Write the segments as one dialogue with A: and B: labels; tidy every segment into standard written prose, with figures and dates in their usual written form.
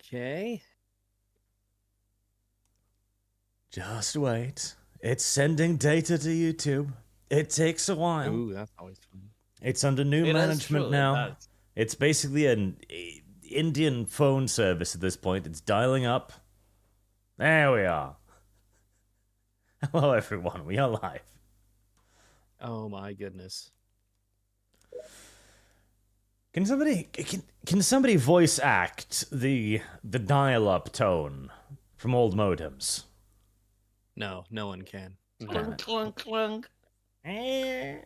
A: Okay.
B: Just wait. It's sending data to YouTube. It takes a while.
A: Ooh, that's always fun.
B: It's under new management now. It's basically an Indian phone service at this point. It's dialing up. There we are. Hello, everyone. We are live.
A: Oh my goodness.
B: Can somebody voice act the dial-up tone from old modems?
A: No, no one can.
C: Clunk, clunk, clunk.
B: I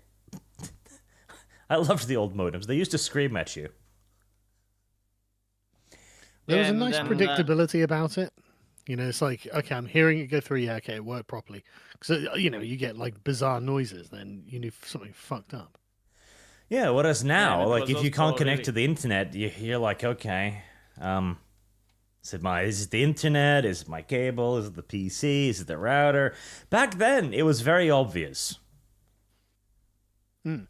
B: loved the old modems. They used to scream at you.
D: There was a nice predictability about it. You know, it's like, okay, I'm hearing it go through. Yeah, okay, it worked properly. Because, you know, you get like bizarre noises, then you knew something fucked up.
B: Yeah, whereas now, like, if you can't connect to the internet, you're like, okay, is it the internet? Is it my cable? Is it the PC? Is it the router? Back then, it was very obvious.
A: I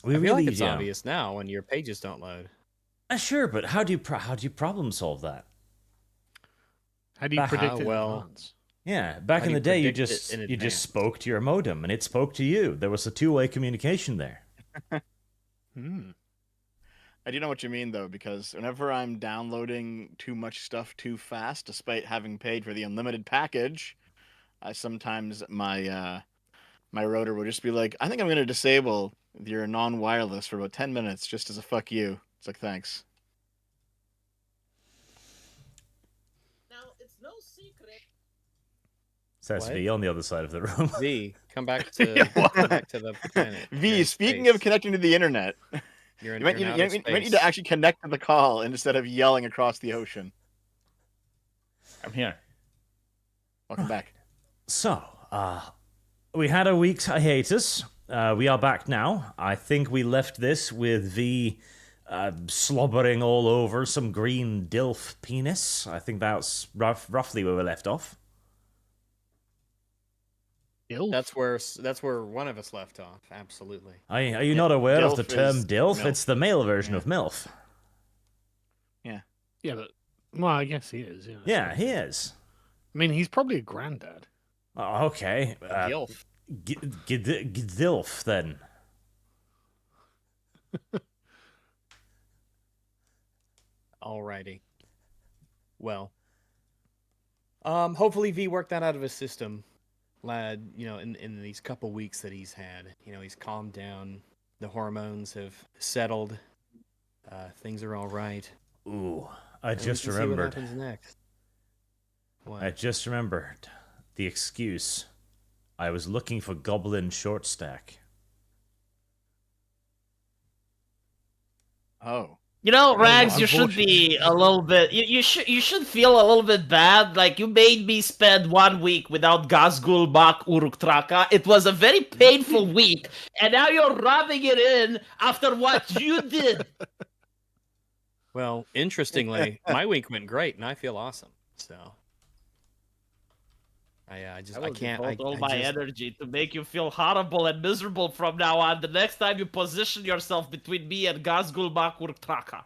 A: feel like it's obvious now when your pages don't load.
B: Sure, but how do you problem solve that?
D: How do you predict it in advance?
B: Yeah, back in the day, you just spoke to your modem, and it spoke to you. There was a two-way communication there.
E: I do know what you mean, though, because whenever I'm downloading too much stuff too fast, despite having paid for the unlimited package, sometimes my router will just be like, I think I'm going to disable your non-wireless for about 10 minutes just as a fuck you. It's like, thanks.
C: Now, it's no secret.
B: Says V on the other side of the room.
A: V, come back to the planet.
E: V, speaking of connecting to the internet, you might need to actually connect to the call instead of yelling across the ocean.
F: I'm here.
E: Welcome back.
B: So, we had a week's hiatus. We are back now. I think we left this with V slobbering all over some green DILF penis. I think that's roughly where we left off.
A: That's where one of us left off. Absolutely.
B: Are you not aware of the term DILF?
E: MILF.
B: It's the male version of MILF.
E: Yeah.
D: Yeah, but, well, I guess he is. Yeah,
B: Yeah, he is.
D: I mean, he's probably a granddad.
B: Oh, okay.
A: DILF.
B: DILF, then.
A: Alrighty. Well. Hopefully V worked that out of his system. Lad, you know, in these couple weeks that he's had, you know, he's calmed down. The hormones have settled. Things are all right.
B: Ooh, I just
A: See what
B: remembered.
A: happens next. What?
B: I just remembered the excuse. I was looking for Goblin Short Stack.
E: Oh.
C: You know, Rags, you should be a little bit. You should feel a little bit bad. Like, you made me spend 1 week without Gazgul Bak Uruk Traka. It was a very painful week, and now you're rubbing it in after what you did.
A: Well, interestingly, my week went great, and I feel awesome. So, I can't.
C: All my energy to make you feel horrible and miserable from now on. The next time you position yourself between me and Gazgul Bak Uruk Traka.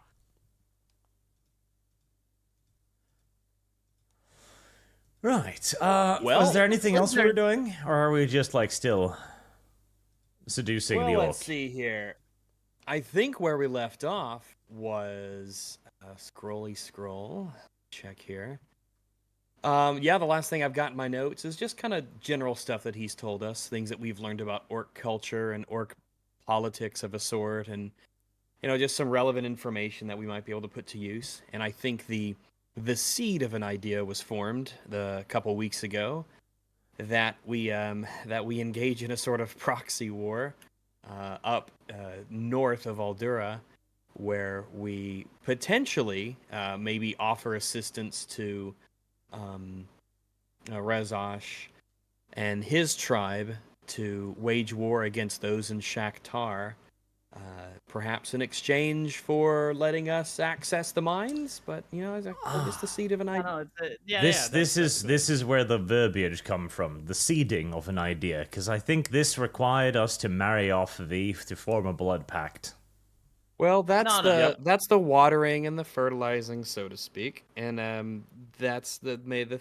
B: Right. Was there anything else we were doing? Or are we just, like, still seducing the orc?
A: Let's see here. I think where we left off was scroll. Check here. Yeah, the last thing I've got in my notes is just kind of general stuff that he's told us, things that we've learned about orc culture and orc politics of a sort, and, you know, just some relevant information that we might be able to put to use. And I think the seed of an idea was formed a couple weeks ago that we engage in a sort of proxy war up north of Aldura, where we potentially maybe offer assistance to Rezosh and his tribe to wage war against those in Shakhtar, perhaps in exchange for letting us access the mines. But, you know, just the seed of an idea.
B: This is where the verbiage come from, the seeding of an idea, because I think this required us to marry off V to form a blood pact.
A: Well,
C: No, no.
A: that's the watering and the fertilizing, so to speak, and that's the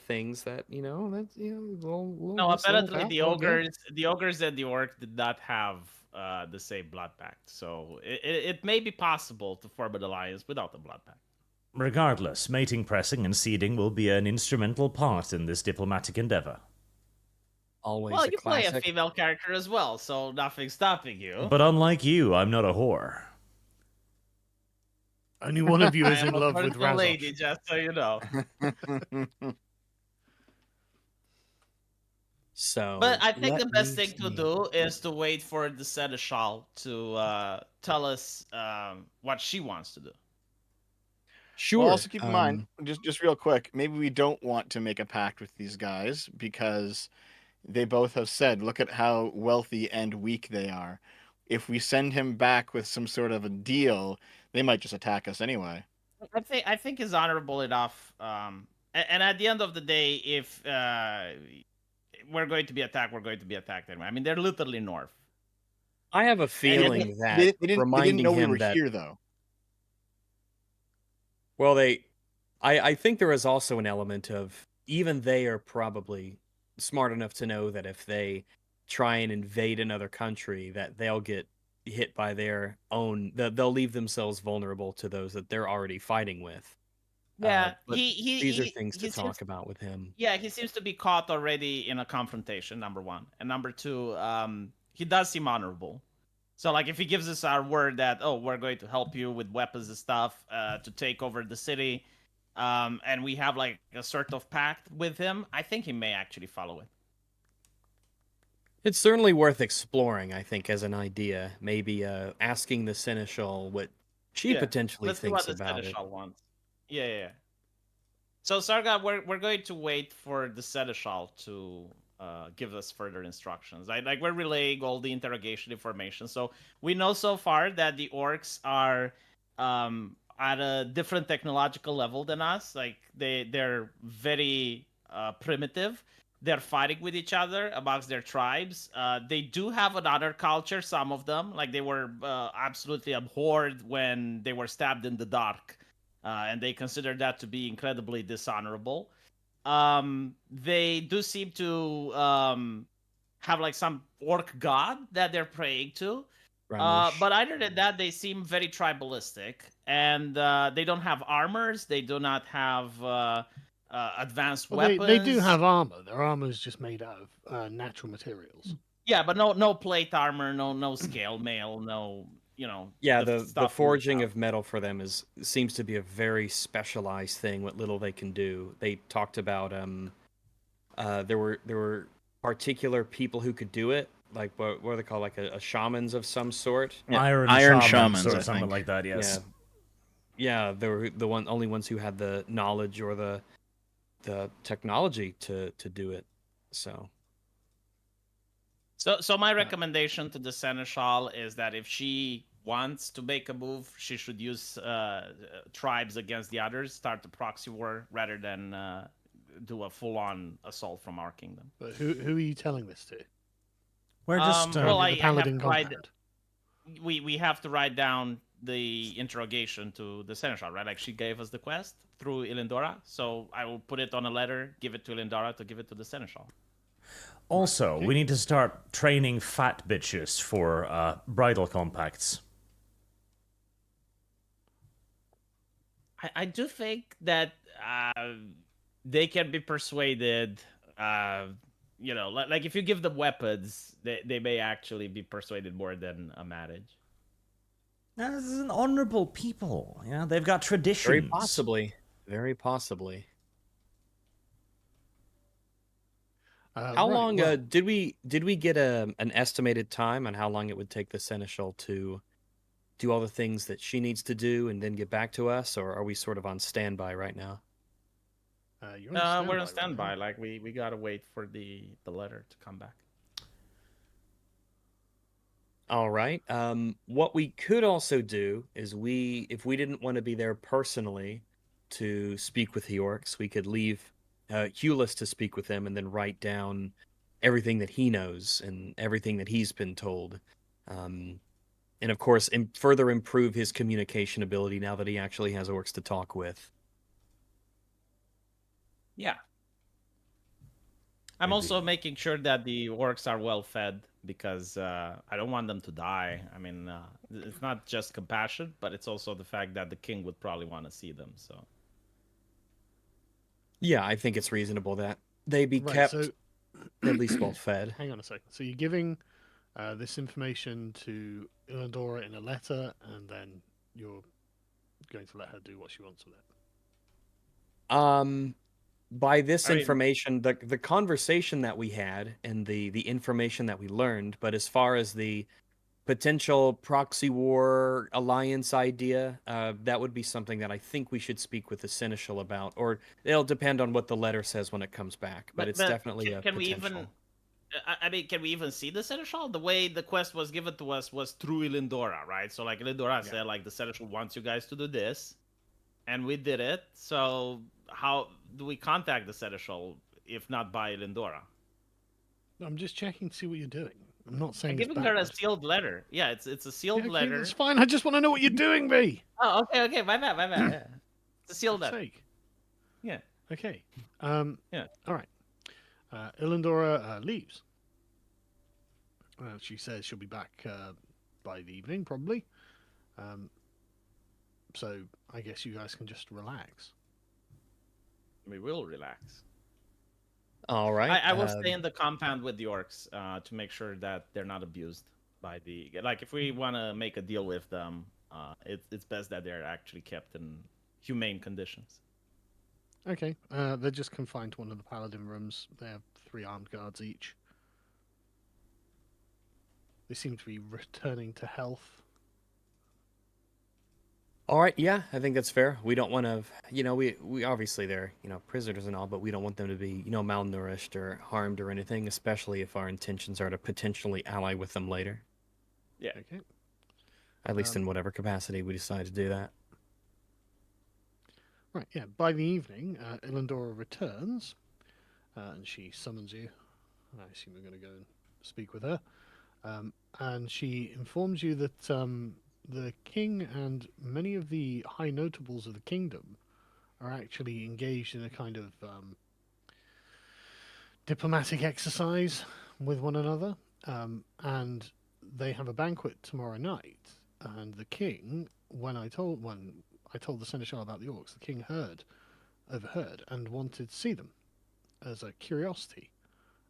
A: things that
C: No,
A: this little
C: apparently
A: path will get.
C: the ogres and the orc did not have the same blood pact, so it may be possible to form an alliance without the blood pact.
B: Regardless, mating, pressing, and seeding will be an instrumental part in this diplomatic endeavor.
A: Always
C: Well,
A: a
C: you play a
A: classic.
C: female character as well, so nothing's stopping you.
B: But unlike you, I'm not a whore.
D: Only one of you
C: I
D: is
C: am
D: in
C: a
D: love with
C: virtual
D: Razov.
C: lady, just so you know.
A: So,
C: But I think the
A: let
C: best
A: me
C: thing to
A: see.
C: do is to wait for the seneschal to tell us what she wants to do.
A: Sure.
E: Well, also keep in mind, just real quick, maybe we don't want to make a pact with these guys because they both have said, look at how wealthy and weak they are. If we send him back with some sort of a deal, they might just attack us anyway.
C: I think is honorable enough. And at the end of the day, if we're going to be attacked, we're going to be attacked anyway. I mean, they're literally north.
A: I have a
C: And
A: feeling that
E: They didn't
A: reminding
E: know we
A: him
E: were
A: that
E: here though.
A: well, I think there is also an element of even they are probably smart enough to know that if they try and invade another country, that they'll get hit by their own. They'll leave themselves vulnerable to those that they're already fighting with.
C: yeah,
A: But these are things to talk about with him.
C: Yeah, he seems to be caught already in a confrontation. Number one, and number two, he does seem honorable. So, like, if he gives us our word that, oh, we're going to help you with weapons and stuff to take over the city, and we have like a sort of pact with him, I think he may actually follow it.
A: It's certainly worth exploring, I think, as an idea. Maybe asking the seneschal what she potentially
C: Let's see
A: thinks
C: what the
A: about it.
C: seneschal wants. Yeah. So, Sargon, we're going to wait for the seneschal to give us further instructions. Like we're relaying all the interrogation information. So we know so far that the orcs are at a different technological level than us. Like they're very primitive. They're fighting with each other amongst their tribes. They do have another culture. Some of them, like they were absolutely abhorred when they were stabbed in the dark. And they consider that to be incredibly dishonorable. They do seem to have like some orc god that they're praying to. But other than that, they seem very tribalistic, and they don't have armors. They do not have advanced weapons.
D: They do have armor. Their armor is just made out of natural materials.
C: Yeah, but no plate armor, no scale mail, no.
A: Yeah, the forging of metal for them seems to be a very specialized thing. What little they can do. They talked about there were particular people who could do it, like what are they called, like a shamans of some sort.
F: Yeah,
B: Iron
F: shamans,
B: or
F: I
B: something
F: think.
B: like that. Yes.
A: Yeah, they were the only ones who had the knowledge or the technology to do it. So
C: my recommendation to the seneschal is that if she wants to make a move, she should use tribes against the others, start the proxy war rather than do a full-on assault from our kingdom.
D: But who are you telling this to?
B: We're just
D: the Paladin compound.
C: We have to write down the interrogation to the seneschal, right? Like she gave us the quest through Ilindora, so I will put it on a letter, give it to Ilindora to give it to the seneschal.
B: Also, we need to start training fat bitches for bridal compacts.
C: I do think that they can be persuaded. Like if you give them weapons, they may actually be persuaded more than a marriage.
B: This is an honorable people. Yeah, they've got traditions.
A: Very possibly.
D: How
A: long did we get an estimated time on how long it would take the seneschal to do all the things that she needs to do and then get back to us, or are we sort of on standby right now?
C: We're on standby. Right? Like we gotta wait for the letter to come back.
A: All right. What we could also do is if we didn't want to be there personally to speak with the orcs, we could leave Hulis to speak with them and then write down everything that he knows and everything that he's been told. And and of course, further improve his communication ability now that he actually has orcs to talk with.
C: Yeah. I'm
B: Maybe.
C: also making sure that the orcs are well fed because I don't want them to die. I mean, it's not just compassion, but it's also the fact that the king would probably want to see them. So
A: Yeah, I think it's reasonable that they be
D: Right,
A: kept
D: so
A: at least well fed.
D: hang on a second. So you're giving this information to Illandora in a letter, and then you're going to let her do what she wants with it.
A: By this
C: I mean-
A: information, the conversation that we had and the information that we learned, but as far as the potential proxy war alliance idea, that would be something that I think we should speak with the Seneschal about, or it'll depend on what the letter says when it comes back. But it's definitely a
C: can we
A: potential.
C: even? I mean, can we even see the seneschal? The way the quest was given to us was through Ilindora, right? So like Ilindora said, like the seneschal wants you guys to do this, and we did it. So how do we contact the seneschal if not by Ilindora?
D: I'm just checking to see what you're doing. I'm not
C: I'm
D: saying it's
C: giving her a
D: bad.
C: sealed letter. Yeah, it's a sealed
D: Yeah, okay,
C: letter.
D: that's fine. I just want to know what you're doing, B.
C: Oh, okay, my bad. Yeah. It's a sealed
D: For
C: letter.
D: sake.
C: Yeah.
D: Okay.
C: Yeah.
D: All right. Illandora leaves. She says she'll be back by the evening, probably. So I guess you guys can just relax.
C: We will relax.
A: All right.
C: I will stay in the compound with the orcs to make sure that they're not abused by the. Like, if we want to make a deal with them, it's best that they're actually kept in humane conditions.
D: Okay. They're just confined to one of the paladin rooms. They have 3 armed guards each. They seem to be returning to health.
A: All right, yeah, I think that's fair. We don't want to, we obviously they're, prisoners and all, but we don't want them to be, malnourished or harmed or anything, especially if our intentions are to potentially ally with them later.
C: Yeah.
D: Okay.
A: At least in whatever capacity we decide to do that.
D: Right, yeah. By the evening, Illandora returns, and she summons you. I assume we're going to go and speak with her. And she informs you that the king and many of the high notables of the kingdom are actually engaged in a kind of diplomatic exercise with one another. And they have a banquet tomorrow night. And the king, when I told the seneschal about the orcs, the king overheard, and wanted to see them as a curiosity.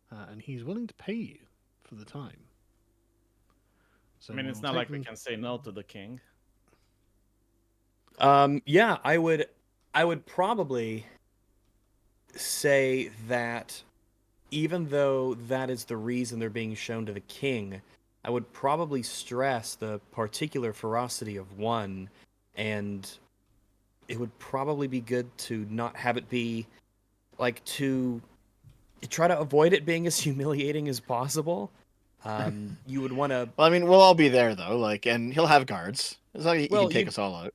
D: And he's willing to pay you for the time. So
C: I mean, it's
D: we'll
C: not
D: take
C: like we
D: them-
C: can say no to the king.
A: Yeah, I would probably say that even though that is the reason they're being shown to the king, I would probably stress the particular ferocity of one, and it would probably be good to not have it be like to try to avoid it being as humiliating as possible. You would want to.
E: Well, I mean, we'll all be there though, and he'll have guards. As long as he
A: Well,
E: can take
A: you-
E: us all out.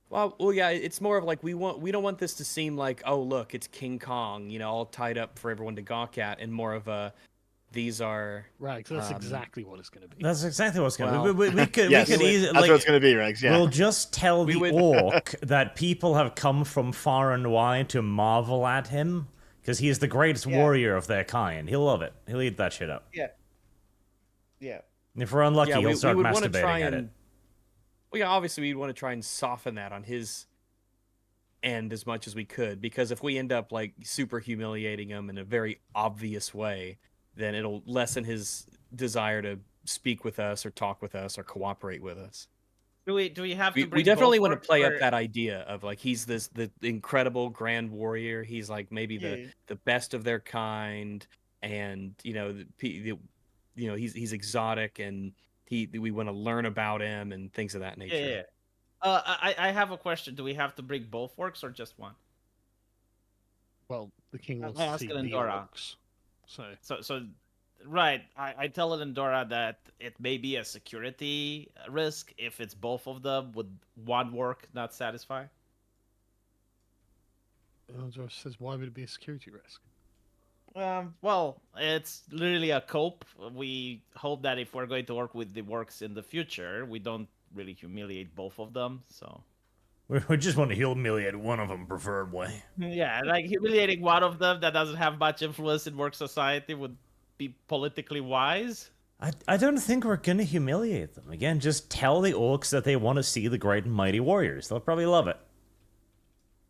A: Well, yeah. It's more of like we don't want this to seem like, oh, look, it's King Kong, all tied up for everyone to gawk at, and more of a, these are.
D: Right, so that's exactly what it's going to be.
B: That's exactly what's going to
A: Well,
B: be. We could,
E: Yes,
B: we could easily,
E: that's what it's going to be, Rex. Yeah.
B: We'll just tell
A: We
B: the
A: would-
B: orc that people have come from far and wide to marvel at him because he is the greatest warrior of their kind. He'll love it. He'll eat that shit up.
F: Yeah.
B: And if we're unlucky,
A: Yeah,
B: he'll start
A: would wanna
B: masturbating at it.
A: Well, yeah, obviously we'd want to try and soften that on his end as much as we could, because if we end up like super humiliating him in a very obvious way, then it'll lessen his desire to speak with us or talk with us or cooperate with us.
C: Do we have to
A: We
C: bring
A: definitely
C: both
A: want to
C: orcs,
A: play
C: or-
A: up that idea of like he's the incredible grand warrior. He's like maybe the best of their kind, and he's exotic, and we want to learn about him and things of that nature.
C: Yeah. I have a question. Do we have to bring both orcs or just one?
D: Well, the king wants
C: I
D: to
C: asked
D: see the
C: Illandora.
D: orcs. So
C: So right. I tell Elendora that it may be a security risk if it's both of them. Would one orc not satisfy?
D: Illandora says, why would it be a security risk?
C: Well, it's literally a cope. We hope that if we're going to work with the works in the future, we don't really humiliate both of them. So
B: We just want to humiliate one of them, preferably.
C: yeah, like humiliating one of them that doesn't have much influence in work society would be politically wise.
B: I don't think we're gonna humiliate them. Again, just tell the orcs that they want to see the great and mighty warriors. They'll probably love it.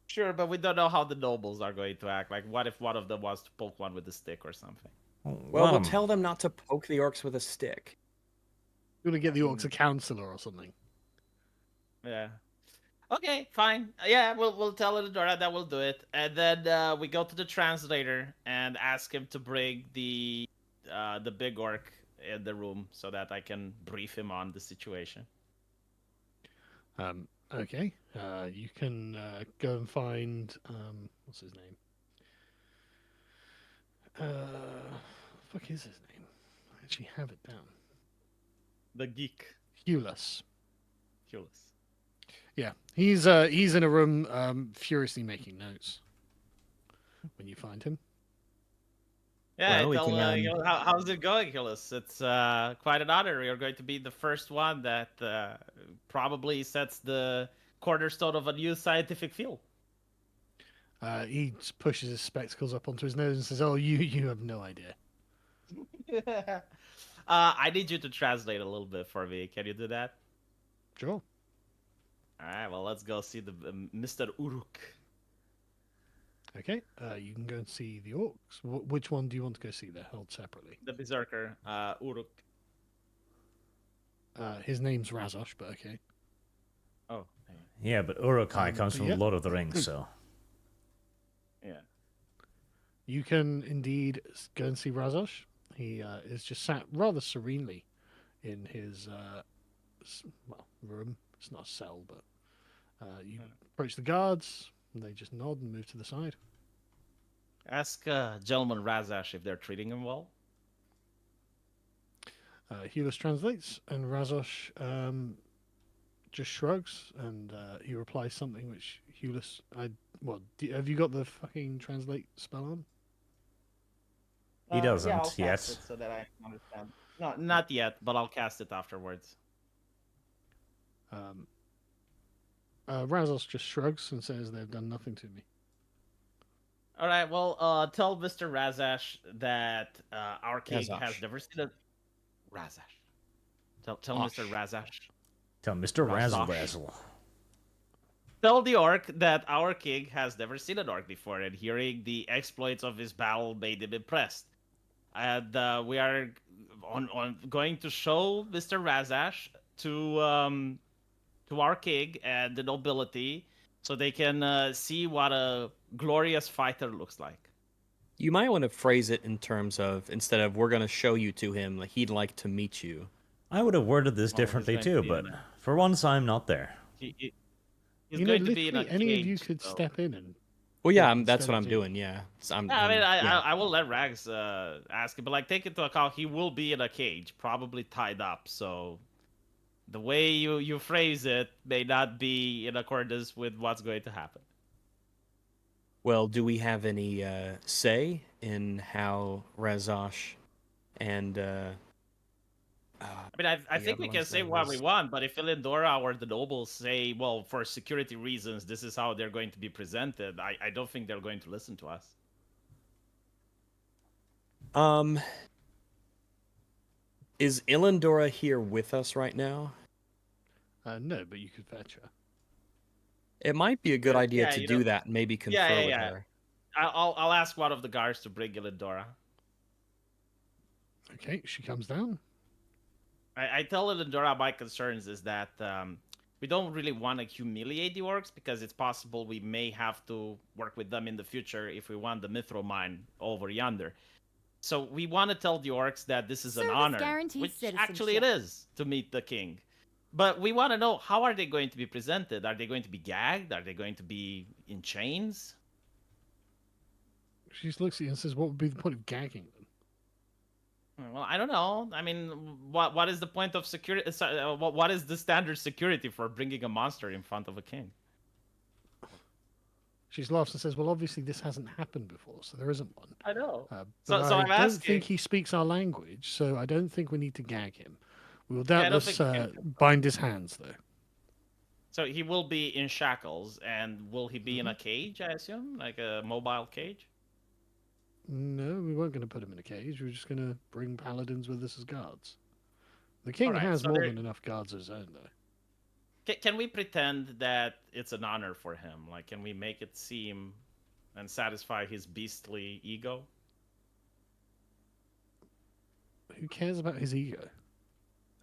C: Sure, but we don't know how the nobles are going to act. Like, what if one of them wants to poke one with a stick or something?
A: Well,
B: Let
A: we'll
B: 'em-
A: tell them not to poke the orcs with a stick.
D: You're gonna get the orcs a counselor or something.
C: Yeah. Okay, fine. Yeah, we'll tell Elidora that we'll do it, and then we go to the translator and ask him to bring the big orc in the room so that I can brief him on the situation.
D: Okay. You can go and find what's his name? Fuck is his name? I actually have it down.
C: The geek,
D: Hulus.
C: Hulus.
D: Yeah, he's in a room furiously making notes. When you find him.
C: Yeah,
A: Well, we
C: tell,
A: can,
C: you know, how's it going, Hulus? It's quite an honor. You're going to be the first one that probably sets the cornerstone of a new scientific field.
D: He just pushes his spectacles up onto his nose and says, "Oh, you have no idea."
C: I need you to translate a little bit for me. Can you do that?
D: Sure.
C: All right. Well, let's go see the Mr. Uruk.
D: Okay. You can go and see the orcs. Which one do you want to go see? They're held separately.
C: The berserker, Uruk.
D: His name's Razosh, but okay.
C: Oh,
B: Yeah, but Urukai comes from
D: yeah.
B: Lord of the Rings, so.
C: yeah.
D: You can indeed go and see Razosh. He is just sat rather serenely in his room. It's not a cell, but you approach the guards, and they just nod and move to the side.
C: Ask gentleman Razash if they're treating him well.
D: Hulus translates, and Razosh just shrugs, and he replies something which Hulus... have you got the fucking translate spell on?
B: He doesn't
C: I'll cast
B: yet.
C: it so that I understand. No, not yet, but I'll cast it afterwards.
D: Razosh just shrugs and says they've done nothing to me.
C: All right. Well, tell Mr. Razash that our king
A: Razash.
C: has never seen a Razash. Tell Mr. Razash.
B: Tell Mr. Razzle
C: Razosh.
B: Dazzle.
C: Tell the orc that our king has never seen an orc before, and hearing the exploits of his battle made him impressed. And we are going to show Mr. Razash to our king and the nobility, so they can see what a glorious fighter looks like.
A: You might want to phrase it in terms of, instead of "we're going to show you to him," like he'd like to meet you.
B: I would have worded this
C: Oh,
B: differently
C: he's going
B: too,
C: to be
B: but
C: in a-
B: for once I'm not there.
C: He's
D: You know,
C: going to be in a
D: literally any of you
C: cage,
D: could
C: so-
D: step in and...
A: Well, yeah,
D: Yeah,
A: that's
D: instead
A: what
D: of
A: I'm
D: doing-
A: doing. Yeah,
C: Yeah, I mean,
A: yeah.
C: I will let Rags ask him, but like, take into account he will be in a cage, probably tied up. So the way you phrase it may not be in accordance with what's going to happen.
A: Well, do we have any say in how Razosh and
C: I mean, I
A: The
C: think
A: other
C: we can
A: one's
C: say
A: name
C: what we
A: was-
C: want, but if Elendora or the nobles say, well, for security reasons, this is how they're going to be presented, I don't think they're going to listen to us.
A: Is Ilendora here with us right now?
D: no, but you could fetch her.
A: It might be a good idea
C: Yeah,
A: to
C: you
A: do
C: know-
A: that and maybe confer
C: Yeah,
A: with
C: yeah.
A: her.
C: I'll ask one of the guards to bring Elendora.
D: Okay, she comes down.
C: I tell Elendora my concerns is that we don't really want to humiliate the orcs because it's possible we may have to work with them in the future if we want the Mithril mine over yonder. So we want to tell the orcs that this is an
G: Service
C: honor,
G: guarantees
C: which actually it
G: citizenship.
C: is, to meet the king. But we want to know, how are they going to be presented? Are they going to be gagged? Are they going to be in chains?
D: She just looks at you and says, "What would be the point of gagging them?"
C: Well, I don't know. I mean, what is the point of security? What is the standard security for bringing a monster in front of a king?
D: She laughs and says, "Well, obviously this hasn't happened before, so there isn't one."
C: I know.
D: But
C: So
D: I
C: I'm
D: don't
C: asking.
D: think he speaks our language, so I don't think we need to gag him. We will
C: Yeah, I don't
D: doubtless
C: think we can.
D: bind his hands, though.
C: So he will be in shackles, and will he be in a cage? I assume, like a mobile cage.
D: No, we weren't going to put him in a cage. We were just going to bring paladins with us as guards. The king
C: Alright,
D: has
C: so
D: more
C: there-
D: than enough guards of his own, though.
C: Can we pretend that it's an honor for him? Like, can we make it seem and satisfy his beastly ego?
D: Who cares about his ego?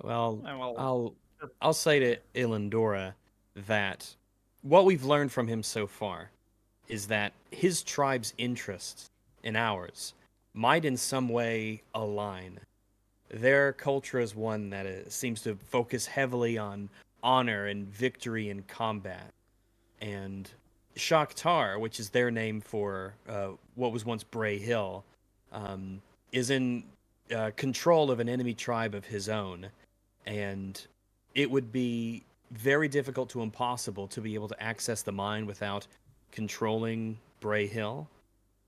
A: Well,
C: Well,
A: I'll say to Ilandora that what we've learned from him so far is that his tribe's interests and ours might in some way align. Their culture is one that seems to focus heavily on honor and victory in combat. And Shakhtar, which is their name for what was once Bray Hill, is in control of an enemy tribe of his own. And it would be very difficult to impossible to be able to access the mine without controlling Bray Hill.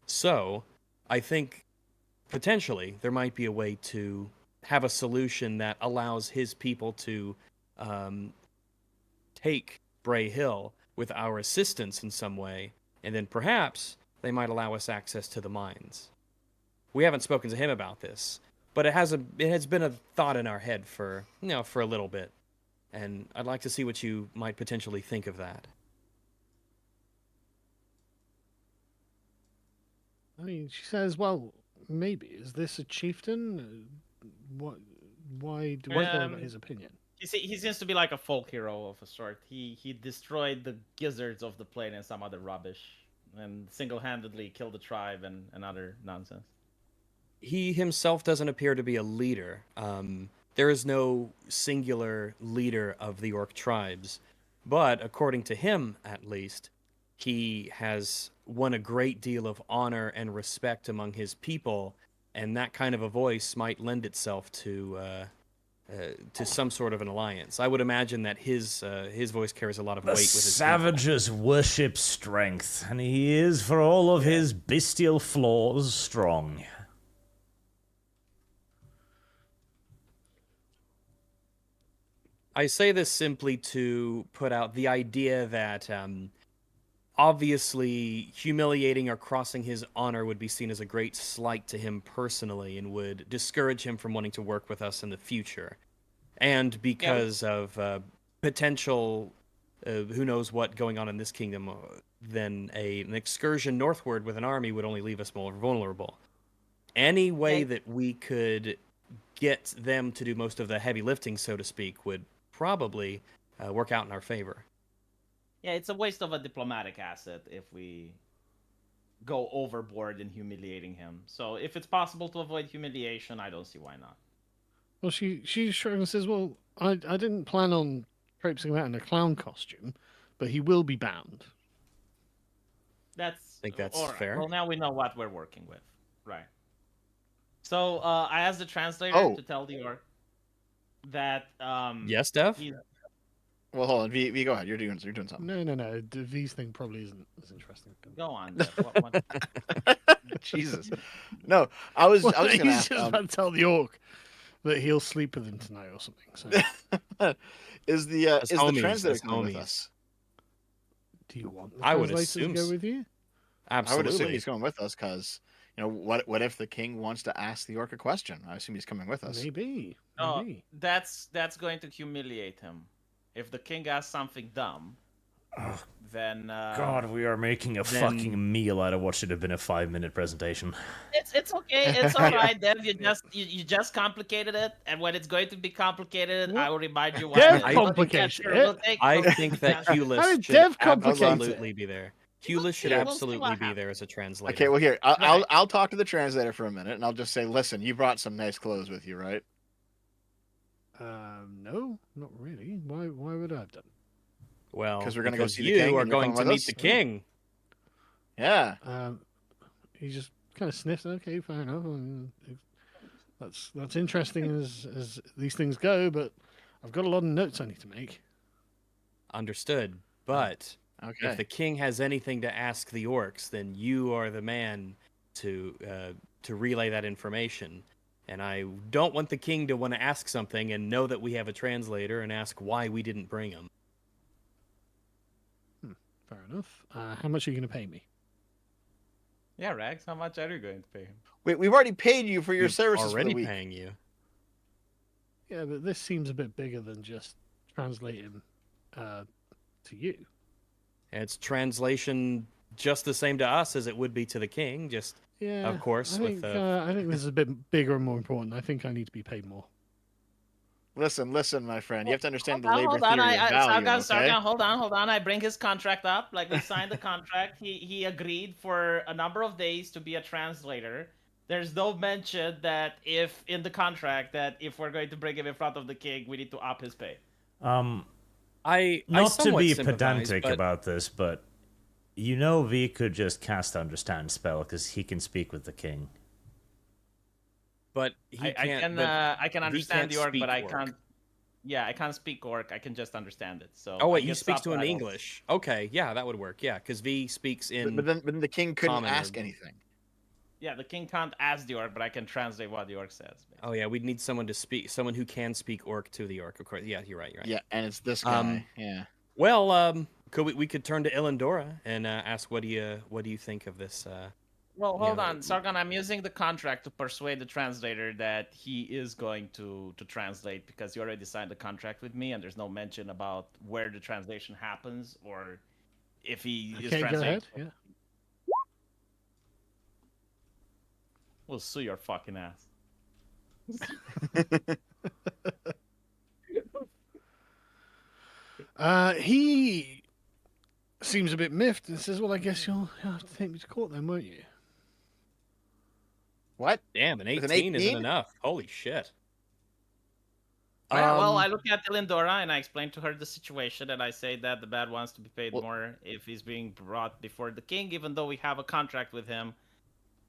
A: So, I think potentially there might be a way to have a solution that allows his people to take Bray Hill with our assistance in some way, and then perhaps they might allow us access to the mines. We haven't spoken to him about this, but it has been a thought in our head for a little bit, and I'd like to see what you might potentially think of that.
D: I mean, she says, "Well, maybe. Is this a chieftain? What? Why do we care about his opinion?"
C: he seems to be like a folk hero of a sort. He destroyed the gizzards of the plane and some other rubbish, and single-handedly killed the tribe and other nonsense.
A: He himself doesn't appear to be a leader. There is no singular leader of the orc tribes, but according to him, at least, he has won a great deal of honor and respect among his people, and that kind of a voice might lend itself to some sort of an alliance. I would imagine that his voice carries a lot of
B: The
A: weight with his people.
B: savages worship strength, and he is, for all of his bestial flaws, strong.
A: I say this simply to put out the idea that obviously humiliating or crossing his honor would be seen as a great slight to him personally and would discourage him from wanting to work with us in the future. And because of potential, who knows what going on in this kingdom, then an excursion northward with an army would only leave us more vulnerable. Any way that we could get them to do most of the heavy lifting, so to speak, would probably work out in our favor.
C: Yeah, it's a waste of a diplomatic asset if we go overboard in humiliating him. So if it's possible to avoid humiliation, I don't see why not.
D: Well, she shrugs and says, "Well, I didn't plan on traipsing about in a clown costume, but he will be bound."
C: I
A: think that's
C: all right.
A: fair.
C: Well, now we know what we're working with, right? So I asked the translator to tell the orc that
A: Yes, Dev?
E: Well, hold on, V, go ahead. You're doing something.
D: No. The V's thing probably isn't as interesting.
C: Go on. Dev. What?
E: Jesus. No, I was just gonna
D: He's
E: ask.
D: just about to tell the orc that he'll sleep with him tonight or something. So,
E: is the
A: homies,
E: translator
A: as
E: coming with
A: homies.
E: us?
D: do you want the
A: I would
D: translator to go
A: assume
D: with you?
E: I would
A: Absolutely.
E: assume he's coming with us because what if the king wants to ask the orc a question? I assume he's coming with us.
D: Maybe.
C: No, that's going to humiliate him. If the king asks something dumb, then
B: God, we are making a fucking meal out of what should have been a 5-minute presentation.
C: it's okay. It's all right, Dev. You just complicated it, and when it's going to be complicated, I will remind you why.
D: Dev
C: it is.
D: complicated it.
A: I think that
D: How
A: Hulis
D: did
A: should
D: Dev complicate it?
A: absolutely be there. Hulis should
C: We'll see what
A: absolutely be
C: happens.
A: there as a translator.
E: Okay, well here
C: Right.
E: I'll talk to the translator for a minute, and I'll just say, listen, you brought some nice clothes with you, right?
D: No, not really. Why would I have done?
A: Well,
E: 'Cause we're gonna go
A: because
E: see the
A: you
E: king
A: are
E: and you're
A: going
E: coming
A: to
E: with
A: meet
E: us?
A: the king.
E: Yeah.
D: He just kind of sniffs. Okay, fair enough. That's interesting as these things go, but I've got a lot of notes I need to make.
A: Understood. But
E: Okay.
A: if the king has anything to ask the orcs, then you are the man to relay that information. And I don't want the king to want to ask something and know that we have a translator and ask why we didn't bring him.
D: Fair enough. How much are you going to pay me?
F: Yeah, Rags, how much are you going to pay him?
E: Wait, we've already paid you for your
A: We're
E: services for
A: already
E: the week.
A: paying you.
D: Yeah, but this seems a bit bigger than just translating to you.
A: It's translation just the same to us as it would be to the king. Just
D: Yeah,
A: of course,
D: I think this is a bit bigger and more important. I think I need to be paid more.
E: Listen, my friend. You have to understand the
C: Hold
E: labor
C: on,
E: theory of value, okay?
C: Sargon, hold on. I bring his contract up. Like, we signed the contract. He agreed for a number of days to be a translator. There's no mention that if in the contract that if we're going to bring him in front of the king, we need to up his pay.
A: I
B: Not to
A: somewhat
B: be
A: sympathize,
B: pedantic
A: but
B: about this, but you know V could just cast Understand spell because he can speak with the king.
A: but he
C: I
A: can't.
C: can
A: but
C: I can
A: he
C: understand
A: can't
C: the orc,
A: speak
C: but I
A: orc.
C: can't. Yeah, I can't speak orc. I can just understand it. So.
A: Oh
C: I
A: wait, you
C: get
A: speak to him
C: subtitles.
A: English? Okay, yeah, that would work. Yeah, because V speaks in.
E: But then the king couldn't
A: common or-
E: ask anything.
C: Yeah, the king can't ask the orc, but I can translate what the orc says.
A: Oh yeah, we'd need someone to speak, someone who can speak orc to the orc. Of course, yeah, you're right. You're right.
E: Yeah, and it's this guy. Yeah.
A: Well, could we could turn to Illendora and ask what do you think of this?
C: Well, hold
A: know,
C: on, Sargon. I'm using the contract to persuade the translator that he is going to translate because you already signed the contract with me, and there's no mention about where the translation happens or if he is
D: Okay, go
C: translating.
D: ahead. Yeah.
C: We'll sue your fucking ass.
D: He seems a bit miffed and says, "Well, I guess you'll have to take me to court then, won't you?"
E: What?
A: Damn, an
E: With
A: 18
E: an
A: isn't
E: 18?
A: enough. Holy shit.
C: Yeah, well,
A: Um,
C: I look at Elendora and I explain to her the situation, and I say that the bad wants to be paid
E: Well-
C: more if he's being brought before the king, even though we have a contract with him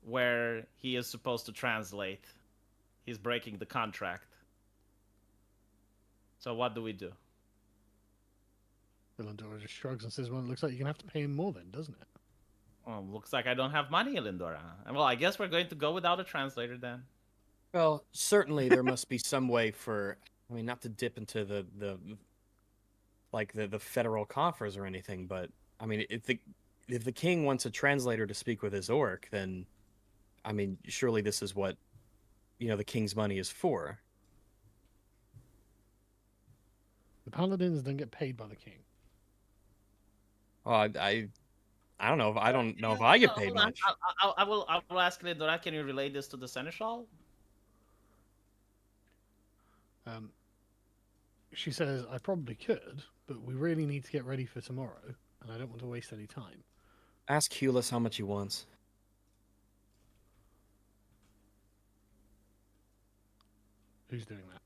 C: where he is supposed to translate. He's breaking the contract. So what do we do?
D: Villandora just shrugs and says, "Well, it looks like you're gonna have to pay him more then, doesn't it?"
C: Well, looks like I don't have money, Elendora. Well, I guess we're going to go without a translator then.
A: well, certainly there must be some way for. I mean, not to dip into the federal coffers or anything, but I mean, if the king wants a translator to speak with his orc, then I mean, surely this is what the king's money is for.
D: The paladins don't get paid by the king.
A: Well, I don't know if I don't know if I get paid
C: Hold on.
A: much.
C: I will ask Elendora, can you relay this to the seneschal?
D: She says, "I probably could, but we really need to get ready for tomorrow, and I don't want to waste any time."
A: Ask Hulis how much he wants.
D: Who's doing that?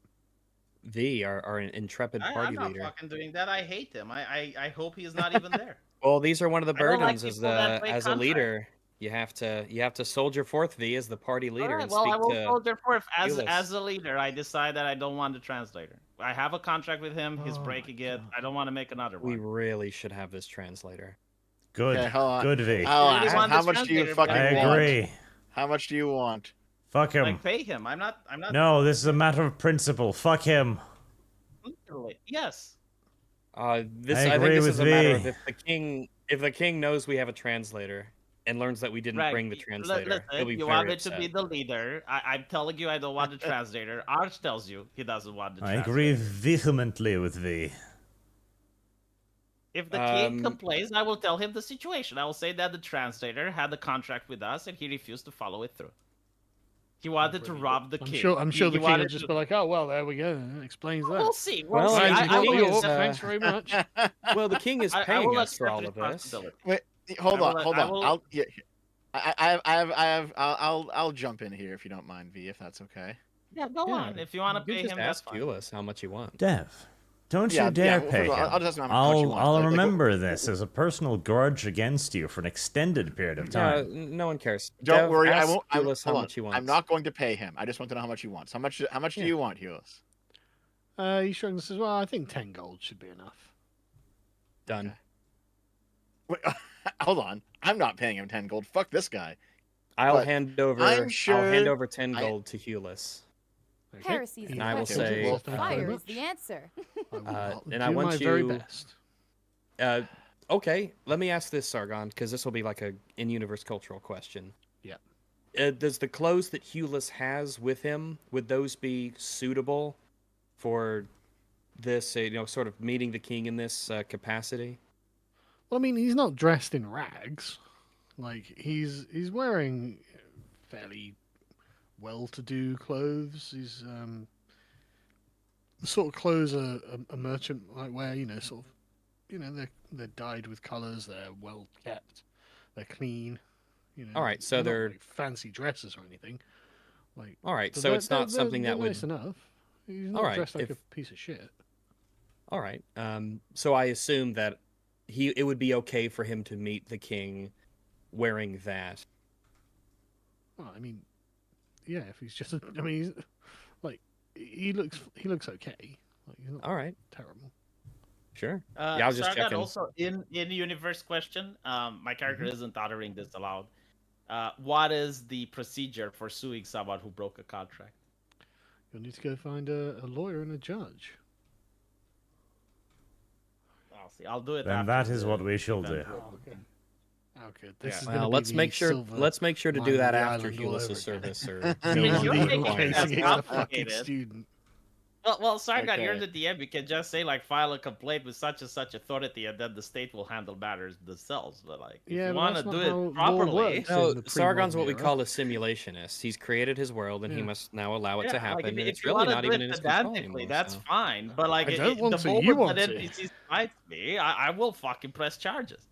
A: V, our intrepid party
C: I'm not
A: leader.
C: fucking doing that. I hate him. I hope he's not even there.
A: Well, these are one of the
C: I don't like
A: burdens as
C: people that break
A: as a
C: contract.
A: leader. You have to soldier forth, V, as the party leader
C: Alright,
A: and
C: well, I
A: speak
C: will
A: to.
C: soldier forth
A: Hulis.
C: as a leader. I decide that I don't want the translator. I have a contract with him. He's
D: Oh my
C: breaking it.
D: God.
C: I don't want to make another
A: We
C: one.
A: really should have this translator.
B: Good.
E: Okay, hold on.
B: Good V.
E: How,
C: really want
E: how
C: this
E: much do you
C: translator,
E: fucking
C: but
B: I
E: want?
B: agree.
E: How much do you want?
B: Fuck him.
C: Like, pay him. I'm not.
B: No, this is a matter of principle. Fuck him.
C: Literally. Yes.
A: I
B: I
A: think
B: agree
A: this
B: with
A: is a matter of
B: V.
A: if the king knows we have a translator and learns that we didn't
C: Right.
A: bring the translator, he'll
C: Listen,
A: be
C: you
A: very
C: want me
A: upset.
C: to be the leader. I'm telling you I don't want the translator. Arch tells you he doesn't want the
B: I
C: translator.
B: agree vehemently with V.
C: If the king
A: Um,
C: complains, I will tell him the situation. I will say that the translator had the contract with us and he refused to follow it through. He wanted to rob the
D: I'm
C: king.
D: sure. I'm sure
C: He
D: the king will
C: wanted
D: just
C: to-
D: be like, "Oh well, there we go. That explains that."
C: We'll see.
A: Well,
C: We'll see.
A: I-
C: I
A: I
C: will
A: think
D: York,
A: it's,
D: thanks very much.
A: Well, the king is
C: I
A: paying
C: will
A: us for
C: accept
A: all of this.
C: responsibility.
E: Wait, hold
C: I
E: on,
C: will-
E: hold
C: I
E: on.
C: will-
E: I'll jump in here if you don't mind, V, if that's okay.
C: Yeah, go
A: Yeah,
C: on. If you want to
A: You
C: pay
A: just
C: him, that's
A: ask
C: fine.
A: Hulis how much you want.
B: Dev, don't
E: Yeah,
B: you dare
E: well,
B: pay
E: first of all,
B: him.
E: I'll just ask how much you want.
B: I'll
E: Like,
B: remember this as a personal grudge against you for an extended period of time.
A: No one cares.
E: Don't
A: Dev,
E: worry, I
A: ask
E: won't.
A: Hulis how
E: Hold on.
A: much he wants.
E: I'm not going to pay him. I just want to know how much he wants. How much do
D: Yeah.
E: you want, Hulis?
D: He shrugs and says, "Well, I think 10 gold should be enough."
A: Done.
E: Okay. Wait, hold on. I'm not paying him 10 gold. Fuck this guy.
A: I'll
E: But
A: hand over.
E: I'm
A: I'll hand
E: sure
A: over 10
E: I-
A: gold to Hulis.
D: Okay.
G: Heresy's
D: He
G: the
A: And I will
G: question.
A: say,
D: says, "Thank you very
G: Fire
D: much.
G: is the answer.
D: I will
A: and
D: do
A: I want
D: my very
A: you-
D: best.
A: Okay, let me ask this, Sargon, because this will be like a in-universe cultural question.
D: Yeah.
A: Does the clothes that Hulis has with him, would those be suitable for this, sort of meeting the king in this capacity?
D: Well, I mean, he's not dressed in rags. Like he's wearing fairly well-to-do clothes. He's the sort of clothes a merchant might wear. Sort of, they're dyed with colors. They're well kept. They're clean.
A: All right, so
D: not
A: they're-
D: like fancy dresses or anything. Like,
A: All right,
D: but
A: so it's not
D: they're-
A: something
D: they're
A: that would.
D: nice enough. He's not
A: All right,
D: dressed like
A: if-
D: a piece of shit.
A: All right. So I assume that it would be okay for him to meet the king wearing that.
D: Well, I mean, yeah. If he's just, I mean, he's, like he looks okay. Like he's not
A: All right,
D: terrible.
A: sure. Yeah, I was just
C: Sargon,
A: checking.
C: also in universe question, my character
A: Mm-hmm.
C: isn't uttering this aloud. What is the procedure for suing someone who broke a contract?
D: You'll need to go find a lawyer and a judge.
C: I'll see. I'll do it.
B: Then
C: after
B: that is
C: the
B: what we shall do.
C: event.
D: Okay. Okay. This
C: Yeah.
D: is
A: Well,
D: gonna
A: let's
D: be
A: make
D: the
A: sure.
D: silver
A: Let's make sure to
D: line
A: do
D: of
A: that
D: the
A: after
D: island all
A: Hulis'
D: over
A: service, or
C: Yeah,
D: again.
C: you're
A: no
C: making
A: longer
C: it
A: required.
C: as
D: Casing it as a fucking
C: complicated.
D: student.
C: Well, Sargon, you're
E: Okay.
C: the DM. You can just say like file a complaint with such and such authority, and then the state will handle matters themselves. But like, if
D: Yeah,
C: you
D: but
C: want to
D: that's
C: do
D: not how law
C: it properly,
D: works.
A: No,
D: in the
A: Sargon's
D: pre-modern
A: what we
D: era.
A: call a simulationist. He's created his world, and he
D: Yeah.
A: must now allow it to
C: yeah,
A: happen.
C: like,
A: and
C: if
A: it's
C: you
A: really
C: wanna
A: not
C: do
A: even
C: it
A: in his control
C: pedantically,
A: anymore.
C: that's
A: So.
C: fine. But like,
D: I don't want
C: the
D: to, you
C: moment
D: want
C: that
D: to.
C: NPC fights me, I will fucking press charges.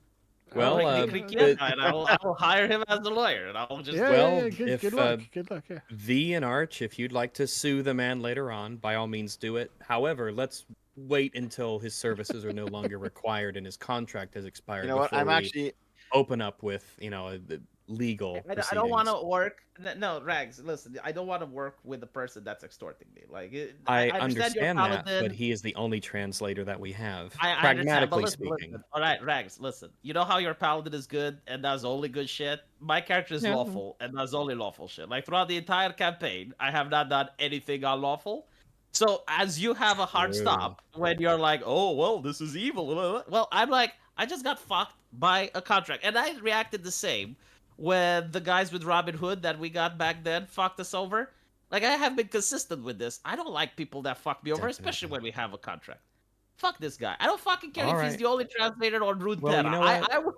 A: Well,
C: I'll bring the
A: the-
C: and I will hire him as a lawyer, and I'll just
D: Yeah,
A: Well,
D: yeah, good,
A: if,
D: good luck. Good luck. Yeah.
A: V and Arch, if you'd like to sue the man later on, by all means do it. However, let's wait until his services are no longer required and his contract has expired
E: You know what?
A: before
E: I'm
A: we
E: actually
A: open up with, the legal
C: I don't want
A: proceedings.
C: to work. No, Rags, listen. I don't want to work with a person that's extorting me. Like,
A: I
C: understand you're
A: understand that,
C: paladin.
A: but he is the only translator that we have,
C: I understand, but
A: pragmatically
C: listen,
A: speaking.
C: listen. All right, Rags, listen. You know how your paladin is good and does only good shit? My character is
A: Yeah.
C: lawful and does only lawful shit. Like, throughout the entire campaign, I have not done anything unlawful. So, as you have a hard
A: True.
C: stop when you're like, oh, well, this is evil. Well, I'm like, I just got fucked by a contract. And I reacted the same when the guys with Robin Hood that we got back then fucked us over. Like, I have been consistent with this. I don't like people that fuck me over, especially
A: Definitely.
C: when we have a contract. Fuck this guy. I don't fucking care
A: All
C: if he's
A: right.
C: the only translator on Runeterra.
A: Well, you know what?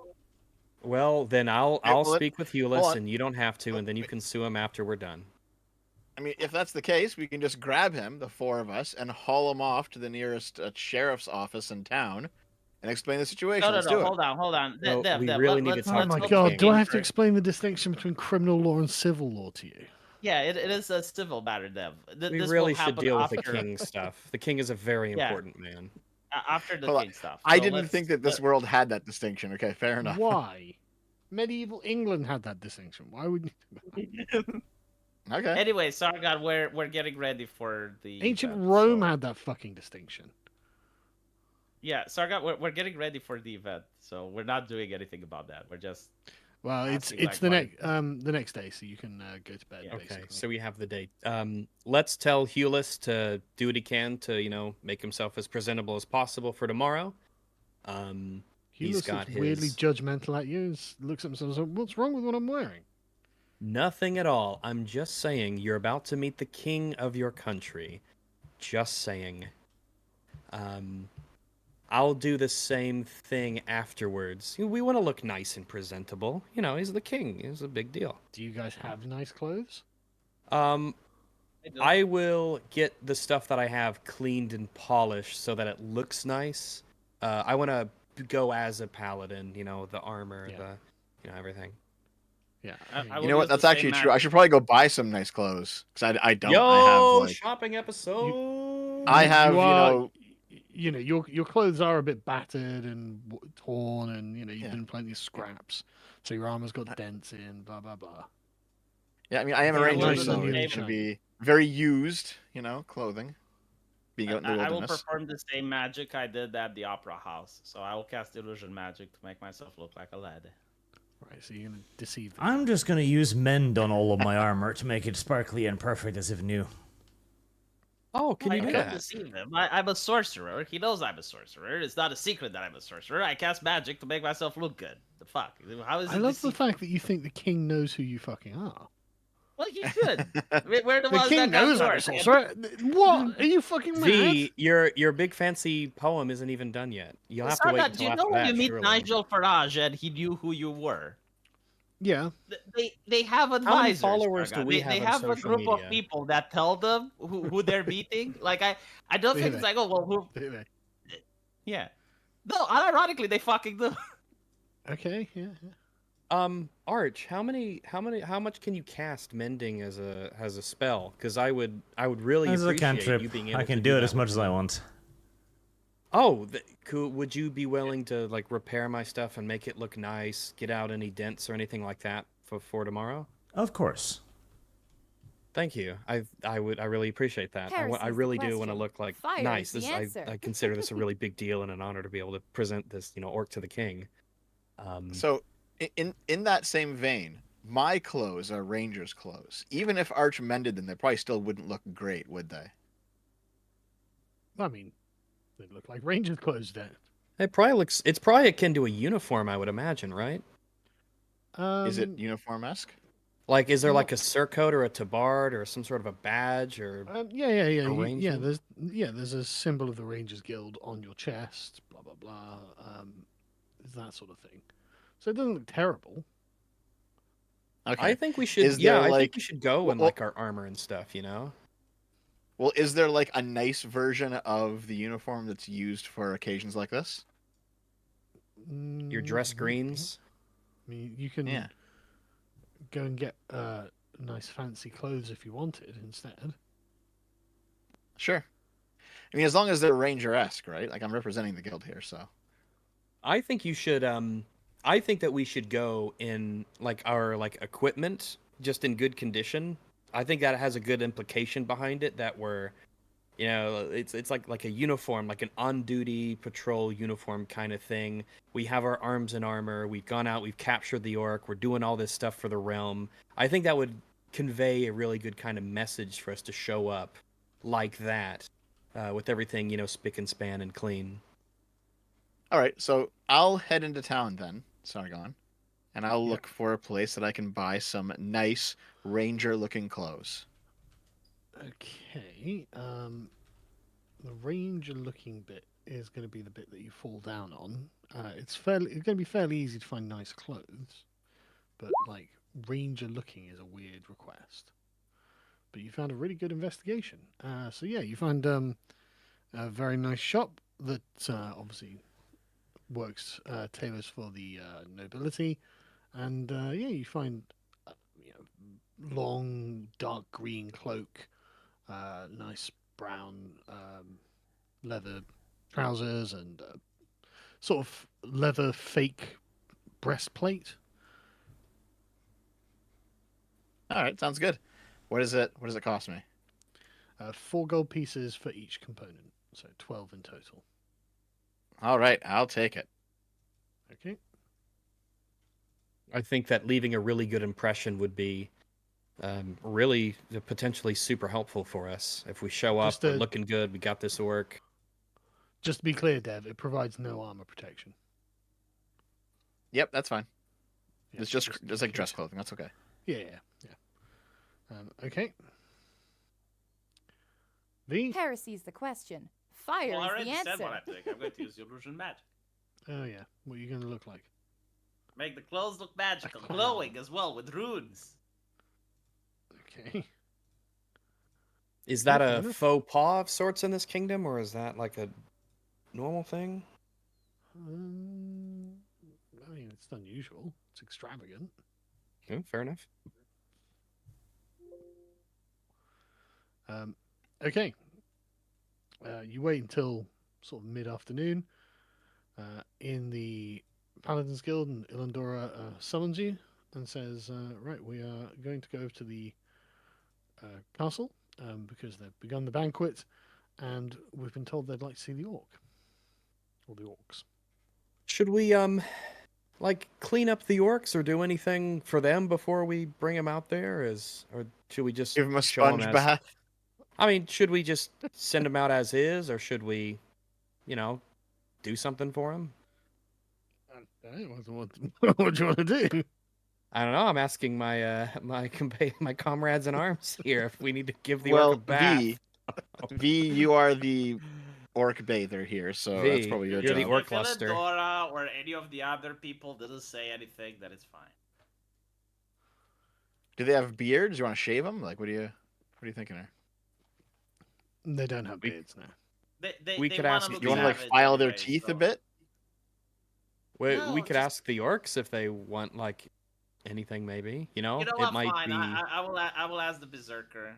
A: Well, then I'll
E: well,
A: speak with
E: hold
A: Hulis,
E: on.
A: and you don't have to, and then you can sue him after we're done.
E: I mean, if that's the case, we can just grab him, the four of us, and haul him off to the nearest sheriff's office in town and explain the situation.
C: No,
E: Let's do it.
C: hold on.
A: No,
C: Dev,
A: we
C: Dev,
A: really need to
C: let's-
A: talk
D: Oh
C: let's
A: to
D: my
A: the
C: go
D: god,
A: king.
D: do I have to
C: for it.
D: explain the distinction between criminal law and civil law to you?
C: Yeah, it is a civil matter, Dev.
A: We
C: This
A: really
C: will
A: should
C: happen
A: deal with the
C: after,
A: king stuff. The king is a very
C: Yeah.
A: important man.
C: after the
E: Hold on.
C: king stuff.
E: I
C: So
E: didn't
C: let's-
E: think that this world had that distinction. Okay, fair enough.
D: Why? Medieval England had that distinction. Why would
E: Okay.
C: Anyway, Sargon, we're getting ready for the
D: ancient
C: event,
D: Rome
C: so-
D: had that fucking distinction?
C: Yeah, Sargon, we're getting ready for the event, so we're not doing anything about that. We're just
D: Well,
C: Asking,
D: it's
C: like,
D: the next day, so you can go to bed.
C: Yeah.
A: Okay,
D: basically.
A: so we have the date. Let's tell Hulis to do what he can to, make himself as presentable as possible for tomorrow.
D: he
A: he's
D: looks
A: got
D: weirdly
A: his-
D: judgmental at you. And looks at himself and says, "What's wrong with what I'm wearing?"
A: Nothing at all. I'm just saying you're about to meet the king of your country. Just saying. I'll do the same thing afterwards. We want to look nice and presentable. He's the king. It's a big deal.
D: Do you guys have nice clothes?
A: I will get the stuff that I have cleaned and polished so that it looks nice. I want to go as a paladin, the armor,
D: Yeah.
A: everything.
D: Yeah.
C: I
E: You
C: will
E: know what?
C: use
E: That's
C: the same
E: actually true.
C: map.
E: I should probably go buy some nice clothes because I don't.
A: Yo,
E: I have like
A: shopping episode.
E: I have
D: your clothes are a bit battered and torn, and you've
E: Yeah.
D: been plenty of scraps, so your armor's got dents in. Blah blah blah.
E: I mean I am a
C: Yeah,
E: ranger,
C: well,
E: so
C: then
E: it
C: you
E: should
D: shine.
E: be very used, clothing. being out in the
C: I will
E: wilderness.
C: perform the same magic I did at the opera house. So I will cast illusion magic to make myself look like a lad.
D: Right, so you're gonna deceive the
B: I'm
D: king.
B: just going to use mend on all of my armor to make it sparkly and perfect as if new.
A: Oh, can you
C: I
A: do
C: don't
A: that?
C: deceive him. I'm a sorcerer. He knows I'm a sorcerer. It's not a secret that I'm a sorcerer. I cast magic to make myself look good. The fuck? How is it
D: I love the
C: deceitful?
D: fact that you think the king knows who you fucking are.
C: Well, he should. We're the
D: The
C: ones
D: king
C: that got
D: knows I'm a
C: yours.
D: sorcerer. What? Are you fucking mad?
A: V, your big fancy poem isn't even done yet. You'll have to wait
C: Sargon, do
A: until
C: you know
A: after
C: when you
A: that,
C: meet
A: surely.
C: Nigel Farage and he knew who you were?
D: Yeah.
C: They have
A: How
C: advisors.
A: many followers do
C: Sargon.
A: we
C: They
A: have on
C: have a
A: social
C: group of
A: media?
C: people that tell them who they're meeting. Like I don't
D: Do
C: think
D: they?
C: it's like, oh well, who?
D: Do they?
C: Yeah. No, unironically, they fucking do.
D: Okay. Yeah.
A: Arch, how much can you cast mending as a spell? Because I would really
B: As a
A: appreciate
B: cantrip,
A: you being able
B: I can
A: to
B: do it
A: that
B: as much
A: with
B: as I
A: me.
B: want.
A: Oh, would you be willing to like repair my stuff and make it look nice, get out any dents or anything like that for tomorrow?
B: Of course.
A: Thank you. I really appreciate that. I
G: Heresy's the
A: really do want to
G: question.
A: look like
G: Fire is
A: nice.
G: the
A: This
G: answer.
A: I consider this a really big deal and an honor to be able to present this, orc to the king.
E: So, in that same vein, my clothes are Ranger's clothes. Even if Arch mended them, they probably still wouldn't look great, would they?
D: I mean, they look like Rangers clothes then.
A: It's probably akin to a uniform, I would imagine, right?
E: Is it uniform-esque?
A: Like, is there
D: Well-
A: like a surcoat or a tabard or some sort of a badge or?
D: Yeah. Yeah.
A: Arrangement?
D: There's a symbol of the Rangers Guild on your chest. Blah blah blah. That sort of thing. So it doesn't look terrible.
E: Okay.
A: I think we should.
E: Is
A: Yeah,
E: there,
A: I think
E: like-
A: we should go in
E: well-
A: like our armor and stuff.
E: Well, is there like a nice version of the uniform that's used for occasions like this?
A: Your dress
D: Mm,
A: greens.
D: I mean, you can
E: Yeah.
D: go and get nice fancy clothes if you wanted instead.
E: Sure. I mean, as long as they're Ranger-esque, right? Like, I'm representing the guild here, so.
A: I think you should. I think that we should go in like our equipment, just in good condition. I think that has a good implication behind it that we're, it's like a uniform, like an on-duty patrol uniform kind of thing. We have our arms and armor. We've gone out. We've captured the orc. We're doing all this stuff for the realm. I think that would convey a really good kind of message for us to show up like that, with everything spick and span and clean.
E: All right, so I'll head into town then, Sargon, and I'll look for a place that I can buy some nice Ranger-looking clothes.
D: Okay. The Ranger-looking bit is going to be the bit that you fall down on. It's going to be fairly easy to find nice clothes, but like Ranger-looking is a weird request. But you found a really good investigation. So yeah, you find a very nice shop that obviously works tailors for the nobility, and yeah, you find long dark green cloak, nice brown leather trousers, and sort of leather fake breastplate.
E: All right, sounds good. What does it cost me?
D: 4 gold pieces for each component, so 12 in total.
E: All right, I'll take it.
D: Okay.
A: I think that leaving a really good impression would be really potentially super helpful for us. If we show up,
D: Just
A: we're looking good, we got this orc.
D: Just to be clear, Dev, it provides no armor protection.
E: Yep, that's fine.
D: Yeah,
E: It's just
D: in
E: like dress
D: case.
E: clothing. That's okay.
D: Yeah. Okay. V.
G: Heresy's the question. Fire
C: Well, I
G: is
C: already
G: the
C: said
G: answer.
C: what I think. I'm going to use illusion magic.
D: Oh yeah. What are you going to look like?
C: Make the clothes look magical,
D: clown.
C: glowing as well with runes.
D: Okay.
A: Is that
D: fair
A: a
D: enough.
A: faux pas of sorts in this kingdom, or is that like a normal thing?
D: I mean, it's unusual. It's extravagant.
A: Yeah, fair enough.
D: Okay. You wait until sort of mid-afternoon in the Paladins Guild, and Ilandora summons you and says, right, we are going to go to the castle because they've begun the banquet, and we've been told they'd like to see the orc. Or the orcs.
A: Should we like clean up the orcs or do anything for them before we bring them out there? Or should we just
E: Give him a
A: show 'em
E: sponge
A: as?
E: bath.
A: I mean, should we just send them out as is, or should we, do something for them?
D: What do you want to do?
A: I don't know. I'm asking my my comrades in arms here if we need to give the
E: Well,
A: orc a bath.
E: V, you are the orc bather here, so that's
A: V,
E: probably your
A: you're the
E: job.
A: orc
C: If
A: cluster.
C: Dora or any of the other people didn't say anything, then it's fine.
E: Do they have beards? You want to shave them? Like, what are you thinking there?
D: They don't have beards now.
A: We
C: they
A: could
C: wanna
A: ask-
C: look
E: You want to like
C: savage
E: file their
C: anyway,
E: teeth a
C: so-
E: bit?
A: We
C: No,
A: could
C: just-
A: ask the orcs if they want like anything. Maybe
C: You know
A: it
C: what?
A: might
C: Fine.
A: be.
C: I will ask the berserker.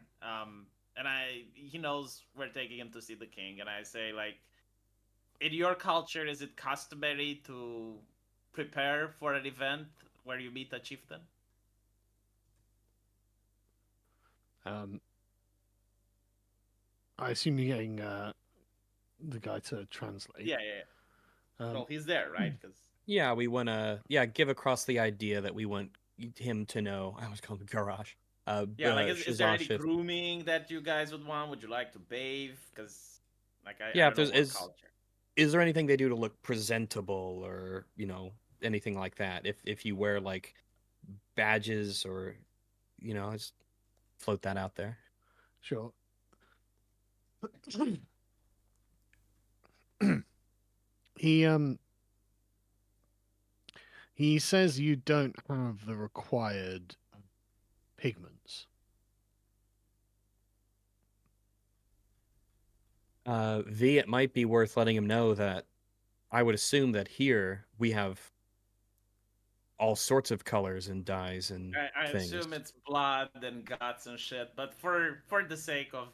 C: And he knows we're taking him to see the king, and I say like, in your culture, is it customary to prepare for an event where you meet a chieftain?
D: I assume you're getting the guy to translate.
C: Yeah. Well, he's there, right? Because
A: Yeah, we want to give across the idea that we want him to know. I was calling him Garage.
C: like, is there any
A: Shazashith.
C: grooming that you guys would want? Would you like to bathe? Because like I
A: Yeah,
C: don't know what culture.
A: Is there anything they do to look presentable or anything like that? If you wear like badges or just float that out there.
D: Sure. He says you don't have the required pigments.
A: V, it might be worth letting him know that I would assume that here we have all sorts of colors and dyes and
C: I
A: things.
C: assume it's blood and guts and shit, but for the sake of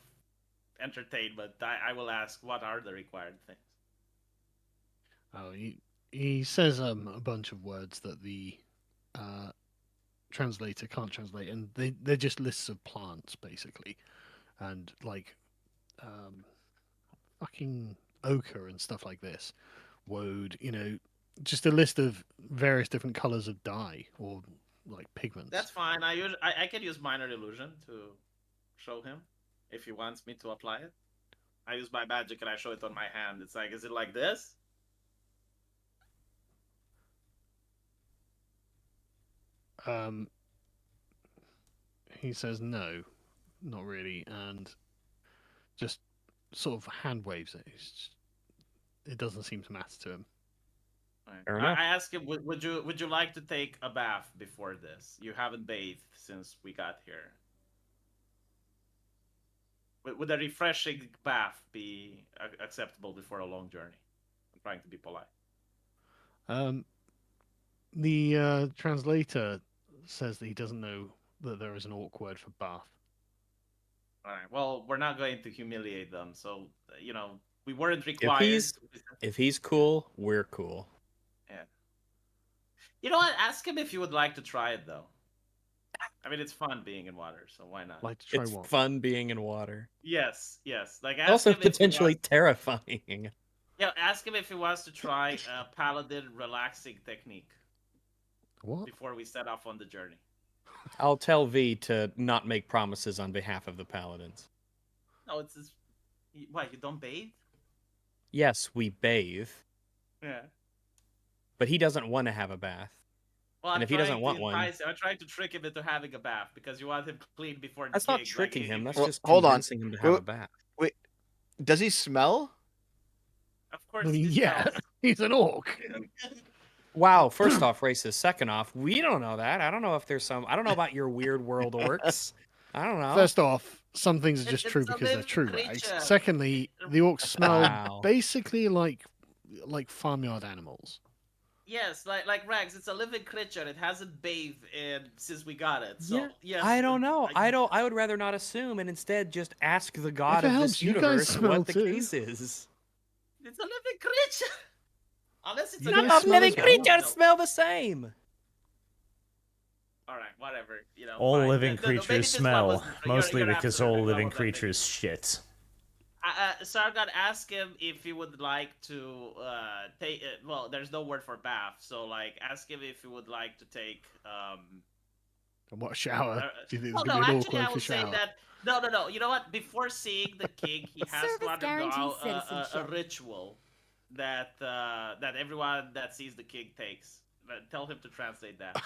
C: entertainment, I will ask what are the required things.
D: Oh, he says a bunch of words that the translator can't translate, and they're just lists of plants basically, and like fucking ochre and stuff like this, woad, just a list of various different colors of dye or like pigments.
C: That's fine. I can use minor illusion to show him if he wants me to apply it. I use my magic and I show it on my hand. It's like, is it like this?
D: He says no, not really, and just sort of hand waves it. It doesn't seem to matter to him.
A: Fair enough.
C: I ask him, would you like to take a bath before this? You haven't bathed since we got here. Would a refreshing bath be acceptable before a long journey? I'm trying to be polite.
D: The translator says that he doesn't know that there is an orc word for bath.
C: All right. Well, we're not going to humiliate them, so we weren't required.
A: If he's cool, we're cool.
C: Yeah. You know what? Ask him if he would like to try it, though. I mean, it's fun being in water, so why not?
D: Like to try
A: It's
D: what?
A: fun being in water.
C: Yes. Like, ask
A: Also
C: him if he
A: potentially
C: wants...
A: terrifying.
C: Yeah, ask him if he wants to try a paladin relaxing technique
D: What?
C: before we set off on the journey.
A: I'll tell V to not make promises on behalf of the paladins.
C: No, it's just... What, you don't bathe?
A: Yes, we bathe,
C: Yeah.
A: but he doesn't want to have a bath.
C: Well,
A: And if he doesn't want one-
C: I'm trying to trick him into having a bath because you want him clean before the
A: That's
C: king.
A: not tricking him. That's
E: Well,
A: just
E: hold on.
A: convincing him to have a bath.
E: Does he smell?
C: Of course,
D: I mean,
C: he
D: yeah,
C: smells.
D: he's an orc.
A: Wow, first off, racist. Second off, we don't know that. I don't know if there's some... I don't know about your weird world orcs. I don't know.
D: First off, some things are just
C: It's
D: true
C: a
D: because they're
C: living
D: true,
C: creature.
D: right? Secondly, the orcs smell
A: Wow.
D: basically like farmyard animals.
C: Yes, like Rags, it's a living creature. It hasn't bathed since we got it. So
A: Yeah,
C: yes,
A: I don't know. I would rather not assume and instead just ask the god
D: it
A: of
D: helps,
A: this
D: you guys
A: universe
D: smell
A: what the
D: too.
A: case is.
C: It's a living creature. Unless it's
D: You
C: a
D: guys
A: None of
D: smell
A: living
D: as well?
A: creatures smell the same.
C: All right, whatever.
B: All
C: fine.
B: living
C: No, maybe
B: creatures
C: this one
B: smell,
C: wasn't- you're
B: mostly
C: absolutely
B: because
C: right.
B: all
C: I
B: living
C: love that thing.
B: creatures shit.
C: Sargon, ask him if he would like to take. Well, there's no word for bath, so like, ask him if he would like to take.
D: What shower? Do you think it's
C: Oh
D: gonna
C: no,
D: be an
C: actually, I
D: awkward
C: would say
D: shower?
C: that. No. You know what? Before seeing the king, he has to
G: Service
C: undergo
G: guarantees
C: a
G: citizenship.
C: ritual that that everyone that sees the king takes. Tell him to translate that.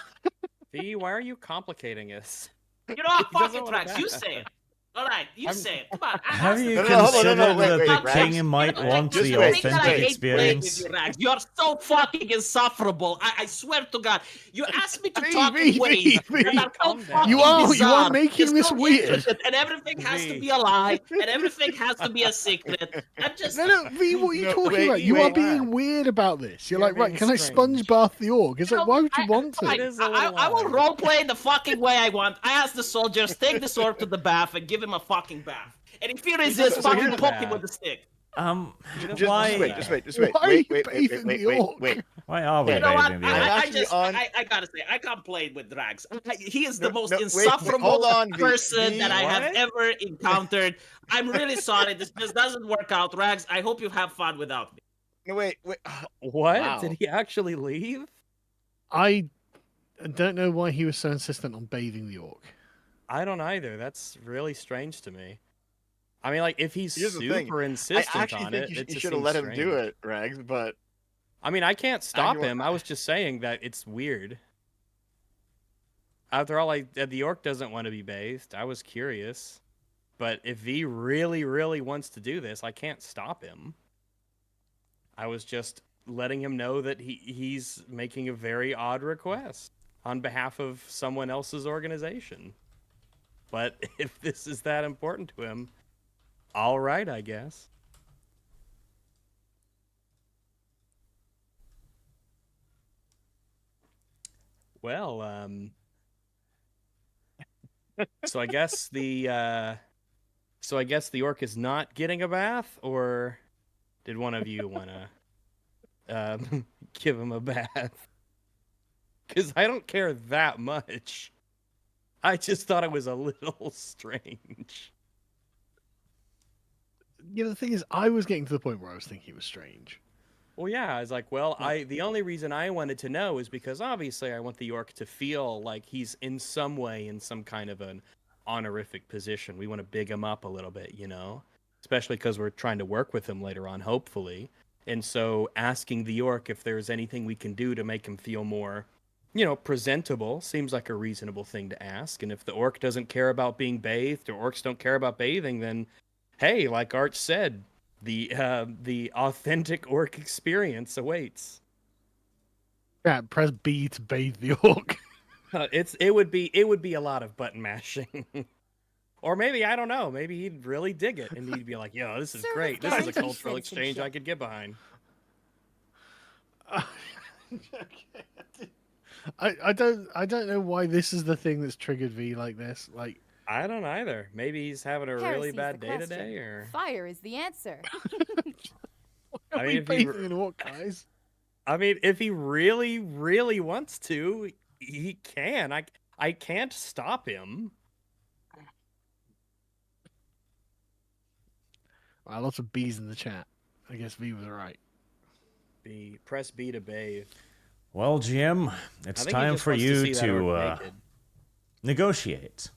A: V, why are you complicating us?
C: You know what?
A: He
C: Fuck
A: doesn't
C: it,
A: wanna
C: Rex. You
A: bath.
C: say it. All right, you say it. Come on.
B: Have you
E: No, no, hold on,
B: considered
E: no, no, wait,
B: that
E: wait,
B: the
E: Rags.
B: king might want
E: just
B: the
E: wait,
C: think that I
B: authentic
C: hate playing
B: experience?
C: with you, Rags. You're so fucking insufferable. I swear to God. You asked me to
D: V,
C: talk
D: V,
C: in ways
D: V, V.
C: that are so
A: Calm down.
C: fucking
D: You are
C: bizarre.
D: making
C: You're
D: this
C: so
D: weird.
C: intricate, and everything has to
A: V.
C: be a lie, and everything has to be a secret. I'm just.
D: No, V, what are you
E: No,
D: talking
E: wait,
D: about? You are
E: wait.
D: being weird about this. You're
A: You're
D: like, right,
A: being
D: can I sponge
A: strange.
D: bath the orc? It's like, why would you want
C: fine.
A: It
D: to?
A: is a little
C: I will
A: odd.
C: roleplay the fucking way I want. I ask the soldiers, take the sword to the bath and give him a fucking bath. And if he resists,
A: doesn't
C: fucking
A: want
C: poke
A: a
C: him with
A: bath.
C: the stick.
E: Just
B: Why?
E: wait, just wait.
D: Why are you
E: Wait,
D: bathing the orc?
B: Why are we
C: You know what?
B: bathing the
E: I'm
B: orc?
E: actually on-
C: I gotta say, I can't play with Drax. He is
E: No,
C: the most
E: no, wait,
C: insufferable
E: hold on, V,
C: person
E: V.
C: that I have
A: What?
C: ever encountered. I'm really sorry. This just doesn't work out, Rags. I hope you have fun without me.
E: No, wait.
A: What?
E: Wow.
A: Did he actually leave?
D: I don't know why he was so insistent on bathing the orc.
A: I don't either. That's really strange to me. I mean, like, if he's
E: Here's the thing.
A: super
E: I
A: insistent
E: actually
A: on
E: think
A: it,
E: you,
A: it
E: you
A: just
E: should have
A: seems
E: let him do
A: strange.
E: it, Rags. But
A: I mean, I can't stop
E: want-
A: him. I was just saying that it's weird. After all, the orc doesn't want to be bathed. I was curious. But if he really, really wants to do this, I can't stop him. I was just letting him know that he's making a very odd request on behalf of someone else's organization. But if this is that important to him, all right, I guess. Well, so I guess the orc is not getting a bath, or did one of you want to give him a bath? Because I don't care that much. I just thought it was a little strange.
D: You know, the thing is, I was getting to the point where I was thinking it was strange.
A: Well, yeah, I was like, well, the only reason I wanted to know is because obviously I want the orc to feel like he's in some way in some kind of an honorific position. We want to big him up a little bit, you know? Especially because we're trying to work with him later on, hopefully. And so asking the orc if there's anything we can do to make him feel more, you know, presentable seems like a reasonable thing to ask. And if the orc doesn't care about being bathed, or orcs don't care about bathing, then hey, like Arch said, the authentic orc experience awaits.
D: Yeah, press B to bathe the orc.
A: It would be a lot of button mashing. Or maybe, I don't know, maybe he'd really dig it and he'd be like, yo, this is
G: Service
A: great. This is a
G: guarantees
A: cultural exchange I
G: citizenship.
A: could get behind.
D: I don't know why this is the thing that's triggered V like this. Like,
A: I don't either. Maybe he's having a really
G: Heresy's
A: bad
G: the
A: day
G: question.
A: today, or
G: Fire is the answer.
D: are
A: I mean,
D: we
A: if he
D: bathing an orc, guys?
A: I mean, if he really, really wants to, he can. I can't stop him.
D: Wow, lots of B's in the chat. I guess V was right.
A: Press B to bathe.
B: Well, Jim,
A: I
B: it's
A: think he
B: time
A: just
B: for
A: wants
B: you
A: see that orc
B: to
A: naked.
B: negotiate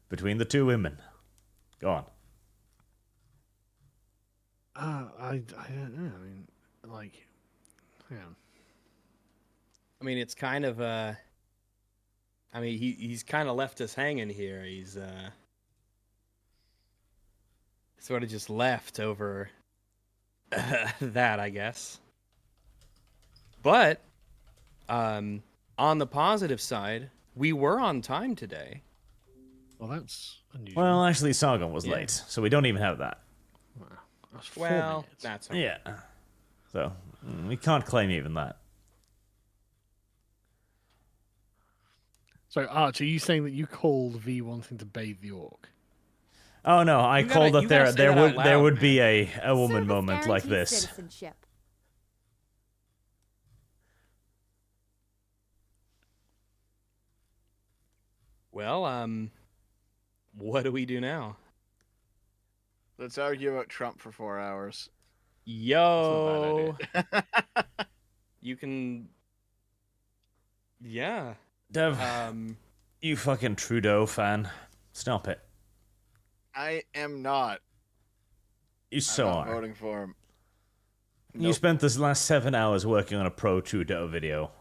B: between the two women. Go on.
D: I don't know. I mean, like, yeah.
A: I mean, it's kind of I mean, he's kind of left us hanging here. He's sort of just left over that, I guess. But on the positive side, we were on time today.
D: Well, that's unusual.
B: Well, actually, Sargon was
A: Yeah.
B: late, so we don't even have that.
D: That's 4
A: Well,
D: minutes.
A: that's okay.
B: Yeah. So, we can't claim even that.
D: So, Arch, are you saying that you called V wanting to bathe the orc?
B: Oh no, I
A: You gotta-
B: called
A: you
B: that there
A: gotta say
B: there
A: that
B: would
A: out
B: there
A: loud,
B: would be
A: man.
B: a woman
G: Service
B: moment like
G: guarantees
B: this.
G: Citizenship.
A: Well, what do we do now?
E: Let's argue about Trump for 4 hours.
A: Yo,
E: That's not a bad idea.
A: you can. Yeah.
B: Dev,
A: Um.
B: you fucking Trudeau fan. Stop it.
E: I am not.
B: You so
E: I'm not
B: are.
E: voting for him.
B: You
E: Nope.
B: spent this last 7 hours working on a pro-Trudeau video.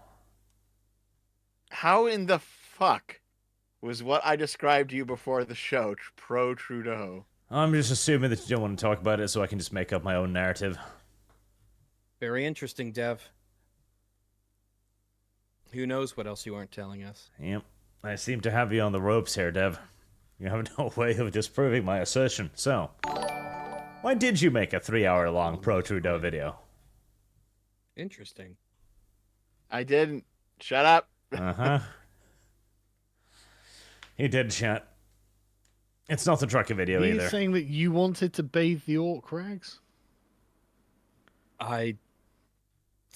E: How in the fuck was what I described to you before the show pro Trudeau?
B: I'm just assuming that you don't want to talk about it so I can just make up my own narrative.
A: Very interesting, Dev. Who knows what else you aren't telling us?
B: Yep. I seem to have you on the ropes here, Dev. You have no way of disproving my assertion. So, why did you make a 3-hour-long pro-Trudeau video?
A: Interesting.
E: I didn't. Shut up.
B: Uh-huh. He did, chat. It's not the trucker video
D: Are you
B: either.
D: saying that you wanted to bathe the orc, Rags?
A: I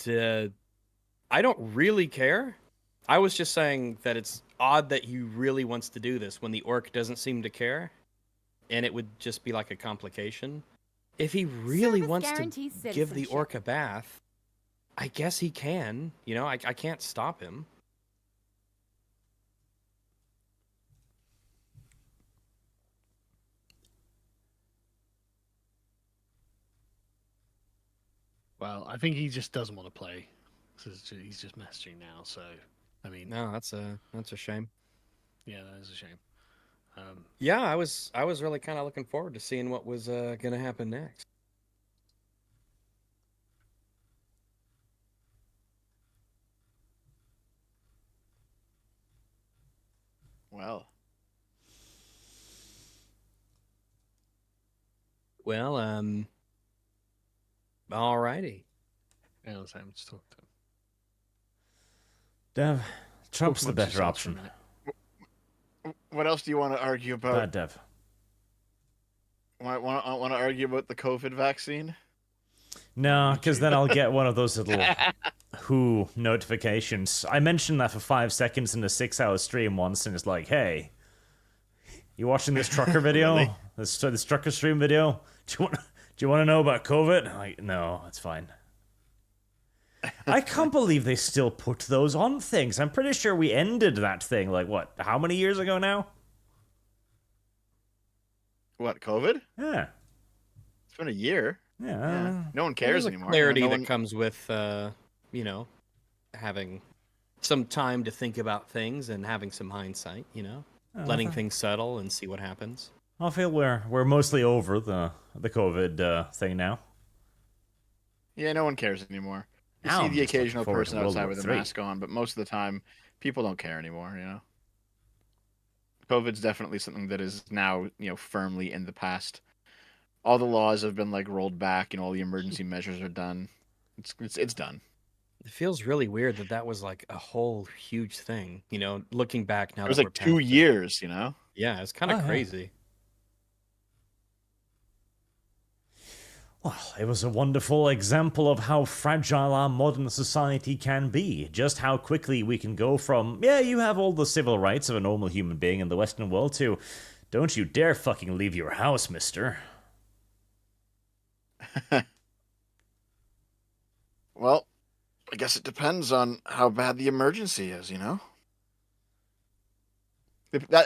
A: don't really care. I was just saying that it's odd that he really wants to do this when the orc doesn't seem to care, and it would just be like a complication. If he really
G: Service
A: wants to
G: guarantees
A: give the
G: citizenship.
A: orc a bath, I guess he can. You know, I can't stop him.
D: Well, I think he just doesn't want to play. He's just messaging now, so I mean,
A: No, that's a shame.
D: yeah, that is a shame.
A: Yeah, I was really kind of looking forward to seeing what was gonna happen next.
E: Well,
A: Well, alrighty.
D: yeah, let's have him just talk to him.
B: Dev, Trump's the
D: Talk amongst
B: better
D: yourselves for a
B: option.
E: what else do you want to argue about?
B: Bad Dev.
E: Want to argue about the COVID vaccine?
B: No, because then I'll get one of those little who notifications. I mentioned that for 5 seconds in a 6-hour stream once, and it's like, hey, you watching this trucker video?
E: Really?
B: This trucker stream video? Do you want to know about COVID? I'm like, no, it's fine. I can't believe they still put those on things. I'm pretty sure we ended that thing, like, what, how many years ago now?
E: What, COVID?
B: Yeah.
E: It's been a year.
B: Yeah.
E: No one
A: There's
E: cares
A: a
E: anymore.
A: clarity
E: No
A: that
E: one-
A: comes with, you know, having some time to think about things and having some hindsight. You know, letting things settle and see what happens.
B: I feel we're mostly over the COVID thing now.
E: Yeah, no one cares anymore. You
B: Now
E: see
B: I'm
E: the
B: just looking
E: occasional
B: forward to
E: person
B: World
E: outside
B: War
E: with a
B: III.
E: mask on, but most of the time, people don't care anymore. You know, COVID's definitely something that is now, firmly in the past. All the laws have been like rolled back, and all the emergency measures are done. It's done.
A: It feels really weird that was like a whole huge thing. You know, looking back now.
E: It was
A: that
E: like
A: we're
E: 2
A: past it.
E: years.
A: Yeah, it's kind of
B: Oh, yeah.
A: crazy.
B: Well, it was a wonderful example of how fragile our modern society can be. Just how quickly we can go from, yeah, you have all the civil rights of a normal human being in the Western world, to, don't you dare fucking leave your house, mister.
E: Well, I guess it depends on how bad the emergency is. I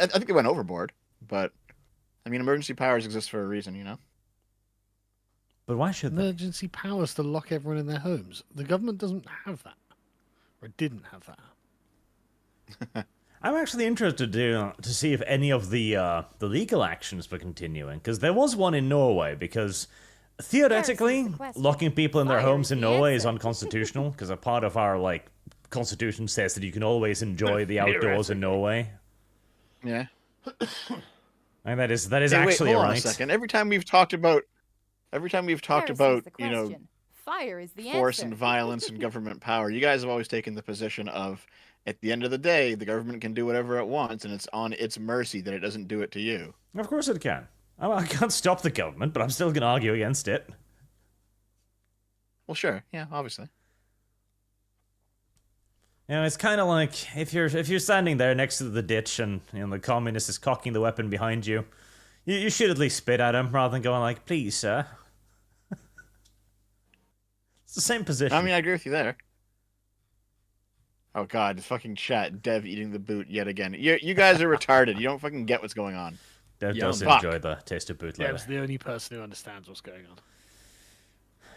E: think they went overboard, but I mean, emergency powers exist for a reason.
B: But why should they?
D: Emergency powers to lock everyone in their homes. The government doesn't have that, or didn't have that.
B: I'm actually interested to see if any of the legal actions were continuing, because there was one in Norway, because theoretically,
G: There's the question.
B: locking people in their
G: Fire
B: homes
G: is
B: in
G: the
B: Norway is
G: answer.
B: unconstitutional, because a part of our, constitution says that you can always enjoy the outdoors in Norway.
E: Yeah.
B: And that is
E: Hey, wait,
B: actually
E: hold on
B: right.
E: a second. Every time we've talked about,
G: Heresy is
E: about
G: the question. Fire is the
E: force
G: answer.
E: and violence and government power, you guys have always taken the position of, at the end of the day, the government can do whatever it wants, and it's on its mercy that it doesn't do it to you.
B: Of course it can. I can't stop the government, but I'm still going to argue against it.
E: Well, sure, yeah, obviously.
B: It's kind of like if you're standing there next to the ditch and the communist is cocking the weapon behind you, You should at least spit at him rather than going like, please, sir. It's the same position.
E: I mean, I agree with you there. Oh god, fucking chat. Dev eating the boot yet again. You guys are retarded. You don't fucking get what's going on.
B: Dev
A: Yeah,
B: does
E: fuck.
B: enjoy the taste of boot leather.
D: Dev's the only person who understands what's going on.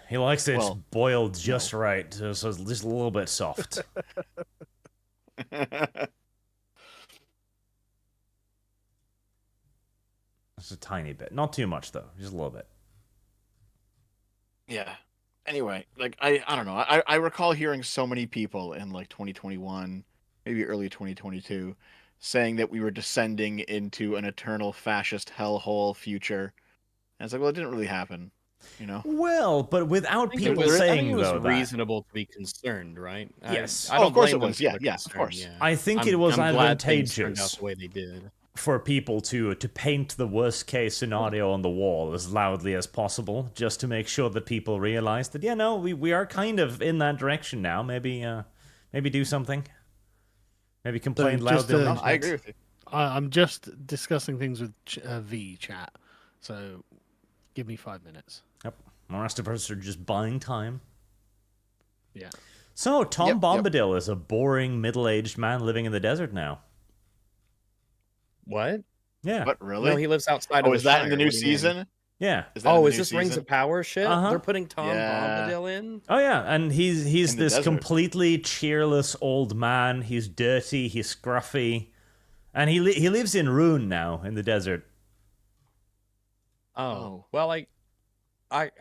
B: He likes it
E: Well,
B: boiled just right, so it's just a little bit soft. Just a tiny bit. Not too much, though. Just a little bit.
E: Yeah. Anyway, like I don't know. I recall hearing so many people in like 2021, maybe early 2022, saying that we were descending into an eternal fascist hellhole future. And it's like, well, it didn't really happen, you know.
B: Well, but without
A: I think
B: people
A: I think
B: saying,
A: it was
B: though, that...
A: reasonable to be concerned, right?
B: Yes.
A: I
E: Oh,
A: don't
E: of course
A: blame
E: it
A: them
E: was.
A: for
E: Yeah,
A: the
E: yeah, of
A: concern,
E: course.
A: yeah.
B: I think it was
A: I'm glad things turned out
B: advantageous
A: the way they did.
B: for people to paint the worst case scenario on the wall as loudly as possible, just to make sure that people realize that, yeah, no, we are kind of in that direction now. Maybe do something. Maybe complain
D: So just
B: loudly.
D: to-
B: on
E: No,
B: the
E: I
B: internet.
E: agree with you.
D: I'm just discussing things with V chat, so give me 5 minutes.
B: Yep. The rest of us are just buying time.
D: Yeah.
B: So, Tom
E: Yep, yep.
B: Bombadil is a boring middle-aged man living in the desert now.
A: What?
B: Yeah.
E: What, really?
A: No, he lives outside
E: Oh,
A: of
E: is
A: the
E: that in the
A: Shire.
E: new
A: What do you mean?
E: season?
B: Yeah.
E: Is that in
A: Oh,
E: the
A: is
E: new
A: this Rings
E: season?
A: of Power shit?
B: Uh-huh.
A: They're putting Tom
E: Yeah.
A: Bombadil in?
B: Oh yeah, and he's
E: In the
B: this
E: desert.
B: completely cheerless old man. He's dirty, he's scruffy, and he lives in Rune now in the desert.
A: Oh. Well, I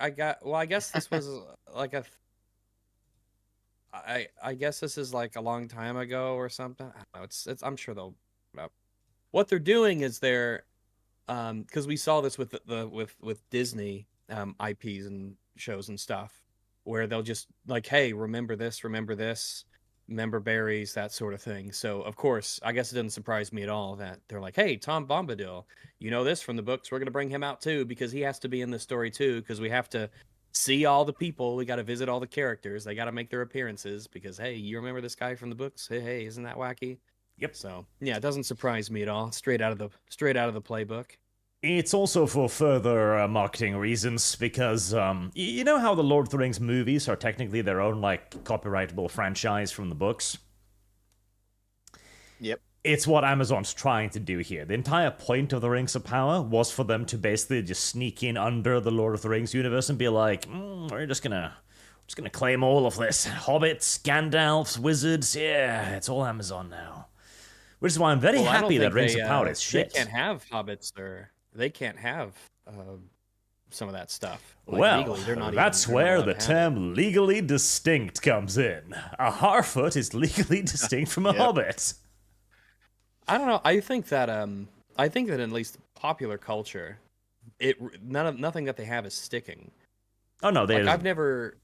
A: guess this was like I guess this is like a long time ago or something. I don't know. It's I'm sure they'll what they're doing is they're because we saw this with with Disney IPs and shows and stuff where they'll just like, hey, remember this, remember berries, that sort of thing. So of course, I guess it doesn't surprise me at all that they're like, hey, Tom Bombadil, you know this from the books, we're gonna bring him out too because he has to be in the story too because we have to see all the people, we got to visit all the characters, they got to make their appearances because hey, you remember this guy from the books? Hey, isn't that wacky?
B: Yep.
A: So yeah, it doesn't surprise me at all. Straight out of the playbook.
B: It's also for further marketing reasons because you know how the Lord of the Rings movies are technically their own like copyrightable franchise from the books.
E: Yep.
B: It's what Amazon's trying to do here. The entire point of the Rings of Power was for them to basically just sneak in under the Lord of the Rings universe and be like, we're just gonna claim all of this. Hobbits, Gandalfs, wizards, yeah, it's all Amazon now. Which is why I'm very
A: Well, I don't
B: happy that
A: think
B: Rings
A: they,
B: of Power is shit.
A: They can't have hobbits there. They can't have some of that stuff. Like,
B: Well,
A: legally, they're not
B: that's
A: even
B: where
A: allowed
B: the
A: to have
B: term legally distinct comes in. A Harfoot is legally distinct from a
E: Yep.
B: Hobbit.
A: it. I don't know. I think that in at least popular culture, nothing that they have is sticking.
B: Oh no, they
A: Like I've never.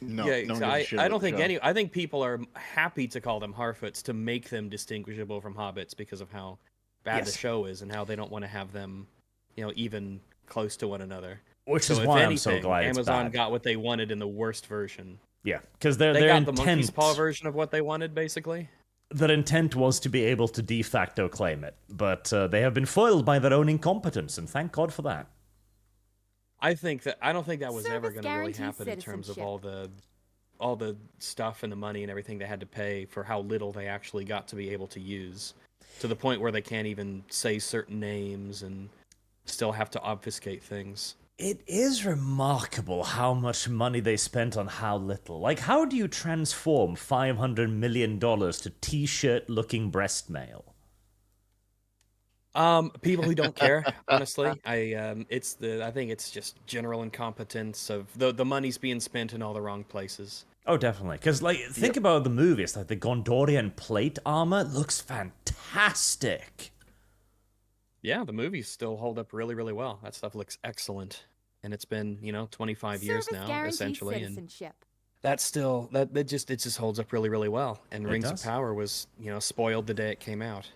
E: No,
A: Yeah,
E: no one
A: so
E: gives a shit
A: I
E: about
A: don't
E: the
A: think
E: show.
A: I think people are happy to call them Harfoots to make them distinguishable from hobbits because of how bad the
B: Yes.
A: show is and how they don't want to have them, even close to one another.
B: Which
A: So
B: is
A: if
B: why I'm
A: anything,
B: so glad
A: Amazon
B: it's bad.
A: got what they wanted in the worst version.
B: Yeah, because their
A: They got the
B: intent,
A: monkey's paw version of what they wanted, basically.
B: their intent was to be able to de facto claim it, but they have been foiled by their own incompetence, and thank God for that.
A: I don't think that was ever
G: Service
A: going to really
G: guarantees
A: happen in terms of
G: citizenship.
A: all the stuff and the money and everything they had to pay for how little they actually got to be able to use, to the point where they can't even say certain names and still have to obfuscate things.
B: It is remarkable how much money they spent on how little. Like, how do you transform $500 million to t-shirt looking breast mail?
A: People who don't care, honestly. I think it's just general incompetence of the money's being spent in all the wrong places.
B: Oh, definitely. Because, like, think about the movies. Like, the Gondorian plate armor looks fantastic.
A: Yeah, the movies still hold up really, really well. That stuff looks excellent. And it's been, 25 years
G: Service
A: now,
G: guarantees
A: essentially. And
G: citizenship.
A: that's still, it just holds up really, really well. And
B: It
A: Rings
B: does.
A: of Power was, spoiled the day it came out.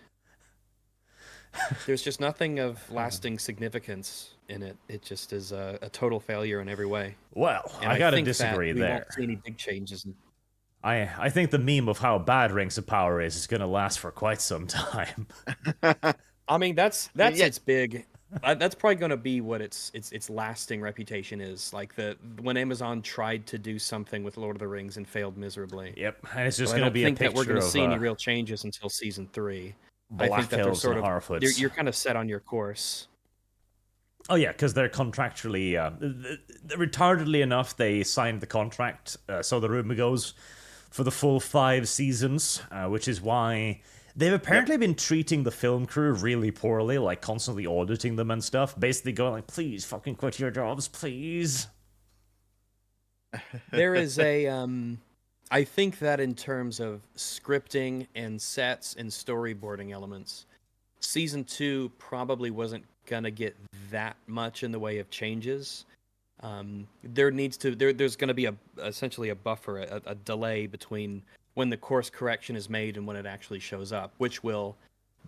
A: There's just nothing of lasting significance in it. It just is a total failure in every way.
B: Well,
A: And
B: I gotta
A: think that
B: disagree
A: we
B: there.
A: won't see any big changes.
B: I think the meme of how bad Rings of Power is gonna last for quite some time.
A: I mean, that's
E: Yeah.
A: its big That's probably going to be what its lasting reputation is. Like when Amazon tried to do something with Lord of the Rings and failed miserably.
B: Yep, and it's just
A: So I
B: going to
A: don't
B: be a
A: think that we're
B: picture
A: going to
B: of
A: see any real changes until season 3. I think
B: black
A: that they're
B: elves
A: sort
B: and
A: of
B: Harfoots.
A: you're kind of set on your course.
B: Oh yeah, because they're contractually retardedly enough. They signed the contract, so the rumor goes, for the full 5 seasons, which is why they've apparently been treating the film crew really poorly, like constantly auditing them and stuff. Basically going like, "Please fucking quit your jobs, please."
A: There is I think that in terms of scripting and sets and storyboarding elements, season 2 probably wasn't gonna get that much in the way of changes. There's going to be essentially a buffer, a delay between when the course correction is made and when it actually shows up, which will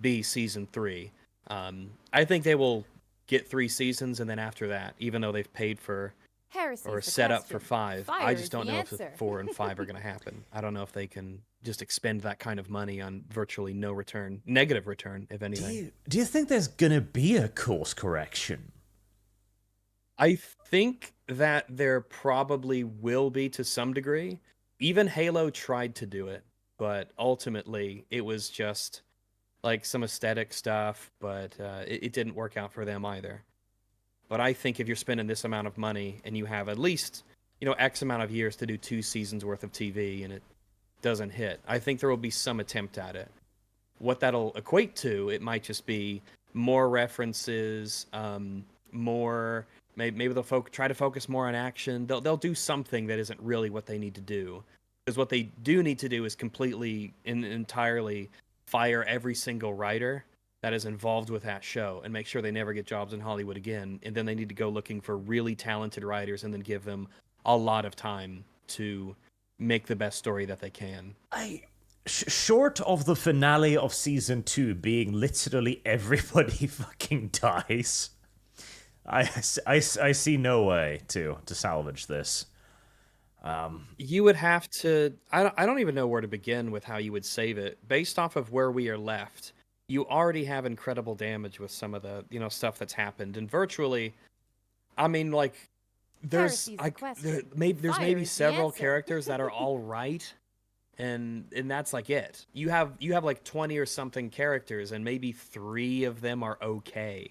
A: be season 3. I think they will get 3 seasons, and then after that, even though they've paid for
G: Heresy
A: or
G: is the
A: set up for
G: question.
A: 5,
G: Fire
A: I
G: is
A: just don't
G: the
A: know if
G: answer.
A: 4 and 5 are going to happen. I don't know if they can just expend that kind of money on virtually no return, negative return, if anything.
B: Do you think there's gonna be a course correction?
A: I think that there probably will be to some degree. Even Halo tried to do it, but ultimately it was just like some aesthetic stuff, but it didn't work out for them either. But I think if you're spending this amount of money and you have at least, X amount of years to do 2 seasons worth of TV and it doesn't hit, I think there will be some attempt at it. What that'll equate to, it might just be more references, more. Maybe they'll try to focus more on action. They'll do something that isn't really what they need to do, because what they do need to do is completely and entirely fire every single writer that is involved with that show and make sure they never get jobs in Hollywood again. And then they need to go looking for really talented writers and then give them a lot of time to make the best story that they can.
B: Short of the finale of season 2 being literally everybody fucking dies, I see no way to salvage this.
A: You would have to. I don't even know where to begin with how you would save it. Based off of where we are left, you already have incredible damage with some of the stuff that's happened, and virtually, I mean, like, there's there's maybe several characters that are all right, and that's like it. You have like 20 or something characters, and maybe 3 of them are okay.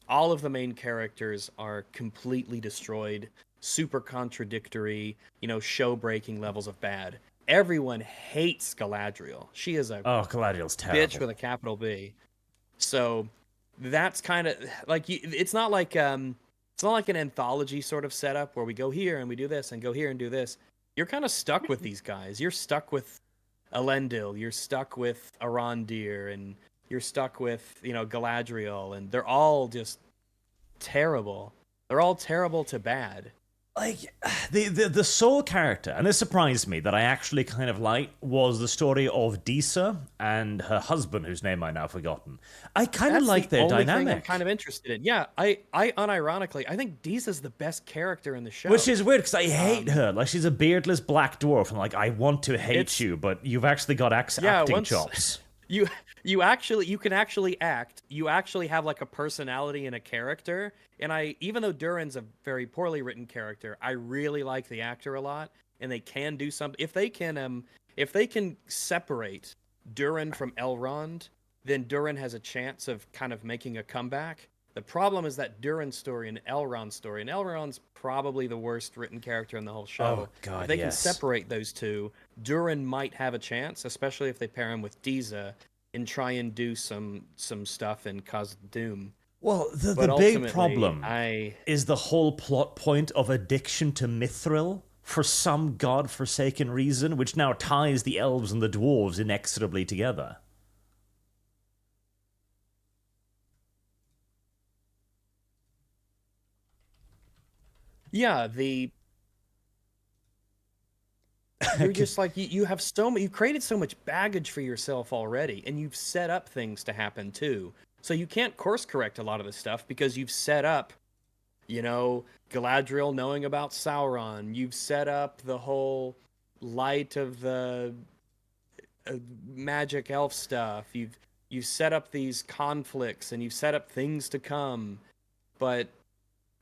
A: All of the main characters are completely destroyed, super contradictory, show-breaking levels of bad. Everyone hates Galadriel. She is a
B: Galadriel's terrible.
A: bitch with a capital B. So that's kind of like it's not like an anthology sort of setup where we go here and we do this and go here and do this. You're kind of stuck with these guys. You're stuck with Elendil. You're stuck with Arondir, and you're stuck with Galadriel, and they're all just terrible. They're all terrible to bad.
B: Like, the sole character, and it surprised me that I actually kind of liked, was the story of Disa and her husband, whose name I've now forgotten. I kind of like their dynamic.
A: Thing I'm kind of interested in. Yeah, I unironically, I think Disa's the best character in the show.
B: Which is weird, because I hate her. Like, she's a beardless black dwarf, and like, I want to hate you, but you've actually got acting chops.
A: You can actually act. You actually have like a personality and a character. And even though Durin's a very poorly written character, I really like the actor a lot. And they can do something. If they can separate Durin from Elrond, then Durin has a chance of kind of making a comeback. The problem is that Durin's story and Elrond's story, and Elrond's probably the worst written character in the whole show.
B: Oh God,
A: if they can separate those two, Durin might have a chance, especially if they pair him with Disa and try and do some stuff in Khazad-dûm.
B: Well, the big problem is the whole plot point of addiction to mithril for some god-forsaken reason, which now ties the elves and the dwarves inexorably together.
A: Yeah, you're just like you have you've created so much baggage for yourself already, and you've set up things to happen too. So you can't course correct a lot of this stuff because you've set up, Galadriel knowing about Sauron. You've set up the whole light of the magic elf stuff. you set up these conflicts and you set up things to come, but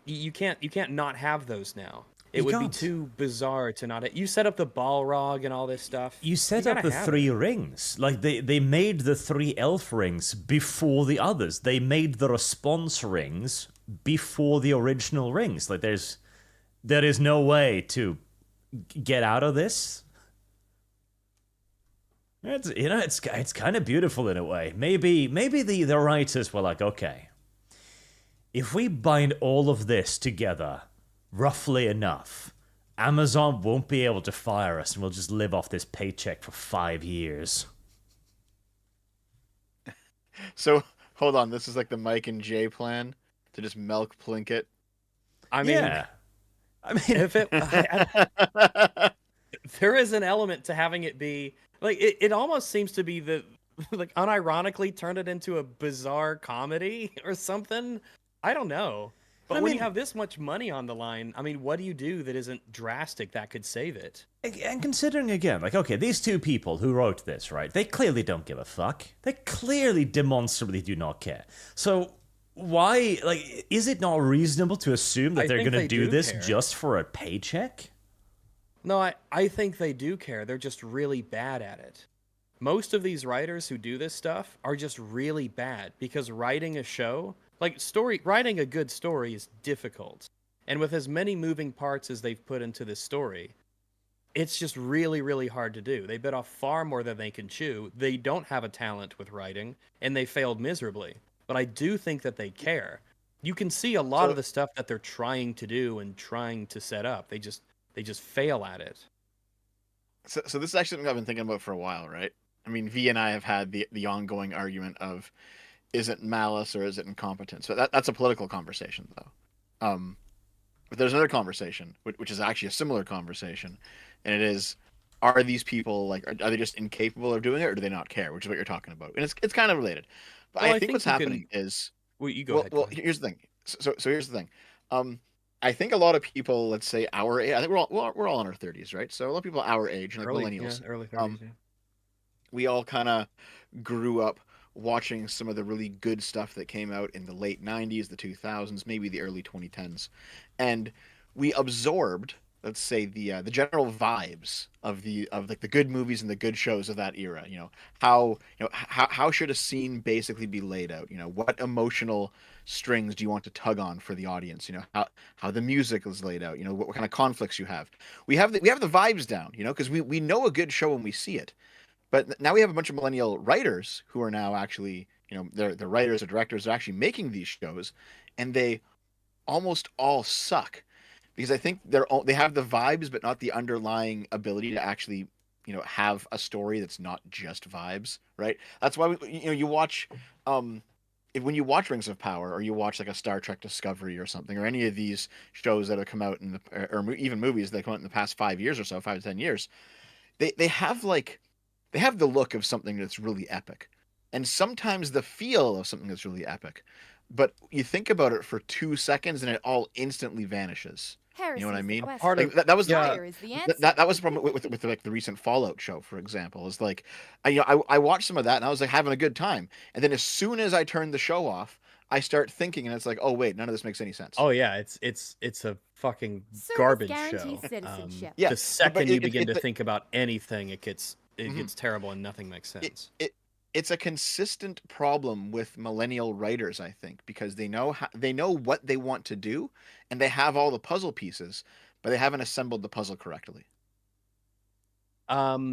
A: you can't not have those now. It would be too bizarre to not. You set up the Balrog and all this stuff.
B: You set up the 3 rings. Like they made the 3 elf rings before the others. They made the response rings before the original rings. Like there is no way to get out of this. It's kind of beautiful in a way. Maybe the writers were like, okay, if we bind all of this together roughly enough, Amazon won't be able to fire us and we'll just live off this paycheck for 5 years.
E: So, hold on, this is like the Mike and Jay plan to just milk Plinkett.
A: I mean, if it, there is an element to having it be like it almost seems to be the like unironically turn it into a bizarre comedy or something. I don't know. But when you have this much money on the line, I mean, what do you do that isn't drastic that could save it?
B: And considering again, like, okay, these 2 people who wrote this, right? They clearly don't give a fuck. They clearly demonstrably do not care. So why, like, is it not reasonable to assume that they're going to do this just for a paycheck?
A: No, I think they do care. They're just really bad at it. Most of these writers who do this stuff are just really bad because writing a show, writing a good story is difficult. And with as many moving parts as they've put into this story, it's just really, really hard to do. They bit off far more than they can chew. They don't have a talent with writing, and they failed miserably. But I do think that they care. You can see a lot of the stuff that they're trying to do and trying to set up. They just fail at it.
E: So this is actually something I've been thinking about for a while, right? I mean, V and I have had the ongoing argument of, is it malice or is it incompetence? So that's a political conversation, though. But there's another conversation, which is actually a similar conversation, and it is, are these people like, are they just incapable of doing it, or do they not care? Which is what you're talking about, and it's kind of related. But I think what's happening is,
A: you go ahead.
E: Well, here's the thing. So here's the thing. I think a lot of people, let's say our age, I think we're all in our 30s, right? So a lot of people our age, like millennials,
A: early 30s,
E: we all kind of grew up watching some of the really good stuff that came out in the late 90s, the 2000s, maybe the early 2010s. And we absorbed, let's say, the general vibes of the good movies and the good shows of that era. How should a scene basically be laid out? What emotional strings do you want to tug on for the audience? How the music is laid out, what kind of conflicts you have. We have the vibes down, because we know a good show when we see it. But now we have a bunch of millennial writers who are now actually, they're writers or directors are actually making these shows, and they almost all suck because I think they have the vibes but not the underlying ability to actually, have a story that's not just vibes, right? That's why you watch when you watch Rings of Power or you watch like a Star Trek Discovery or something, or any of these shows that have come out or even movies that come out in the past 5 years or so, 5 to 10 years, they have the look of something that's really epic, and sometimes the feel of something that's really epic, but you think about it for 2 seconds and it all instantly vanishes. You know what I mean? That was the problem with like the recent Fallout show, for example. Is like, I watched some of that and I was like having a good time, and then as soon as I turned the show off, I start thinking, and it's like, oh wait, none of this makes any sense.
A: Oh yeah, it's a fucking garbage show. The second you begin to think about anything, it gets terrible and nothing makes sense.
E: It's a consistent problem with millennial writers, I think, because they know what they want to do, and they have all the puzzle pieces, but they haven't assembled the puzzle correctly.
A: I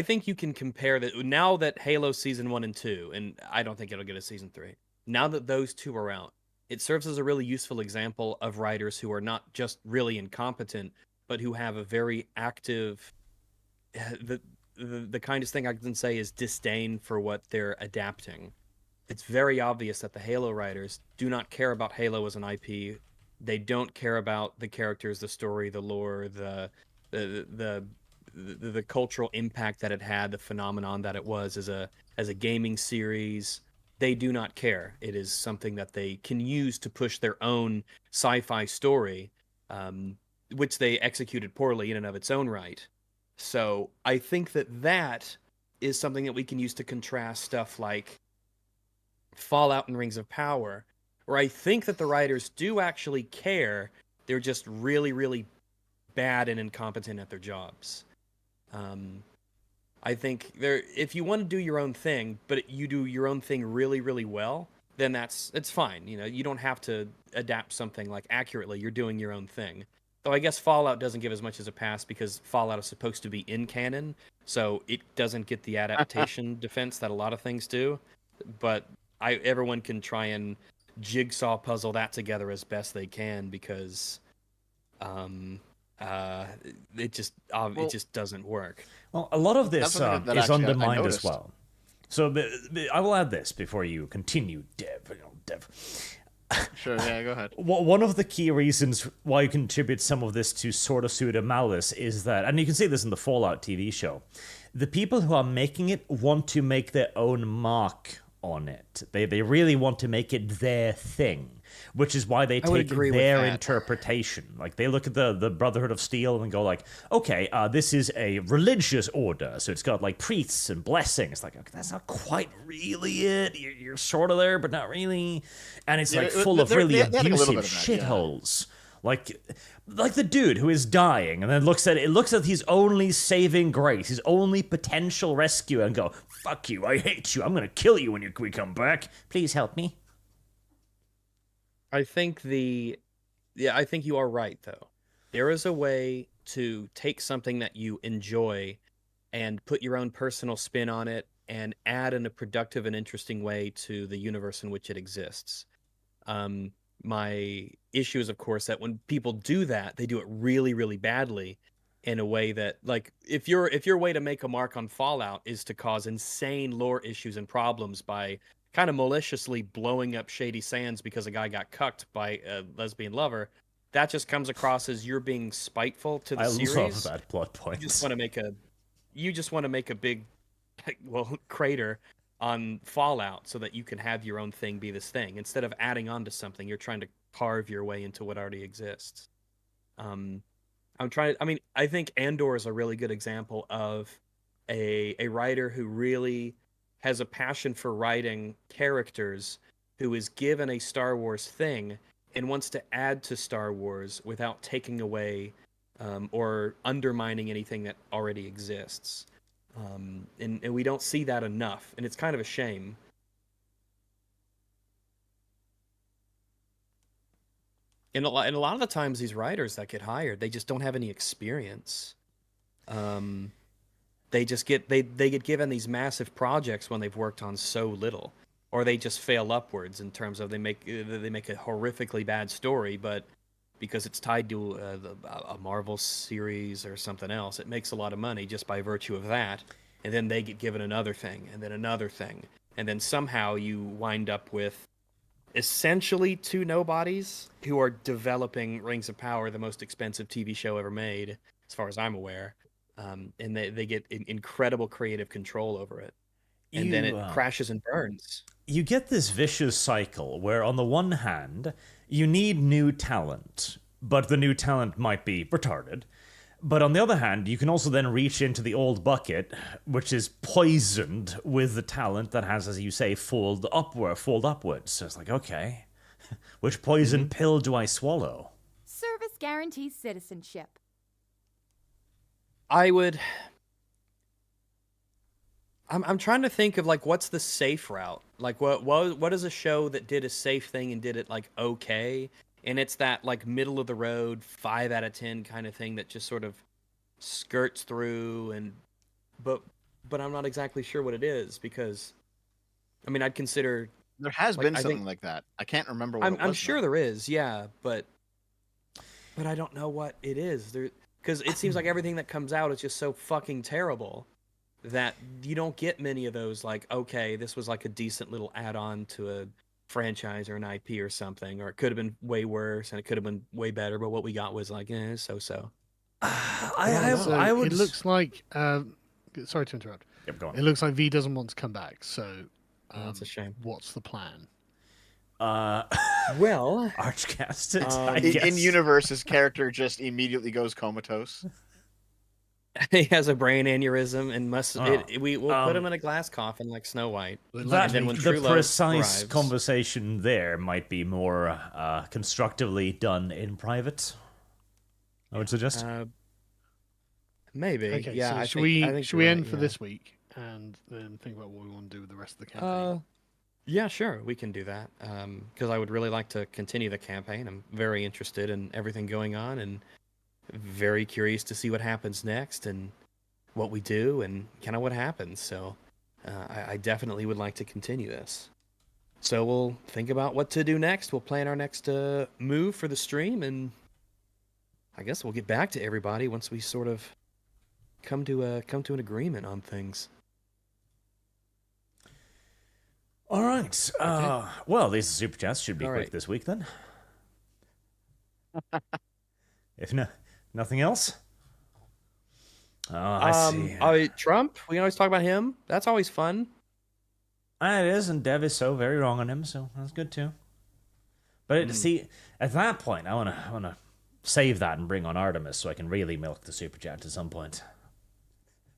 A: think you can compare that now that Halo Season 1 and 2, and I don't think it'll get a Season 3, now that those 2 are out, it serves as a really useful example of writers who are not just really incompetent, but who have a very active... The kindest thing I can say is disdain for what they're adapting. It's very obvious that the Halo writers do not care about Halo as an IP. They don't care about the characters, the story, the lore, the cultural impact that it had, the phenomenon that it was as a gaming series. They do not care. It is something that they can use to push their own sci-fi story, which they executed poorly in and of its own right. So I think that is something that we can use to contrast stuff like Fallout and Rings of Power, where I think that the writers do actually care. They're just really, really bad and incompetent at their jobs. I think if you want to do your own thing, but you do your own thing really, really well, then it's fine. You know, you don't have to adapt something like accurately. You're doing your own thing. Though I guess Fallout doesn't give as much as a pass because Fallout is supposed to be in canon, so it doesn't get the adaptation defense that a lot of things do. But everyone can try and jigsaw puzzle that together as best they can because it just doesn't work.
B: Well, a lot of this
E: That's something that
B: is
E: actually I
B: undermined as
E: noticed.
B: well. So I will add this before you continue, Dev.
E: Sure, yeah, go ahead.
B: One of the key reasons why you contribute some of this to Sword of Suda Malice is that, and you can see this in the Fallout TV show, the people who are making it want to make their own mark on it. They really want to make it their thing, which is why they take their interpretation. Like, they look at the Brotherhood of Steel and go like, okay, this is a religious order, so it's got like priests and blessings. Like, okay, that's not quite really it. You're sort of there, but not really. And it's like full of really abusive shitholes. Like the dude who is dying and then looks at his only saving grace, his only potential rescue, and go, fuck you, I hate you, I'm gonna kill you when we come back. Please help me.
A: I think I think you are right though. There is a way to take something that you enjoy and put your own personal spin on it and add in a productive and interesting way to the universe in which it exists. My issue is, of course, that when people do that, they do it really, really badly in a way that, like, if your way to make a mark on Fallout is to cause insane lore issues and problems by kind of maliciously blowing up Shady Sands because a guy got cucked by a lesbian lover, that just comes across as you're being spiteful to the series.
B: I love that plot point.
A: You just want to make a big, crater on Fallout so that you can have your own thing be this thing. Instead of adding on to something, you're trying to carve your way into what already exists. I think Andor is a really good example of a writer who really has a passion for writing characters, who is given a Star Wars thing and wants to add to Star Wars without taking away or undermining anything that already exists. And we don't see that enough, and it's kind of a shame. And a lot of the times, these writers that get hired, they just don't have any experience. They get given these massive projects when they've worked on so little, or they just fail upwards in terms of they make a horrifically bad story, but because it's tied to a Marvel series or something else, it makes a lot of money just by virtue of that. And then they get given another thing, and then another thing. And then somehow you wind up with essentially two nobodies who are developing Rings of Power, the most expensive TV show ever made, as far as I'm aware. And they get incredible creative control over it. And then it crashes and burns.
B: You get this vicious cycle where, on the one hand, you need new talent, but the new talent might be retarded. But on the other hand, you can also then reach into the old bucket, which is poisoned with the talent that has, as you say, fold upwards. So it's like, okay, which poison pill do I swallow?
G: Service guarantees citizenship.
A: I'm trying to think of, like, what's the safe route? Like, what is a show that did a safe thing and did it, like, okay? And it's that, like, middle of the road 5 out of 10 kind of thing that just sort of skirts through, but I'm not exactly sure what it is, because I mean, I'd consider
E: there has been something like that. I can't remember what it was.
A: I'm sure there is, yeah, but I don't know what it is. Because it seems like everything that comes out is just so fucking terrible that you don't get many of those, like, okay, this was like a decent little add-on to a franchise or an IP or something, or it could have been way worse and it could have been way better, but what we got was like, so.
B: I would.
D: It looks like. Sorry to interrupt.
B: Yep, go on.
D: It looks like V doesn't want to come back. So
A: that's a shame.
D: What's the plan?
A: Well,
B: Archcast it. I guess.
E: In universe, his character just immediately goes comatose.
A: he has a brain aneurysm and must.
B: Oh,
A: We'll put him in a glass coffin like Snow White.
B: That,
A: and then when
B: the
A: true love
B: precise
A: arrives-
B: conversation there might be more constructively done in private. I would suggest.
A: Maybe.
D: Okay,
A: Yeah.
D: so
A: I
D: should
A: think
D: we
A: you're
D: end
A: right,
D: for
A: yeah.
D: this week and then think about what we want to do with the rest of the campaign?
A: Yeah, sure, we can do that. Because I would really like to continue the campaign. I'm very interested in everything going on, and very curious to see what happens next and what we do and kind of what happens. So, I definitely would like to continue this. So we'll think about what to do next. We'll plan our next move for the stream, and I guess we'll get back to everybody once we sort of come to an agreement on things.
B: All right. Well, these super chats should be
A: All
B: quick
A: right.
B: this week then. If nothing else. Oh, I see.
A: Trump. We can always talk about him. That's always fun.
B: It is, and Dev is so very wrong on him, so that's good too. But see, at that point, I wanna save that and bring on Artemis so I can really milk the super chat at some point.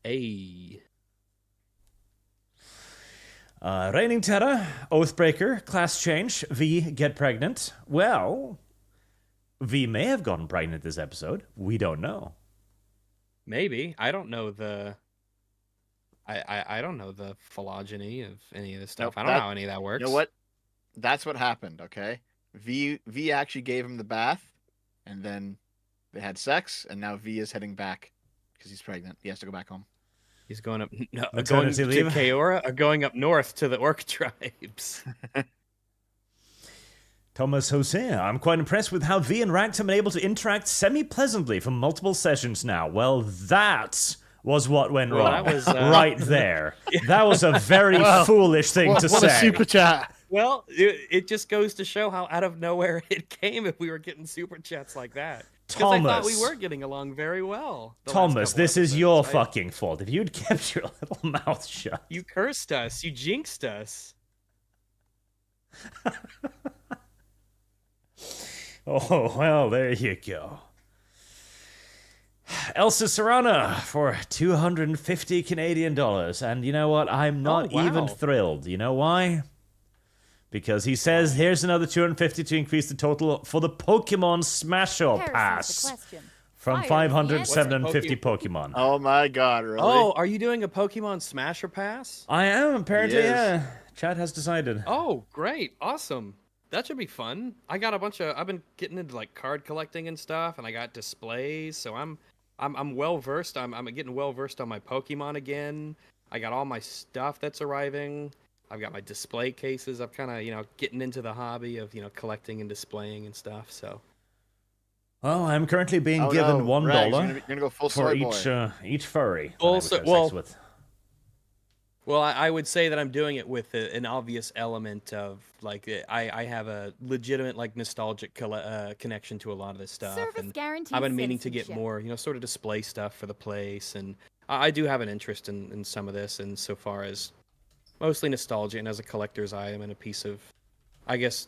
A: Hey.
B: Reigning Terra, Oathbreaker, class change, V get pregnant. Well, V may have gotten pregnant this episode. We don't know.
A: Maybe. I don't know the. I don't know the phylogeny of any of this stuff.
E: Nope,
A: I don't know how any of that works.
E: You know what? That's what happened. Okay, V actually gave him the bath, and then they had sex, and now V is heading back because he's pregnant. He has to go back home.
A: He's going up. No, going
B: Maternity
A: to
B: leave?
A: Kaora or going up north to the Orc tribes.
B: Thomas Jose, I'm quite impressed with how V and Rags have been able to interact semi-pleasantly for multiple sessions now. Well, that was what went
A: Well,
B: wrong.
A: that was,
B: right there. That was a very foolish thing to
D: What
B: say.
D: a super chat!
A: Well, it just goes to show how out of nowhere it came if we were getting super chats like that. Because I thought we
B: Thomas.
A: were getting along very well. the last
B: Thomas,
A: couple
B: this is
A: episodes.
B: your fucking fault. If you'd kept your little mouth shut.
A: You cursed us. You jinxed us.
B: Oh, well, there you go. Elsa Serrana for 250 Canadian dollars. And you know what? I'm not
A: wow.
B: even thrilled. You know why? Because he says, here's another 250 to increase the total for the Pokemon Smash-Up
G: Here's the
B: Pass.
G: question.
B: From
G: Fire
B: 500 to
G: the answer.
B: 750 Pokemon.
E: Oh my God! Really?
A: Oh, are you doing a Pokemon Smasher Pass?
B: I am, apparently,
E: He is.
B: yeah. Chat has decided.
A: Oh, great. Awesome. That should be fun. I got I've been getting into like card collecting and stuff, and I got displays, so I'm well versed. I'm getting well versed on my Pokemon again. I got all my stuff that's arriving. I've got my display cases. I'm kind of, getting into the hobby of, collecting and displaying and stuff. So,
B: Well, I'm currently being
E: Oh,
B: given
E: no.
B: $1
E: Rags, you're gonna go full
B: for
E: soy boy.
B: each furry.
A: Full
B: that I would
A: so-
B: have
A: well-
B: sex with.
A: well, I would say that I'm doing it with an obvious element of like I have a legitimate like nostalgic connection to a lot of this stuff,
G: Service
A: and
G: guarantee
A: I've been meaning to get
G: citizenship.
A: more, sort of display stuff for the place, and I do have an interest in some of this, and so far as mostly nostalgia and as a collector's item and a piece of, I guess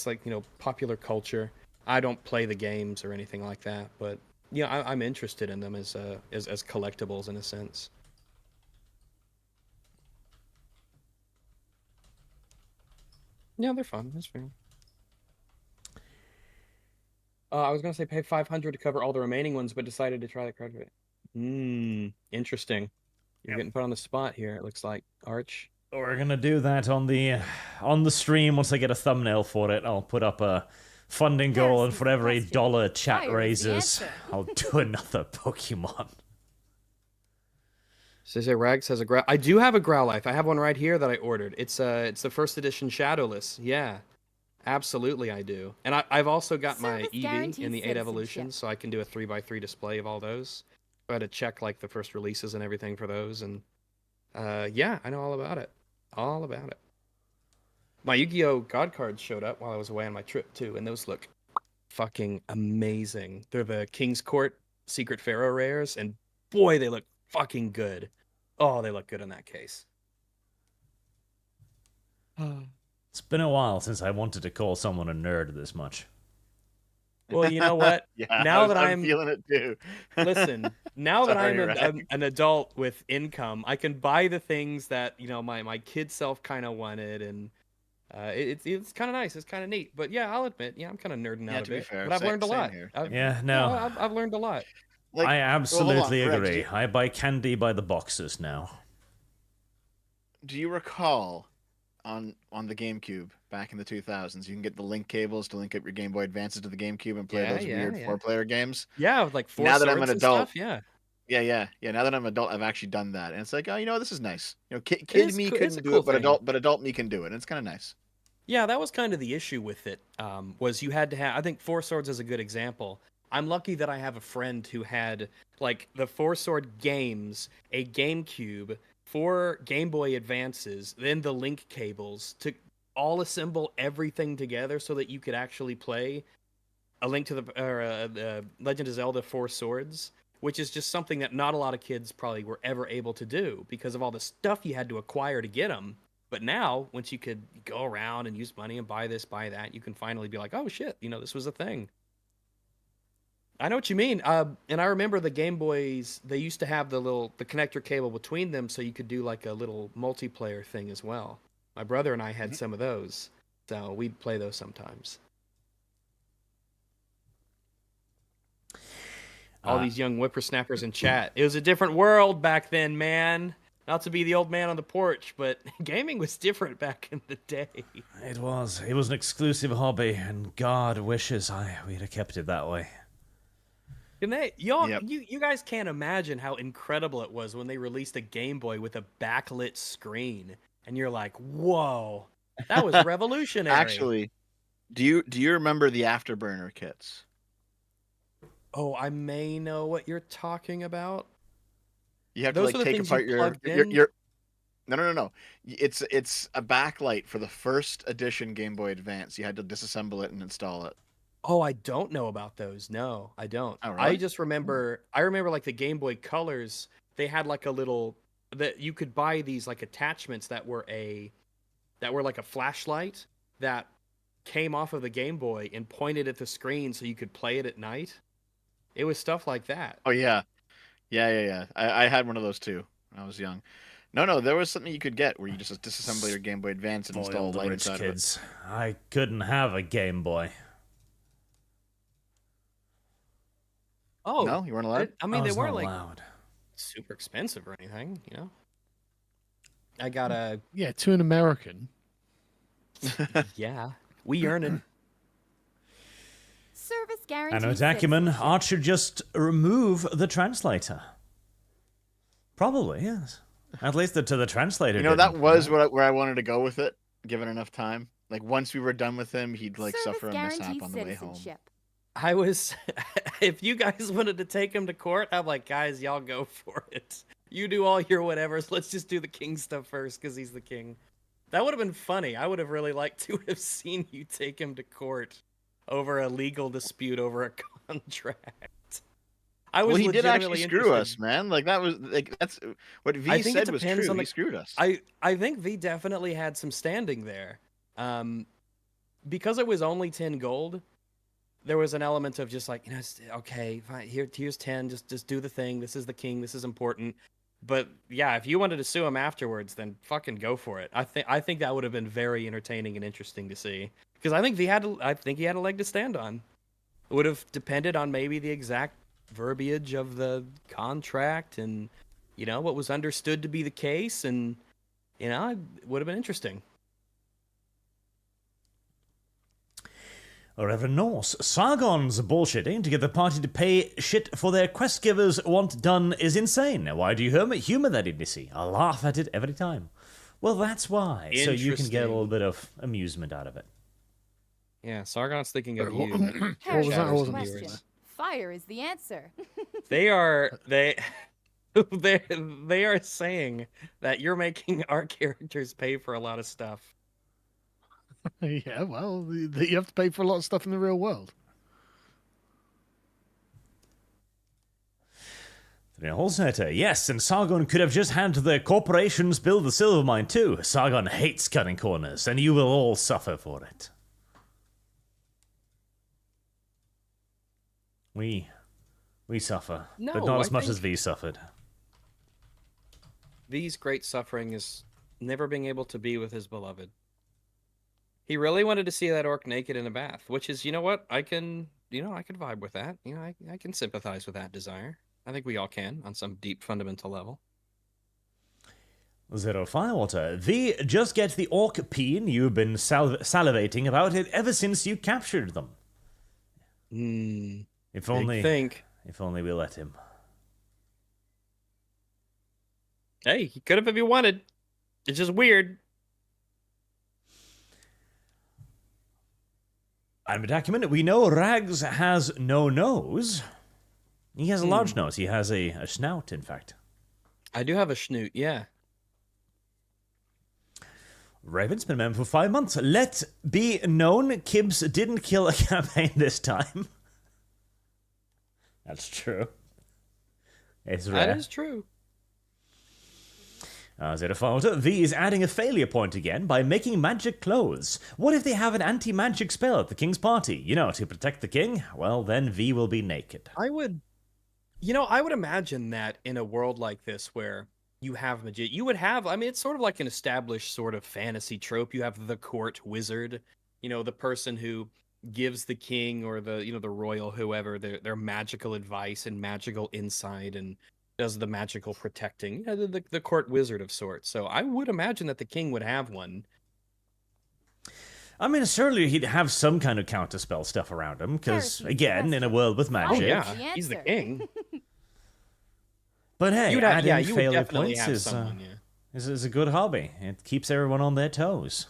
A: like popular culture. I don't play the games or anything like that, but I'm interested in them as collectibles in a sense. Yeah, they're fun. That's fair. I was gonna say pay 500 to cover all the remaining ones, but decided to try the card rate. Interesting. You're getting put on the spot here. It looks like Arch.
B: We're gonna do that on the stream once I get a thumbnail for it. I'll put up a funding goal, and
G: Here's
B: for
G: the
B: every
G: question.
B: dollar chat
G: Fire is the
B: raises,
G: answer.
B: I'll do another Pokemon.
A: Says here, Rags has a growl. I do have a Growlithe. I have one right here that I ordered. It's the first edition Shadowless. Yeah, absolutely I do. And I've also got my
G: Service
A: Eevee
G: guarantee
A: in the 8
G: citizenship.
A: evolutions, so I can do a 3x3 display of all those. I had to check like the first releases and everything for those, and yeah, I know all about it. All about it. My Yu-Gi-Oh! God cards showed up while I was away on my trip too, and those look fucking amazing. They're the King's Court Secret Pharaoh rares, and boy, they look fucking good. Oh, they look good in that case.
B: It's been a while since I wanted to call someone a nerd this much.
A: Well, you know what?
E: Yeah,
A: Now that
E: I'm feeling it too.
A: listen, now that
E: Sorry,
A: I'm
E: Rag.
A: an adult with income, I can buy the things that my kid self kind of wanted, and it's kind of nice. It's kind of neat. But yeah, I'll admit, yeah, I'm kind of nerding
E: Yeah,
A: out a
E: to be
A: bit.
E: fair,
A: But I've learned a
E: same
A: lot.
E: here.
B: Yeah, no.
A: I've learned a lot.
E: Like,
B: I
E: well, hold on,
B: absolutely
E: Greg,
B: agree. I buy candy by the boxes now.
E: do you recall on the GameCube back in the 2000s, you can get the link cables to link up your Game Boy Advances to the GameCube and play
A: Yeah,
E: those
A: yeah,
E: weird
A: yeah.
E: 4-player games?
A: Yeah, with like four
E: Now that I'm
A: swords
E: an
A: and
E: adult,
A: stuff. Yeah,
E: yeah. Now that I'm an adult, I've actually done that, and it's like, oh, this is nice. Kid
A: is
E: me
A: it's a
E: couldn't do
A: cool
E: it, but
A: thing.
E: adult me can do it, and it's kind of nice.
A: Yeah, that was kind of the issue with it. Was you had to have. I think Four Swords is a good example. I'm lucky that I have a friend who had like the Four Sword games, a GameCube, 4 Game Boy Advances, then the link cables to all assemble everything together so that you could actually play a Link to the Legend of Zelda Four Swords, which is just something that not a lot of kids probably were ever able to do because of all the stuff you had to acquire to get them. But now, once you could go around and use money and buy this, buy that, you can finally be like, oh shit, this was a thing. I know what you mean. And I remember the Game Boys, they used to have the connector cable between them so you could do like a little multiplayer thing as well. My brother and I had some of those, so we'd play those sometimes. All these young whippersnappers in chat. It was a different world back then, man. Not to be the old man on the porch, but gaming was different back in the day.
B: It was. It was an exclusive hobby, and God wishes we'd have kept it that way.
A: You guys can't imagine how incredible it was when they released a Game Boy with a backlit screen, and you're like, "Whoa, that was revolutionary!"
E: Actually, do you remember the Afterburner kits?
A: Oh, I may know what you're talking about.
E: You have
A: Those
E: to
A: are the
E: take
A: things
E: apart
A: you
E: your
A: plugged in?
E: No. It's a backlight for the first edition Game Boy Advance. You had to disassemble it and install it.
A: Oh, I don't know about those. No, I don't.
E: Oh, really?
A: I just remember. I remember like the Game Boy Colors. They had like a little that you could buy these like attachments that were like a flashlight that came off of the Game Boy and pointed at the screen so you could play it at night. It was stuff like that.
E: Oh yeah. I had one of those too when I was young. No, there was something you could get where you just disassemble your Game Boy Advance and install a
B: Spoiled
E: light
B: rich
E: inside
B: kids. I couldn't have a Game Boy.
A: Oh,
E: of it. No, you weren't allowed.
A: I mean,
B: I
A: they
B: was
A: weren't
B: not
A: like
B: allowed.
A: super expensive or anything, I got a
D: Yeah, to an American.
A: yeah. We earn it.
G: Service
B: I
G: guarantee.
B: know, Acumen.
G: citizenship.
B: Art should just remove the translator. Probably, yes. At least to the translator.
E: That
B: didn't.
E: was where I wanted to go with it, given enough time. Like once we were done with him, he'd like
G: Service
E: suffer a
G: guarantee
E: mishap on the way home.
G: citizenship.
A: I was, if you guys wanted to take him to court, I'm like, guys, y'all go for it. You do all your whatevers. Let's just do the king stuff first because he's the king. That would have been funny. I would have really liked to have seen you take him to court over a legal dispute over a contract. I was
E: Well, he did actually
A: legitimately
E: screw us,
A: interested.
E: man. Like that's what
A: I
E: V
A: think it
E: said was
A: depends
E: true.
A: on
E: He
A: the-
E: screwed us.
A: I think V definitely had some standing there. Because it was only 10 gold, there was an element of just like, okay, fine, here's 10, just do the thing. This is the king, this is important. But yeah, if you wanted to sue him afterwards, then fucking go for it. I think that would have been very entertaining and interesting to see. Because I think he had a leg to stand on. It would have depended on maybe the exact verbiage of the contract and what was understood to be the case, and it would have been interesting.
B: Reverend Norse. Sargon's bullshitting to get the party to pay shit for their quest givers want done is insane. Why do you humor that idiocy? I laugh at it every time. Well, that's why. So you can get a little bit of amusement out of it.
A: Yeah, Sargon's thinking of
D: What
A: you.
D: was that? I
G: Paraphrase
D: wasn't
G: question. Fire is the answer.
A: They are saying that you're making our characters pay for a lot of stuff.
D: Yeah, well, you have to pay for a lot of stuff in the real world.
B: Holznetter, yes, and Sargon could have just had the corporations build the silver mine too. Sargon hates cutting corners, and you will all suffer for it. We suffer,
A: No,
B: but not
A: I
B: as much as
A: think-
B: V suffered.
A: V's great suffering is never being able to be with his beloved. He really wanted to see that orc naked in a bath, which is, you know what? I can vibe with that. I can sympathize with that desire. I think we all can on some deep fundamental level.
B: Zero Firewater. V just get the orc peen. You've been salivating about it ever since you captured them. If only.
A: Think.
B: If only we let him.
A: Hey, he could have if he wanted. It's just weird.
B: And document, we know Rags has no nose. He has a large nose. He has a snout, in fact.
A: I do have a schnoot, yeah.
B: Raven's been a member for 5 months. Let be known, Kibbs didn't kill a campaign this time. That's true. It's rare.
A: That is true.
B: Zerafalter, V is adding a failure point again by making magic clothes. What if they have an anti-magic spell at the king's party? You know, to protect the king? Well, then V will be naked.
A: I would imagine that in a world like this where you have magic, you would have, I mean, it's sort of like an established sort of fantasy trope. You have the court wizard, the person who gives the king or the royal, whoever, their magical advice and magical insight and does the magical protecting, the court wizard of sorts. So I would imagine that the king would have one.
B: I mean, certainly he'd have some kind of counterspell stuff around him, because, again, in a world with
A: Oh
B: magic.
A: yeah, he's the king.
B: But hey,
A: you would
B: failure
A: definitely
B: points
A: have
B: is,
A: someone,
B: is a good hobby. It keeps everyone on their toes.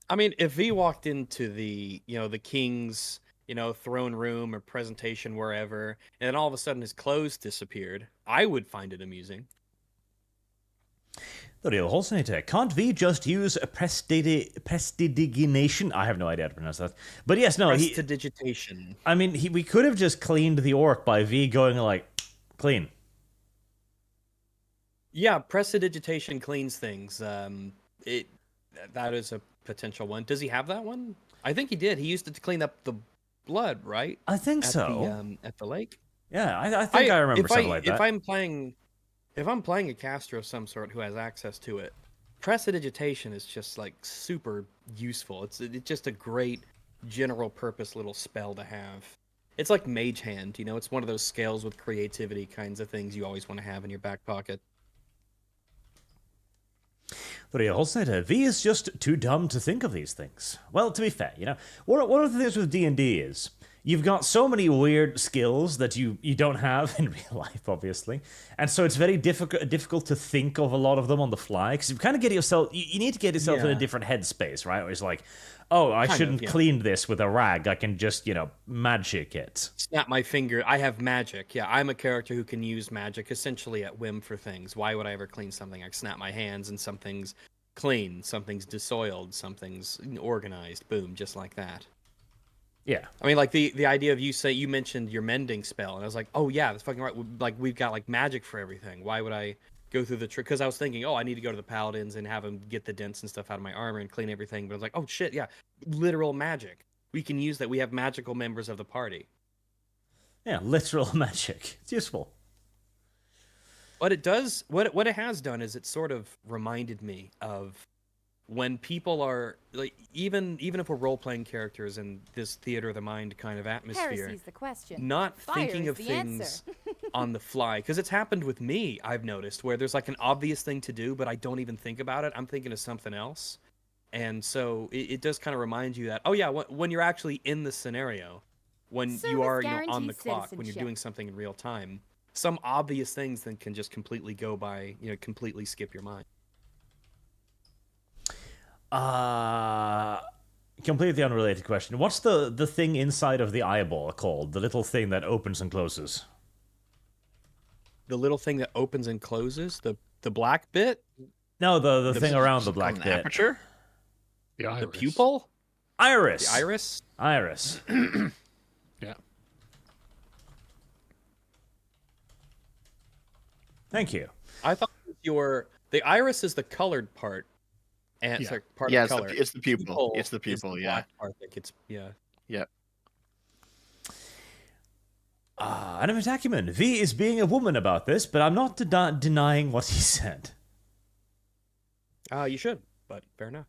A: I mean, if he walked into the king's, throne room or presentation wherever, and then all of a sudden his clothes disappeared, I would find it amusing.
B: The real Holsnator. Can't V just use a prestidigination? I have no idea how to pronounce that. But yes, no,
A: Prestidigitation.
B: I mean, we could have just cleaned the orc by V going like, clean.
A: Yeah, prestidigitation cleans things. That is a potential one. Does he have that one? I think he did. He used it to clean up the blood, right?
B: I think
A: at
B: so.
A: At the lake.
B: Yeah, I think I remember something like that.
A: If I'm playing a caster of some sort who has access to it, prestidigitation is just like super useful. It's just a great general purpose little spell to have. It's like Mage Hand, it's one of those scales with creativity kinds of things you always want to have in your back pocket.
B: The real Holsnator. V is just too dumb to think of these things. Well, to be fair, one of the things with D&D is you've got so many weird skills that you don't have in real life, obviously. And so it's very difficult to think of a lot of them on the fly, because you kind of get yourself, you need to get yourself in a different headspace, right? Where it's like, oh, I shouldn't clean this with a rag. I can just, magic it.
A: Snap my finger. I have magic. Yeah, I'm a character who can use magic essentially at whim for things. Why would I ever clean something? I snap my hands and something's clean, something's desoiled, something's organized. Boom, just like that.
B: Yeah.
A: I mean, like the idea of you mentioned your mending spell, and I was like, oh yeah, that's fucking right. Like we've got like magic for everything. Why would I go through the trick? Because I was thinking, oh, I need to go to the paladins and have them get the dents and stuff out of my armor and clean everything. But I was like, oh shit, yeah, literal magic. We can use that. We have magical members of the party.
B: Yeah, literal magic. It's useful.
A: What it does, what it has done is it sort of reminded me of when people are like, even if we're role-playing characters in this theater of the mind kind of atmosphere,
G: Heresy's the question.
A: not
G: Fire
A: thinking
G: is
A: of
G: the
A: things
G: answer.
A: on the fly, because it's happened with me. I've noticed where there's like an obvious thing to do, but I don't even think about it. I'm thinking of something else, and so it does kind of remind you that, oh yeah, when you're actually in the scenario, when you
G: Service
A: are on the
G: guarantees
A: clock, when you're
G: citizenship.
A: doing something in real time, some obvious things then can just completely go by, completely skip your mind.
B: Completely unrelated question. What's the thing inside of the eyeball called? The little thing that opens and closes?
A: The little thing that opens and closes, the black bit,
B: No, the thing around the black
E: An
B: bit.
E: aperture?
D: The iris.
A: the pupil,
B: Iris.
A: the iris.
B: Iris.
D: Yeah.
B: Thank you.
A: I thought the iris is the colored part, and
D: Yeah.
A: sorry, part
E: Yeah,
A: of the color.
E: it's the pupil. It's the
A: is
E: pupil,
A: the
E: yeah.
A: black part that gets, yeah.
E: Yep.
B: Anime Tacumen, V is being a woman about this, but I'm not denying what he said.
A: You should, but fair enough.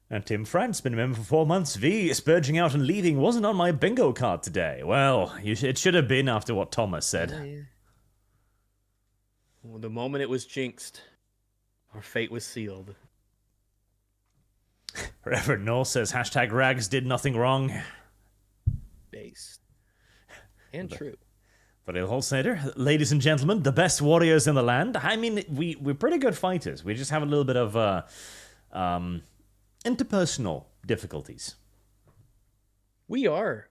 B: And Tim France, been a member for 4 months. V, spurging out and leaving wasn't on my bingo card today. Well, it should have been after what Thomas said.
A: Well, the moment it was jinxed, our fate was sealed.
B: Reverend Noel says, hashtag Rags did nothing wrong.
A: Based. And true.
B: But Il Holsnader, ladies and gentlemen, the best warriors in the land. I mean, we're pretty good fighters. We just have a little bit of interpersonal difficulties.
A: We are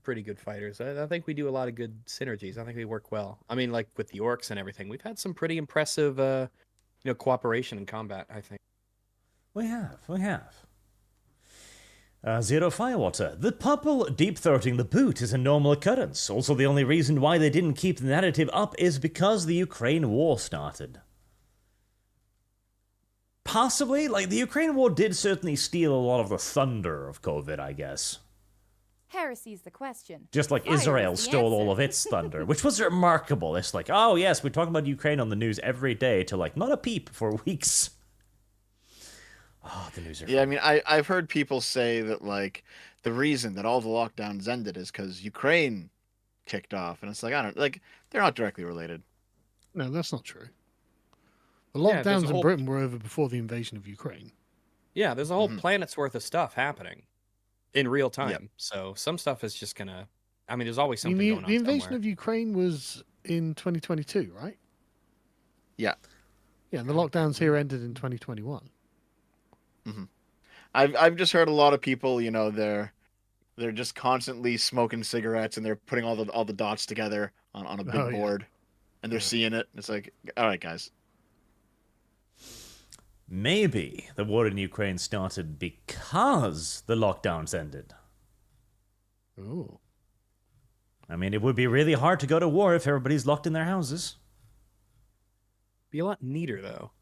A: pretty good fighters. I think we do a lot of good synergies. I think we work well. I mean, like with the orcs and everything, we've had some pretty impressive, cooperation in combat. I think
B: We have. Zero Firewater. The purple deep-throating the boot is a normal occurrence. Also, the only reason why they didn't keep the narrative up is because the Ukraine war started. Possibly, the Ukraine war did certainly steal a lot of the thunder of COVID, I guess.
G: Heresy's the question.
B: Just like
G: Fire is
B: Israel
G: the
B: stole all
G: answer.
B: of its thunder, which was remarkable. It's like, oh yes, we're talking about Ukraine on the news every day to not a peep for weeks. Oh, the news are...
E: Yeah, I mean, I've heard people say that, the reason that all the lockdowns ended is because Ukraine kicked off. And it's like, I don't... they're not directly related.
D: No, that's not true. The
A: Yeah, there's a
D: lockdowns in
A: whole-
D: Britain were over before the invasion of Ukraine.
A: yeah, there's a whole planet's worth of stuff happening in real time.
E: Yep.
A: So some stuff is just gonna. I mean, there's always
D: You
A: something
D: mean
A: going on.
D: the invasion
A: somewhere.
D: of Ukraine was in 2022, right?
E: Yeah.
D: Yeah, and the lockdowns here ended in 2021.
E: I've just heard a lot of people, they're just constantly smoking cigarettes and they're putting all the dots together on a big
D: Oh, yeah.
E: board, and they're seeing it. It's like, all right, guys.
B: Maybe the war in Ukraine started because the lockdowns ended.
D: Oh.
B: I mean, it would be really hard to go to war if everybody's locked in their houses.
A: Be a lot neater though.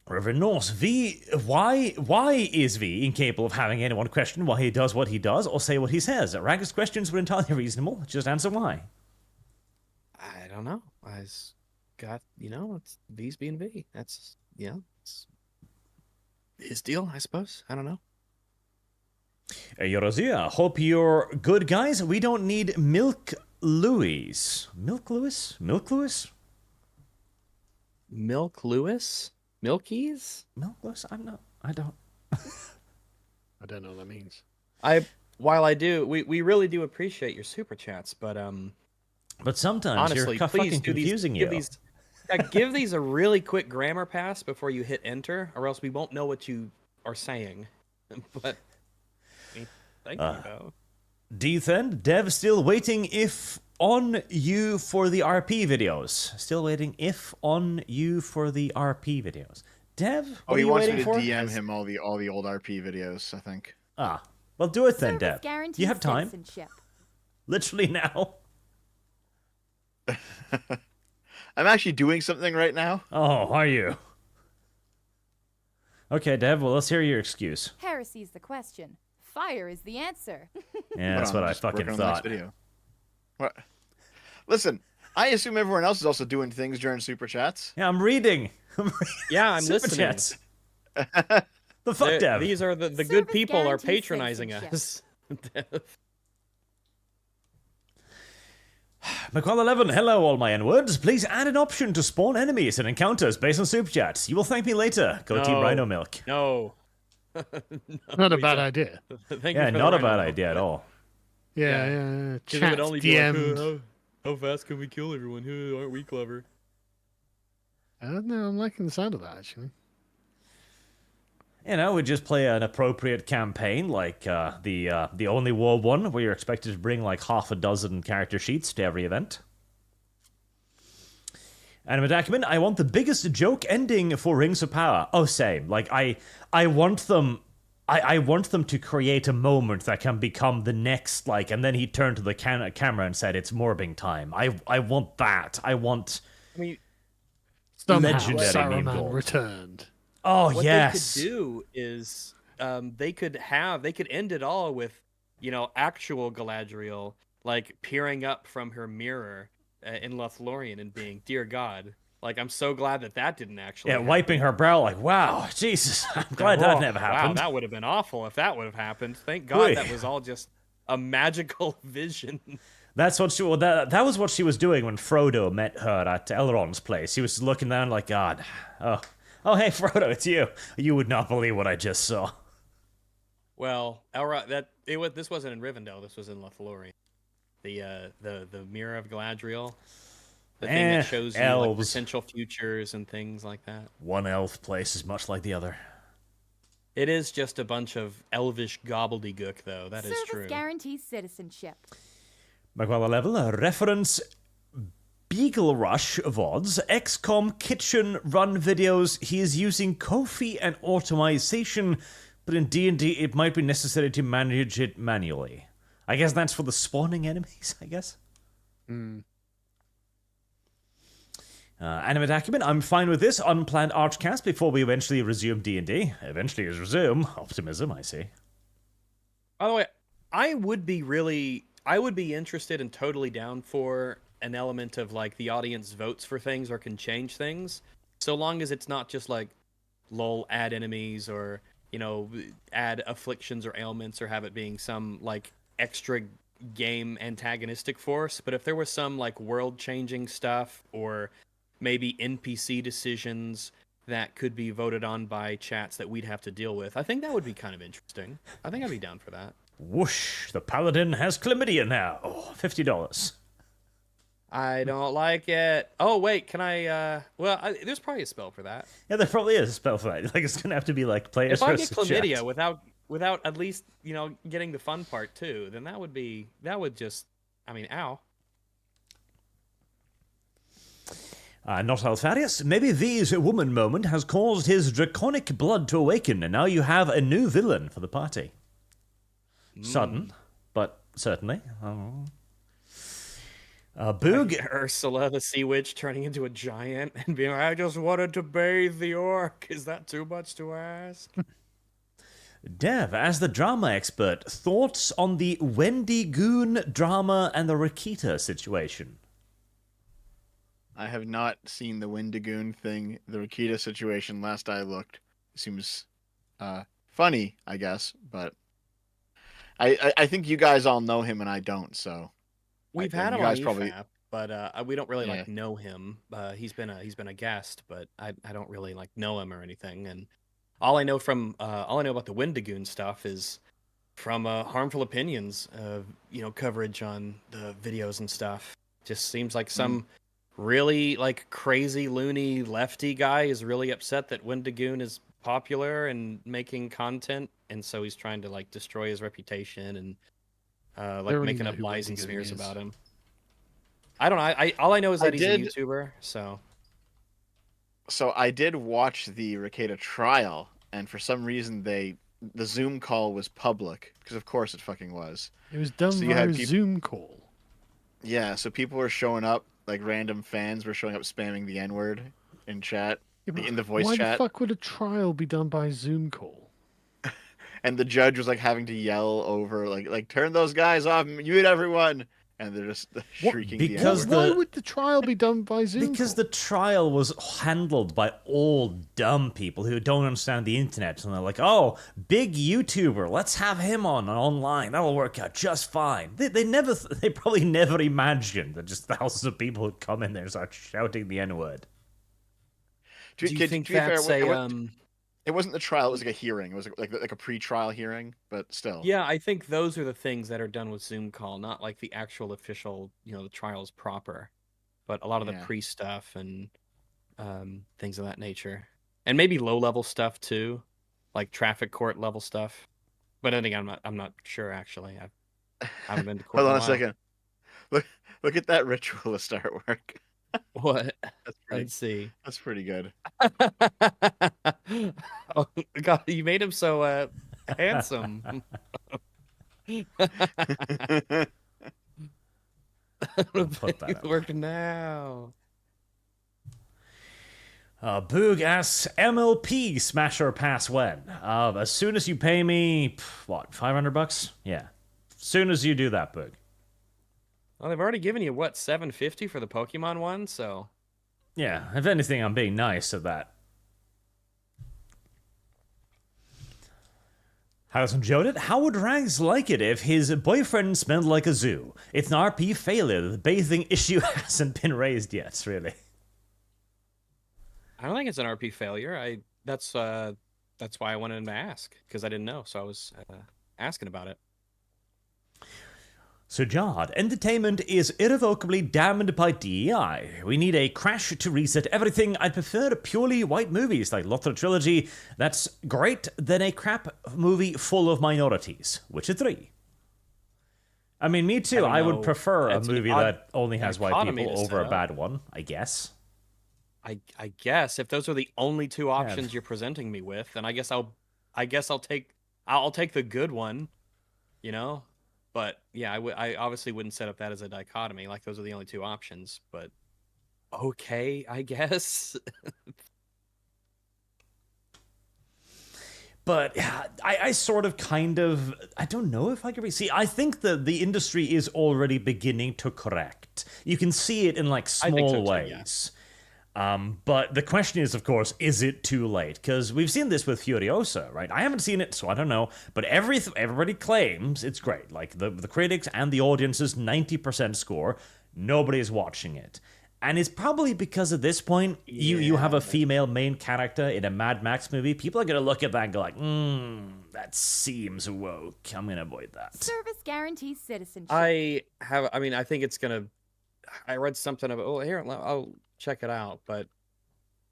B: Reverend Norse, V, why is V incapable of having anyone question why he does what he does or say what he says? Ragged's questions were entirely reasonable. Just answer why.
A: I don't know. Got it's V's being V. That's it's his deal, I suppose. I don't know.
B: Yorozia, hope you're good, guys. We don't need Milk Louis. Milk Louis? Milk Louis?
A: Milk Lewis? Milkies?
B: Milk Louis? I don't.
D: I don't know what that means.
A: While I do, we really do appreciate your super chats, but
B: But sometimes
A: honestly,
B: you're
A: please
B: fucking
A: do
B: confusing
A: these,
B: you.
A: give these a really quick grammar pass before you hit enter, or else we won't know what you are saying. But thank you, though.
B: Dethan, Dev still waiting if on you for the RP videos. Still waiting if on you for the RP videos. Dev, what
E: Oh,
B: are
E: he
B: you
E: wants me
B: waiting
E: to
B: for?
E: DM him all the old RP videos, I think.
B: Ah, well, do it then,
G: Service
B: Dev.
G: guarantees
B: You have time.
G: citizenship.
B: Literally now.
E: I'm actually doing something right now.
B: Oh, are you? Okay, Dev, well, let's hear your excuse.
G: Heresy's the question. Fire is the answer.
B: Yeah, that's
E: Hold on,
B: what
E: I'm
B: I
E: just working
B: fucking
E: on the next
B: thought.
E: video. What? Listen, I assume everyone else is also doing things during super chats.
B: Yeah, I'm reading.
A: Yeah, I'm
B: Super
A: listening.
B: chats. The fuck, Dev?
A: These are the good
G: Service
A: people are
G: guarantees
A: patronizing
G: citizenship.
A: us.
B: McQuall11, hello all my N-words. Please add an option to spawn enemies and encounters based on super chats. You will thank me later. Go Team
A: No.
B: Rhino Milk.
A: No.
D: Not a bad idea.
A: Thank
B: Yeah,
A: you for
B: not
A: the
B: a bad
A: random.
B: idea at all.
D: Yeah.
A: 'Cause it
D: Chat
A: would only be like,
D: DM'd.
A: how fast can we kill everyone? Aren't we clever?
D: No, I'm liking the sound of that, actually.
B: You know, we just play an appropriate campaign like the Only War one, where you're expected to bring like half a dozen character sheets to every event. Anime Document, I want the biggest joke ending for Rings of Power. Oh, same. Like I want them. I want them to create a moment that can become the next, like, and then he turned to the camera and said, "It's morbing time." I want that. I want.
A: I mean,
D: Somehow
B: Legendary meme
D: Saruman
B: gold.
D: returned.
B: Oh
A: what
B: yes.
A: they could do is they could end it all with actual Galadriel, like peering up from her mirror in Lothlorien and being, "Dear God." Like, I'm so glad that didn't actually
B: Yeah,
A: happen.
B: wiping her brow like, wow, Jesus, I'm glad that never happened.
A: Wow, that would have been awful if that would have happened. Thank God that was all just a magical vision.
B: That's what that was what she was doing when Frodo met her at Elrond's place. He was looking down like, God, oh, hey, Frodo, it's you. You would not believe what I just saw.
A: Well, this wasn't in Rivendell. This was in Lothlorien. The Mirror of Galadriel. The thing that shows you like, potential futures and things like that.
B: One elf place is much like the other.
A: It is just a bunch of elvish gobbledygook, though. That is true.
G: Service guarantees citizenship.
B: Magwala level, reference Beagle Rush VODs, XCOM kitchen run videos. He is using Ko-fi and automation, but in D&D it might be necessary to manage it manually. I guess that's for the spawning enemies, I guess. Animate Acumen, I'm fine with this unplanned Archcast before we eventually resume D&D. Eventually is resume. Optimism, I see.
A: By the way, I would be interested and totally down for an element of like the audience votes for things or can change things, so long as it's not just like, lol, add enemies or, add afflictions or ailments or have it being some like extra game antagonistic force. But if there was some like world-changing stuff or maybe NPC decisions that could be voted on by chats that we'd have to deal with, I think that would be kind of interesting. I think I'd be down for that.
B: Whoosh, the paladin has chlamydia now. $50.
A: I don't like it. Oh, wait, can I, there's probably a spell for that.
B: Yeah, there probably is a spell for that. Like, it's going to have to be, like, players
A: If I get
B: versus
A: chlamydia
B: chat.
A: without at least, getting the fun part, too, then that would just, ow.
B: Not Alfarius. Maybe V's woman moment has caused his draconic blood to awaken, and now you have a new villain for the party. Sudden, but certainly. Boog.
A: Like Ursula, the sea witch, turning into a giant and being like, I just wanted to bathe the orc. Is that too much to ask?
B: Dev, as the drama expert, thoughts on the Wendigoon drama and the Rakita situation?
E: I have not seen the Wendigoon thing. The Rakita situation, last I looked, seems funny, I guess, but I think you guys all know him and I don't, so
A: we've had him on EFAP, but we don't really like know him. He's been a guest, but I don't really like know him or anything. And all I know about the Wendigoon stuff is from Harmful Opinions, coverage on the videos and stuff. Just seems like some really like crazy loony lefty guy is really upset that Wendigoon is popular and making content, and so he's trying to like destroy his reputation and making up lies and smears about him. I don't know. All I know is that he's a YouTuber. So
E: I did watch the Rakita trial, and for some reason the Zoom call was public, because of course it fucking was.
D: It was done via Zoom call.
E: Yeah, so people were showing up, like random fans were showing up spamming the N-word in chat, in the voice chat.
D: Why the fuck would a trial be done by Zoom call?
E: And the judge was like having to yell over, like turn those guys off, mute everyone, and they're just shrieking.
D: Why would the trial be done by Zoom?
B: Because the trial was handled by all dumb people who don't understand the internet, and they're like, "Oh, big YouTuber, let's have him online. That'll work out just fine." They probably never imagined that just thousands of people would come in there and start shouting the N-word.
A: Do you think that's
E: It wasn't the trial; it was like a hearing. It was like a pre-trial hearing, but still.
A: Yeah, I think those are the things that are done with Zoom call, not like the actual official, the trials proper, but a lot of the pre-stuff and things of that nature, and maybe low-level stuff too, like traffic court level stuff. But I think I'm not sure actually. I haven't been to court.
E: Hold on a second. Look at that ritualist artwork.
A: What? Let's see.
E: That's pretty good.
A: Oh God, you made him so handsome. It's working now.
B: Boog asks, MLP Smasher Pass when? As soon as you pay me, what, $500? Yeah. Soon as you do that, Bug.
A: Well, they've already given you what, $750 for the Pokemon one, so
B: Yeah, if anything, I'm being nice at that. Harris enjoyed it. How would Rags like it if his boyfriend smelled like a zoo? It's an RP failure. The bathing issue hasn't been raised yet, really.
A: I don't think it's an RP failure. That's why I wanted to ask, because I didn't know, so I was asking about it.
B: So, Jard, entertainment is irrevocably damned by DEI. We need a crash to reset everything. I'd prefer purely white movies like Lothar Trilogy. That's great, than a crap movie full of minorities. Witcher 3. I mean, me too. I would prefer a movie that only has white people over a bad one, I guess.
A: I guess if those are the only two options you're presenting me with, then I guess I'll take the good one, you know? But yeah, I obviously wouldn't set up that as a dichotomy. Like, those are the only two options. But okay, I guess.
B: But I sort of kind of, I don't know if I agree. See, I think the industry is already beginning to correct. You can see it in like small ways. But the question is, of course, is it too late? Because we've seen this with Furiosa, right? I haven't seen it, so I don't know. But everybody claims it's great. Like, the critics and the audience's 90% score, nobody's watching it. And it's probably because at this point, you have a female main character in a Mad Max movie. People are going to look at that and go like, that seems woke. I'm going to avoid that.
G: Service guarantees citizenship.
A: I think it's going to... I read something about... Oh, here, I'll check it out, but...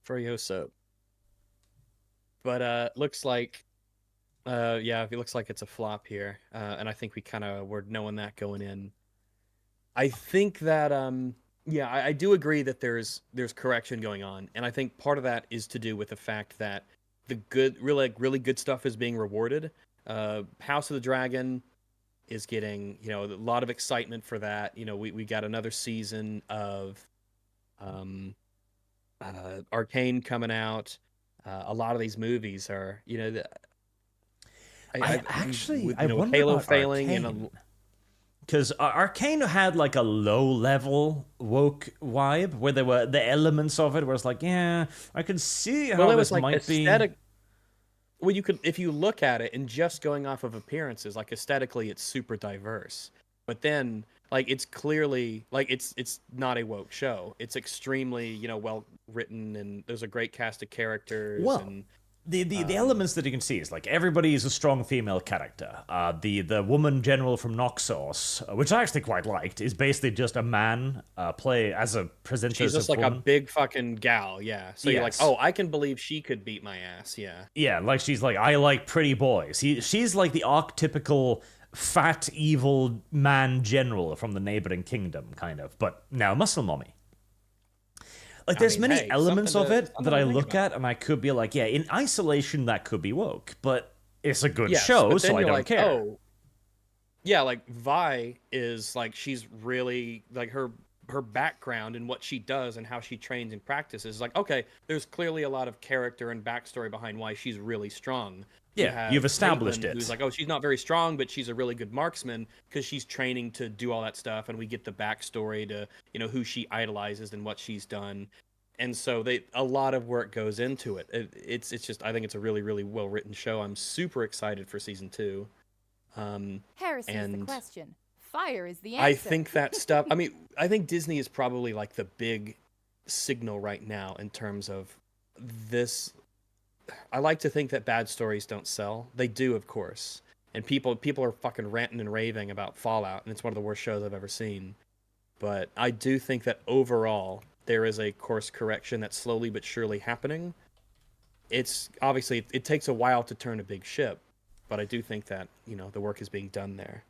A: Furiosa. But, looks like... it looks like it's a flop here. And I think we kind of were knowing that going in. I think that, I do agree that there's correction going on. And I think part of that is to do with the fact that the good, really good stuff is being rewarded. House of the Dragon is getting, a lot of excitement for that. We got another season of Arcane coming out. A lot of these movies are,
B: I wonder
A: Halo
B: about
A: failing
B: Arcane. Because Arcane had like a low-level woke vibe, where there were the elements of it where it's like, yeah, I could see how
A: it
B: this
A: was like
B: might
A: aesthetic.
B: be.
A: Well, you could, if you look at it and just going off of appearances, like aesthetically, it's super diverse. But then, like, it's clearly like it's not a woke show. It's extremely, well written, and there's a great cast of characters.
B: Well,
A: and
B: the elements that you can see is like everybody is a strong female character. The woman general from Noxos, which I actually quite liked, is basically just a man play as a presenter.
A: She's just like
B: woman.
A: a big fucking gal, yeah. So you're like, oh, I can believe she could beat my ass, yeah.
B: Yeah, like she's like, I like pretty boys. She's like the archetypical fat evil man general from the neighboring kingdom, kind of, but now muscle mommy. Like, there's many elements of it that I look at, and I could be like, yeah, in isolation, that could be woke, but it's a good show, so I don't care.
A: Oh, yeah, like, Vi is, like, she's really, like, her background and what she does and how she trains and practices is like, okay, there's clearly a lot of character and backstory behind why she's really strong.
B: Yeah, you've established
A: Caitlin,
B: it.
A: Who's like, oh, she's not very strong, but she's a really good marksman because she's training to do all that stuff, and we get the backstory to, who she idolizes and what she's done. And so a lot of work goes into it. It's just, I think it's a really, really well written show. I'm super excited for season 2.
G: Heresy is the question. Fire is the answer.
A: I think that stuff. I mean, I think Disney is probably like the big signal right now in terms of this. I like to think that bad stories don't sell. They do, of course. And people are fucking ranting and raving about Fallout, and it's one of the worst shows I've ever seen. But I do think that overall there is a course correction that's slowly but surely happening. It's obviously it takes a while to turn a big ship, but I do think that, the work is being done there.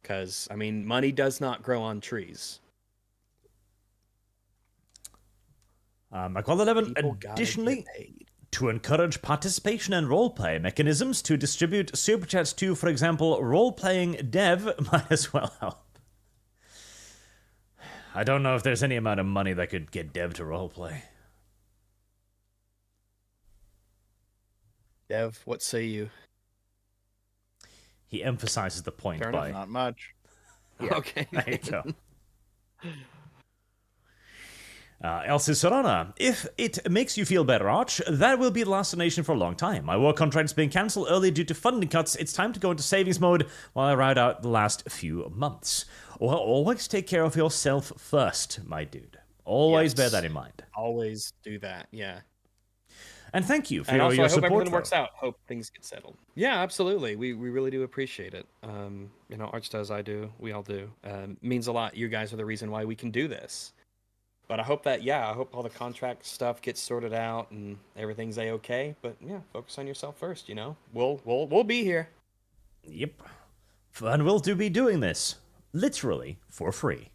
A: Because, I mean, money does not grow on trees.
B: Michael 11, additionally, to encourage participation and role-play mechanisms to distribute super chats to, for example, role-playing dev might as well help. I don't know if there's any amount of money that could get dev to roleplay.
A: Dev, what say you?
B: He emphasizes the point
A: Fair
B: by...
A: enough.
E: Not much.
B: Yeah,
A: Okay.
B: there you go. Elsie Sorana, if it makes you feel better, Arch, that will be the last donation for a long time. My work contract is being cancelled early due to funding cuts. It's time to go into savings mode while I ride out the last few months. Well, always take care of yourself first, my dude. Always bear that in mind.
A: Always do that, yeah.
B: And thank you for
A: And also,
B: your
A: I hope
B: support.
A: everything works out. Hope things get settled. Yeah, absolutely. We really do appreciate it. Arch does, I do, we all do. Means a lot. You guys are the reason why we can do this. But I hope that, I hope all the contract stuff gets sorted out and everything's a-okay. But yeah, focus on yourself first. We'll be here.
B: Yep, and we'll be doing this literally for free.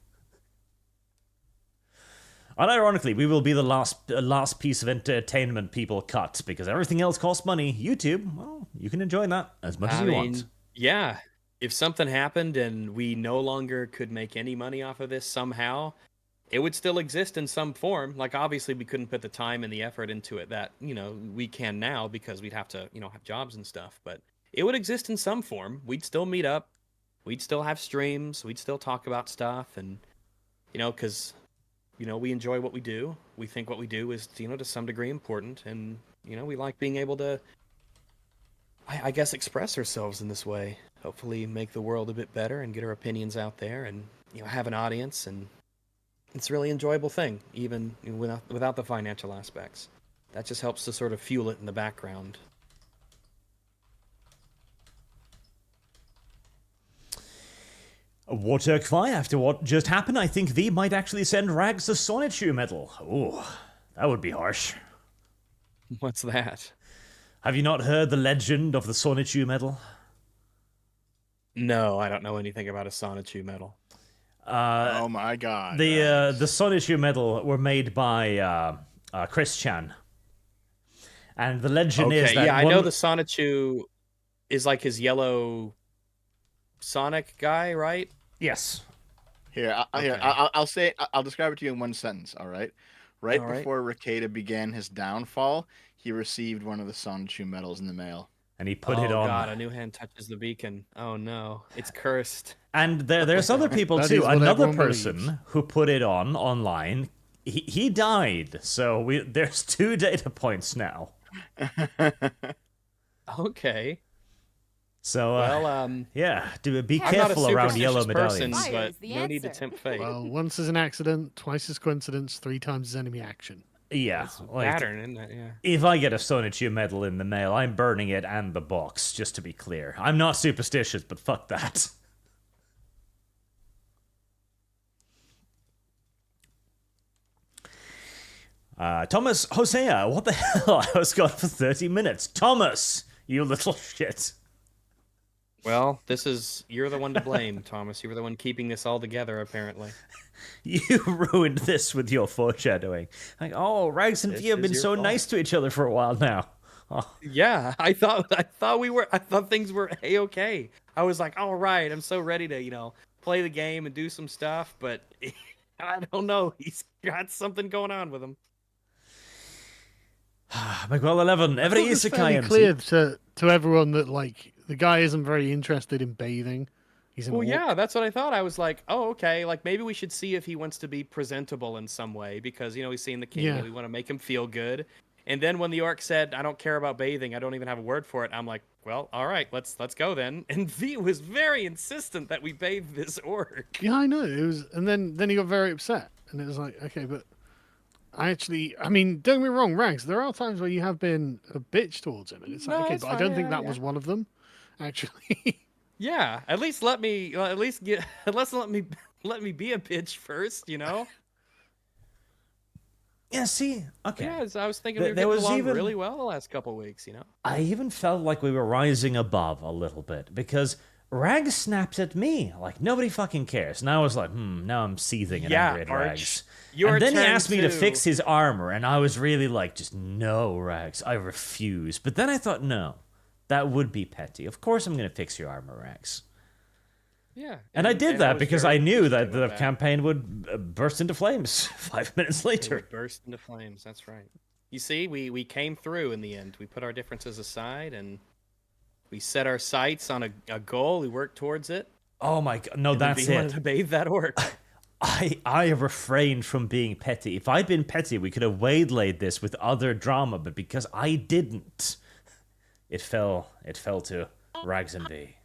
B: Unironically, we will be the last piece of entertainment people cut because everything else costs money. YouTube, well, you can enjoy that as much as you want.
A: Yeah, if something happened and we no longer could make any money off of this somehow, it would still exist in some form. Like, obviously, we couldn't put the time and the effort into it that, we can now because we'd have to, have jobs and stuff. But it would exist in some form. We'd still meet up. We'd still have streams. We'd still talk about stuff. And, because, we enjoy what we do. We think what we do is, to some degree important. And, we like being able to, I guess, express ourselves in this way. Hopefully make the world a bit better and get our opinions out there and, have an audience. And it's a really enjoyable thing, even without the financial aspects. That just helps to sort of fuel it in the background.
B: Waterkvi, after what just happened, I think V might actually send Rags the Sonichu medal. Ooh, that would be harsh.
A: What's that?
B: Have you not heard the legend of the Sonichu medal?
A: No, I don't know anything about a Sonichu medal.
E: Oh my god.
B: The Sonichu medal were made by Chris Chan. And the legend is that
A: I know the Sonichu is like his yellow Sonic guy, right?
B: Yes.
E: I'll describe it to you in one sentence, all right? Right
A: All right.
E: before Ricada began his downfall, he received one of the Sonichu medals in the mail.
B: And he put it on.
A: Oh god, a new hand touches the beacon. Oh no, it's cursed.
B: And there's other people
D: That
B: too.
D: is what
B: Another
D: everyone
B: person
D: believes.
B: who put it on online, he died. So there's 2 data points now.
A: Okay.
B: So yeah, be
A: I'm not a
B: careful around yellow
A: superstitious person,
B: medallions.
G: Fire
A: but
G: is the
A: no need to
G: answer.
A: tempt fate.
D: Well, once is an accident, twice is coincidence, 3 times is enemy action.
B: Yeah, like,
A: Pattern, isn't it? Yeah.
B: if I get a Sonichu medal in the mail, I'm burning it and the box, just to be clear. I'm not superstitious, but fuck that. Thomas Hosea, what the hell? I was gone for 30 minutes. Thomas, you little shit.
A: Well, you're the one to blame, Thomas. You were the one keeping this all together, apparently.
B: You ruined this with your foreshadowing. Like, oh, Rags and
A: This
B: V have
A: is
B: been
A: your
B: so
A: fault.
B: nice to each other for a while now. Oh.
A: Yeah, I thought things were a-okay. I was like, all right, I'm so ready to, play the game and do some stuff, but I don't know. He's got something going on with him.
B: Miguel 11, every
D: I thought it was
B: isekai
D: fairly
B: MC.
D: clear to everyone that the guy isn't very interested in bathing. He's an
A: Well,
D: orc.
A: yeah, that's what I thought. I was like, oh, okay. Like, maybe we should see if he wants to be presentable in some way because, he's seeing the king
D: Yeah.
A: and we want to make him feel good. And then when the orc said, I don't care about bathing, I don't even have a word for it, I'm like, well, all right, let's go then. And V was very insistent that we bathe this orc.
D: Yeah, I know. It was, and then he got very upset, and it was like, okay, but I mean, don't get me wrong, Rags. There are times where you have been a bitch towards him, and it's like,
A: No,
D: okay,
A: it's
D: but I
A: fine,
D: don't think
A: yeah,
D: that was one of them, actually.
A: Yeah, at least let me be a bitch first,
B: Yeah, see? Okay.
A: Yeah, I was thinking
B: There
A: we were
B: was
A: getting along
B: even-
A: really well the last couple weeks,
B: I even felt like we were rising above a little bit because Rags snapped at me like nobody fucking cares. And I was like, now I'm seething and
A: Yeah,
B: angry at
A: Arch,
B: Rags.
A: your
B: And then he
A: turn
B: asked me to
A: too.
B: fix his armor, and I was really like, just no, Rags, I refuse. But then I thought, no, that would be petty. Of course I'm going to fix your armor, Rags.
A: Yeah.
B: And I did that
A: was
B: because
A: very
B: I knew that
A: appreciative
B: the
A: of
B: campaign would burst into flames 5 minutes
A: It
B: later.
A: would burst into flames. That's right. You see, we came through in the end. We put our differences aside and We set our sights on a goal. We worked towards it.
B: Oh my god, no,
A: And then
B: that's
A: V wanted
B: it.
A: to bathe that orc.
B: I refrained from being petty. If I'd been petty, we could have waylaid this with other drama, but because I didn't, it fell to Rags and V.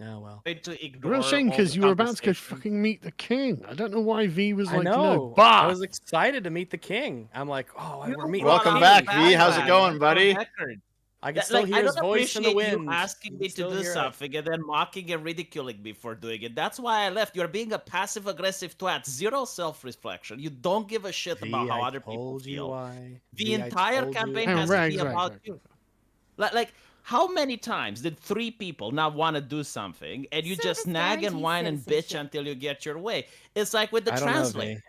A: Oh well.
C: To ignore
D: Real shame
C: all
D: because
C: the
D: you were about to go
C: conversation.
D: fucking meet the king. I don't know why V was
A: I
D: like,
A: know.
D: no, bah!
A: I was excited to meet the king. I'm like, oh, we're meeting.
E: Welcome
A: the
E: back,
A: king.
E: V. How's it
C: Bad
E: going,
C: man.
E: buddy?
C: Record.
A: I can
C: That-
A: still
C: like,
A: hear
C: I
A: his
C: don't
A: voice in the
C: appreciate
A: wind.
C: you asking
A: You
C: me
A: can
C: to
A: still
C: do
A: hear it.
C: something and then mocking and ridiculing me for doing it. That's why I left. You're being a passive-aggressive twat. Zero self-reflection. You don't give a shit
A: V,
C: about how
A: I
C: other people
A: told you
C: feel.
A: why.
C: The
A: V, I
C: entire
A: told you
C: campaign
A: why.
C: has to
D: Rags,
C: be
D: Rags,
C: about
D: Rags.
C: you. Like, how many times did 3 people not want to do something and you just
G: Service
C: nag and
G: guarantees
C: whine and bitch
G: citizenship.
C: until you get your way? It's like with the
A: I don't know,
C: translate.
A: V.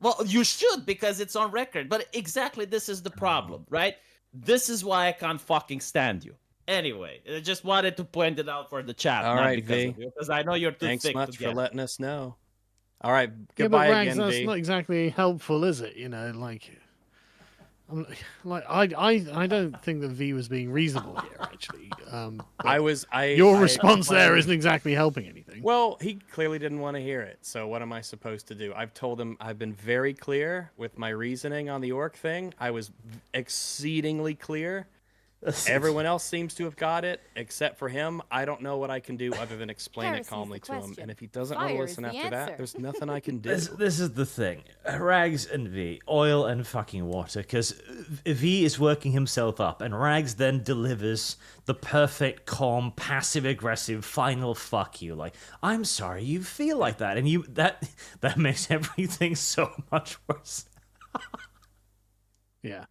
C: Well, you should because it's on record. But exactly this is the problem, right? This is why I can't fucking stand you. Anyway, I just wanted to point it out for the chat,
A: All
C: not
A: right,
C: because
A: V.
C: of you, because I know you're too
A: Thanks
C: thick
A: much
C: to
A: for
C: get.
A: letting us know. All right,
D: Yeah, but
A: goodbye
D: Rags,
A: again,
D: that's
A: V.
D: not exactly helpful, is it? You know, like, I don't think that V was being reasonable here. Actually, but your
A: I
D: response there
A: explained-
D: isn't exactly helping anything.
A: Well, he clearly didn't want to hear it. So what am I supposed to do? I've told him I've been very clear with my reasoning on the orc thing. I was exceedingly clear. Everyone else seems to have got it, except for him. I don't know what I can do other than explain it
G: Heresy's the
A: calmly to him.
G: question.
A: And if he doesn't want to
G: Fire is
A: listen
G: the
A: after that,
G: answer.
A: there's nothing I can do.
B: This is the thing. Rags and V, oil and fucking water, because V is working himself up, and Rags then delivers the perfect, calm, passive-aggressive final fuck you. Like, I'm sorry you feel like that, and that makes everything so much worse.
D: Yeah.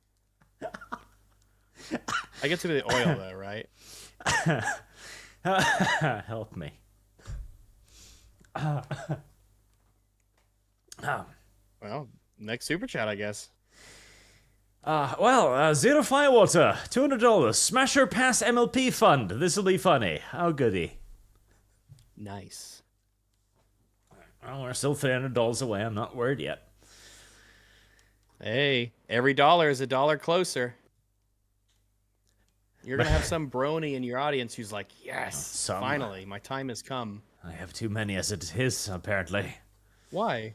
A: I get to the oil though, right?
B: Help me.
A: Well, next super chat, I guess.
B: Zero Firewater, $200, Smasher Pass MLP Fund. This'll be funny. How goody.
A: Nice.
B: Well, we're still $300 away. I'm not worried yet.
A: Hey, every dollar is a dollar closer. You're gonna have some brony in your audience who's like, "Yes,
B: Some.
A: finally, my time has come."
B: I have too many as it is, apparently.
A: Why?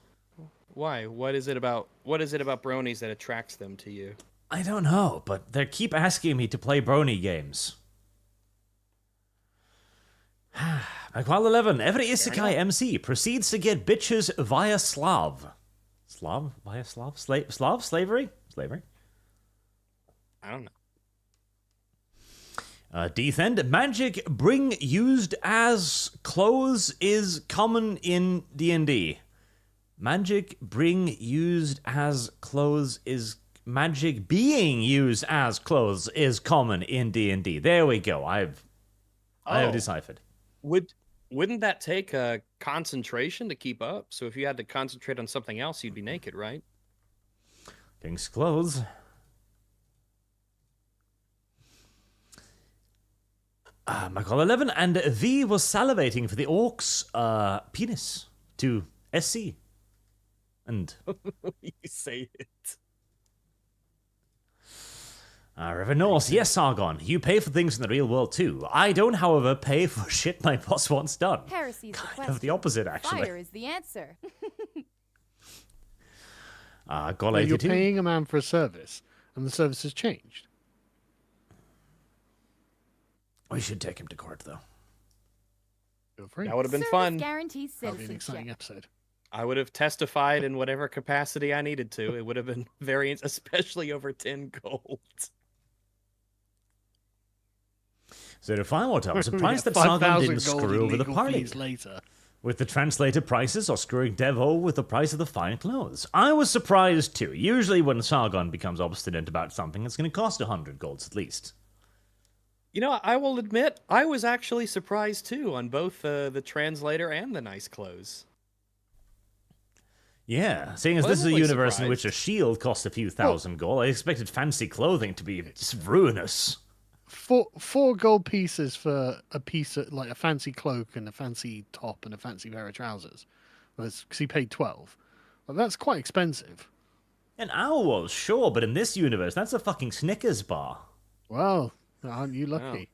A: Why? What is it about bronies that attracts them to you?
B: I don't know, but they keep asking me to play brony games. McQual 11, every Isekai MC proceeds to get bitches via Slav. Slav? Via Slav? Slav? Slavery? Slavery?
A: I don't know.
B: Defend, magic bring used as clothes is common in D&D. Magic bring used as clothes is... Magic being used as clothes is common in D&D. There we go. I have deciphered.
A: Wouldn't that take concentration to keep up? So if you had to concentrate on something else, you'd be naked, right?
B: King's clothes. Michael 11 and V was salivating for the orc's penis to SC. And
A: You say it.
B: River Norse, yes, Sargon, you pay for things in the real world too. I don't, however, pay for shit my boss wants done.
G: Heresy's the
B: Kind
G: question.
B: of the opposite, actually.
G: Fire is the answer.
B: Goal
D: You're
B: 82.
D: paying a man for a service, and the service has changed.
B: We should take him to court, though.
D: Feel free.
A: That would have been
G: Service
A: fun.
G: guarantees
D: That'll be an exciting
G: citizenship.
D: episode.
A: I would have testified in whatever capacity I needed to. It would have been very, especially over 10 gold.
B: So to find what I'm
D: Yeah,
B: surprised that
D: 5,000
B: Sargon didn't
D: gold
B: screw
D: in
B: over the
D: legal
B: party.
D: fees later.
B: With the translator prices or screwing Devo with the price of the fine clothes. I was surprised too. Usually when Sargon becomes obstinate about something, it's going to cost 100 golds at least.
A: You know, I will admit, I was actually surprised too on both the translator and the nice clothes.
B: Yeah, seeing as this is a
A: Pleasantly
B: universe in which a
A: surprised.
B: shield costs a few thousand gold, I expected fancy clothing to be just ruinous.
D: Four gold pieces for a piece of, like a fancy cloak and a fancy top and a fancy pair of trousers. Because he paid 12. Well, that's quite expensive.
B: An owl was, sure, but in this universe, that's a fucking Snickers bar.
D: Well, aren't you lucky?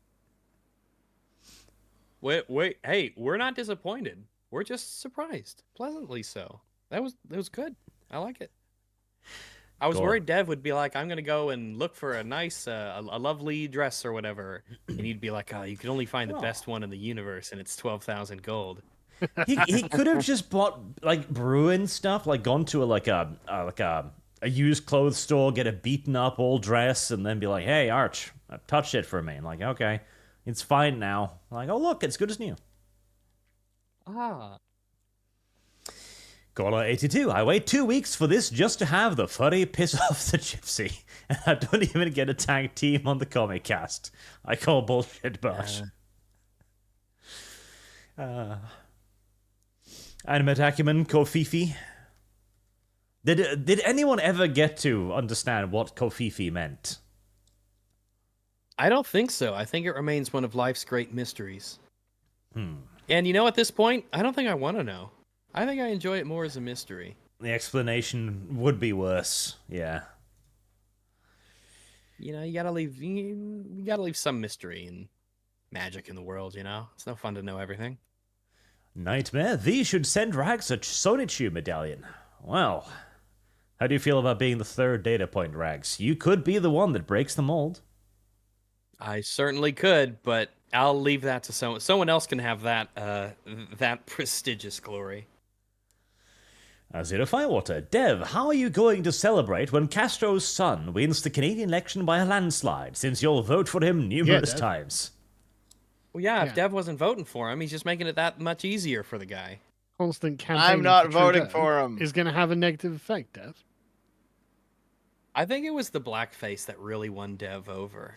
A: Wait. Hey, we're not disappointed. We're just surprised, pleasantly so. That was good. I like it. I was worried Dev would be like, I'm gonna go and look for a nice, a lovely dress or whatever, and he'd be like, oh, you can only find the best one in the universe, and it's 12,000 gold.
B: He could have just bought like Bruin stuff, like gone to a used clothes store, get a beaten up old dress, and then be like, "Hey, Arch, touch it for me." And like, okay, it's fine now. Like, oh look, it's good as new.
A: Ah.
B: Caller 82. I wait 2 weeks for this just to have the furry piss off the gypsy, and I don't even get a tag team on the comic cast. I call bullshit, but. Anime Acumen, Kofifi. Did anyone ever get to understand what Kofifi meant?
A: I don't think so. I think it remains one of life's great mysteries.
B: And
A: at this point, I don't think I want to know. I think I enjoy it more as a mystery.
B: The explanation would be worse. Yeah.
A: You gotta leave some mystery and magic in the world. It's no fun to know everything.
B: Nightmare, thee should send Rags a Sonichu medallion. Well, how do you feel about being the third data point, Rags? You could be the one that breaks the mold.
A: I certainly could, but I'll leave that to someone else can have that prestigious glory.
B: Zero Firewater, Dev, how are you going to celebrate when Castro's son wins the Canadian election by a landslide, since you'll vote for him numerous times?
A: Well, if Dev wasn't voting for him, he's just making it that much easier for the guy.
D: Constant campaigning.
E: I'm not
D: for
E: voting
D: Trudeau
E: for him.
D: Is going to have a negative effect, Dev.
A: I think it was the blackface that really won Dev over.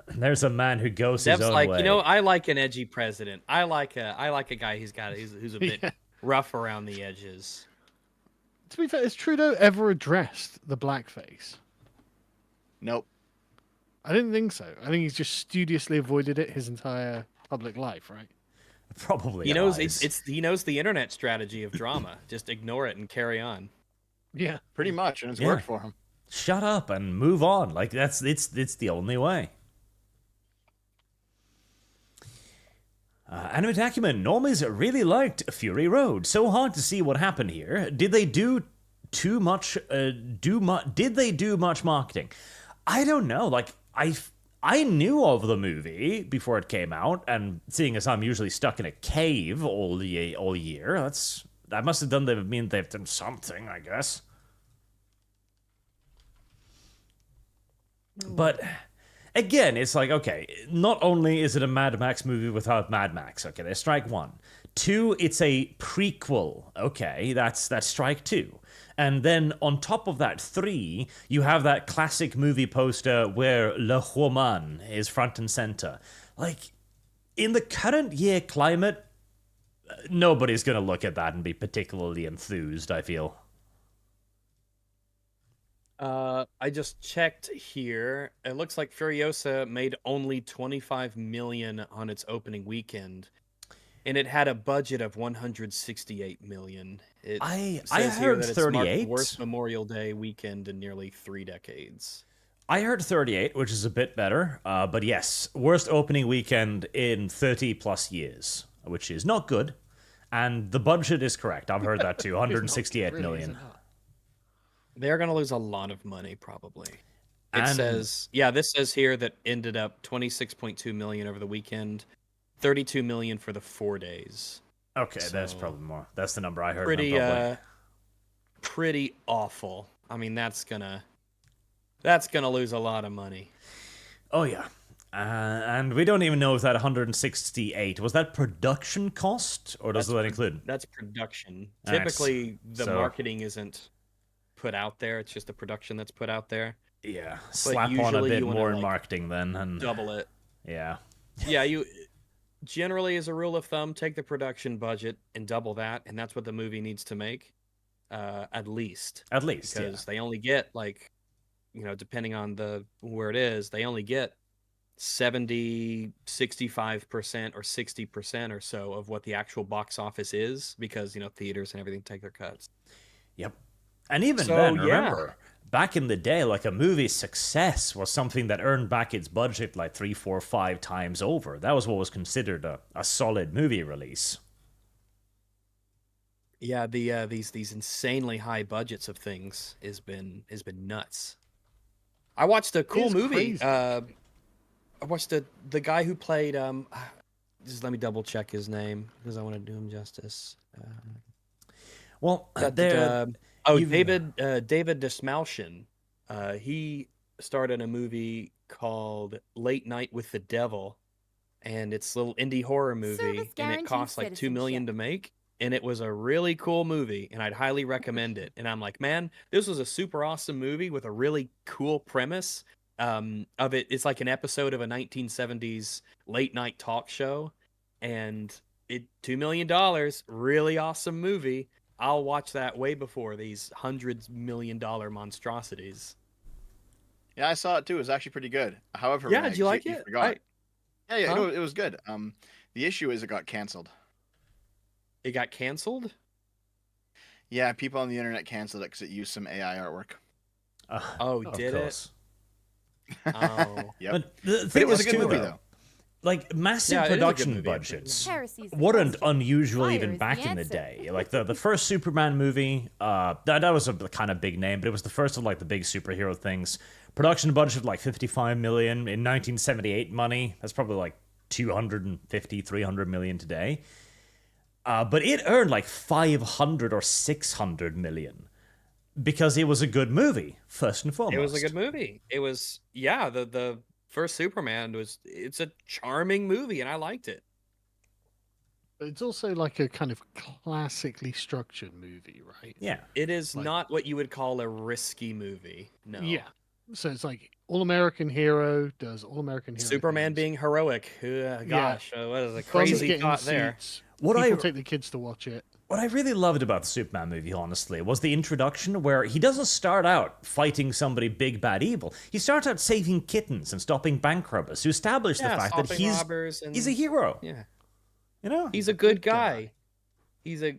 B: There's a man who goes
A: Dev's
B: his own
A: like,
B: way.
A: I like an edgy president. I like a guy who's a bit rough around the edges.
D: To be fair, has Trudeau ever addressed the blackface?
E: Nope.
D: I didn't think so. I think he's just studiously avoided it his entire public life, right?
B: Probably.
A: He knows he knows the internet strategy of drama. Just ignore it and carry on.
D: Yeah,
E: pretty much, and it's worked for him.
B: Shut up and move on. Like it's the only way. Anime Acumen, normies really liked Fury Road. So hard to see what happened here. Did they do too much? Did they do much marketing? I don't know. Like I knew of the movie before it came out, and seeing as I'm usually stuck in a cave all year, that must have mean they've done something, I guess. But again, it's like, okay, not only is it a Mad Max movie without Mad Max, okay, there's strike one. 2, it's a prequel, okay, that's strike 2. And then on top of that, 3, you have that classic movie poster where Le Woman is front and center. Like, in the current year climate, nobody's going to look at that and be particularly enthused, I feel.
A: I just checked here. It looks like Furiosa made only 25 million on its opening weekend, and it had a budget of 168 million.
B: I heard 38.
A: The worst Memorial Day weekend in nearly 3 decades.
B: I heard 38, which is a bit better. But yes, worst opening weekend in 30 plus years, which is not good. And the budget is correct. I've heard that too. 168 million.
A: They're going to lose a lot of money, probably.
B: This
A: says here that ended up 26.2 million over the weekend, 32 million for the 4 days.
B: Okay, so that's probably more. That's the number I heard.
A: Pretty awful. I mean, that's gonna lose a lot of money.
B: Oh yeah, and we don't even know if that 168 was that production cost or does that include?
A: That's production. Typically, the marketing isn't put out there. It's just the production that's put out there.
B: Yeah, slap on a bit more in marketing then and
A: double it.
B: Yeah.
A: Yeah, you generally, as a rule of thumb, take the production budget and double that, and that's what the movie needs to make. At least. Because they only get depending on where it is, they only get 70, 65% or 60% or so of what the actual box office is, because theaters and everything take their cuts.
B: Yep. And even then, remember, back in the day, like a movie's success was something that earned back its budget like 3, 4, 5 times over. That was what was considered a solid movie release.
A: Yeah, these insanely high budgets of things has been nuts. I watched a cool movie.
D: Crazy.
A: I watched the guy who played just let me double check his name because I want to do him justice. David Dismalshin. He starred in a movie called Late Night with the Devil, and it's a little indie horror movie, and it cost like $2 million to make, and it was a really cool movie, and I'd highly recommend it. And I'm like, man, this was a super awesome movie with a really cool premise. Of it, it's like an episode of a 1970s late night talk show, and $2 million, really awesome movie. I'll watch that way before these $100 million monstrosities.
E: Yeah, I saw it too. It was actually pretty good. However,
A: Yeah,
E: Rags,
A: did you like
E: you
A: it?
E: forgot. Yeah,
A: Huh?
E: no, it was good. The issue is it got canceled.
A: It got canceled?
E: Yeah, people on the internet canceled it because it used some AI artwork.
A: Oh,
B: Of
A: did
B: course.
A: it? Oh.
E: Yep.
B: But the
E: But
B: thing
E: it was a
B: is,
E: good
B: too,
E: movie,
B: though,
E: though.
B: like massive
A: Yeah, it is a good
B: production
A: movie,
B: budgets
G: Heresy's the
B: weren't
G: question.
B: unusual
G: Fire
B: even
G: is
B: back
G: the
B: in the
G: answer.
B: day. Like the first Superman movie, that was a kind of big name, but it was the first of like the big superhero things. Production budget of like 55 million in 1978 money. That's probably like 250, 300 million today. But it earned like 500 or 600 million because it was a good movie, first and foremost.
A: It was a good movie. It was, yeah, the first Superman it's a charming movie, and I liked it.
D: But it's also like a kind of classically structured movie, right?
B: Yeah.
A: It is
D: Like-
A: not what you would call a risky movie. No.
D: Yeah. So it's like all-American hero does all-American hero.
A: Superman
D: things.
A: being heroic. Gosh, what is a
D: Fun's
A: crazy
D: getting
A: thought there?
D: seats.
B: What
D: People
B: I-
D: take the kids to watch it.
B: What I really loved about the Superman movie, honestly, was the introduction where he doesn't start out fighting somebody big, bad, evil. He starts out saving kittens and stopping bank robbers to establish the
A: Yeah,
B: fact that
A: stopping robbers and-
B: he's a hero.
A: Yeah.
B: You know?
A: He's a good guy.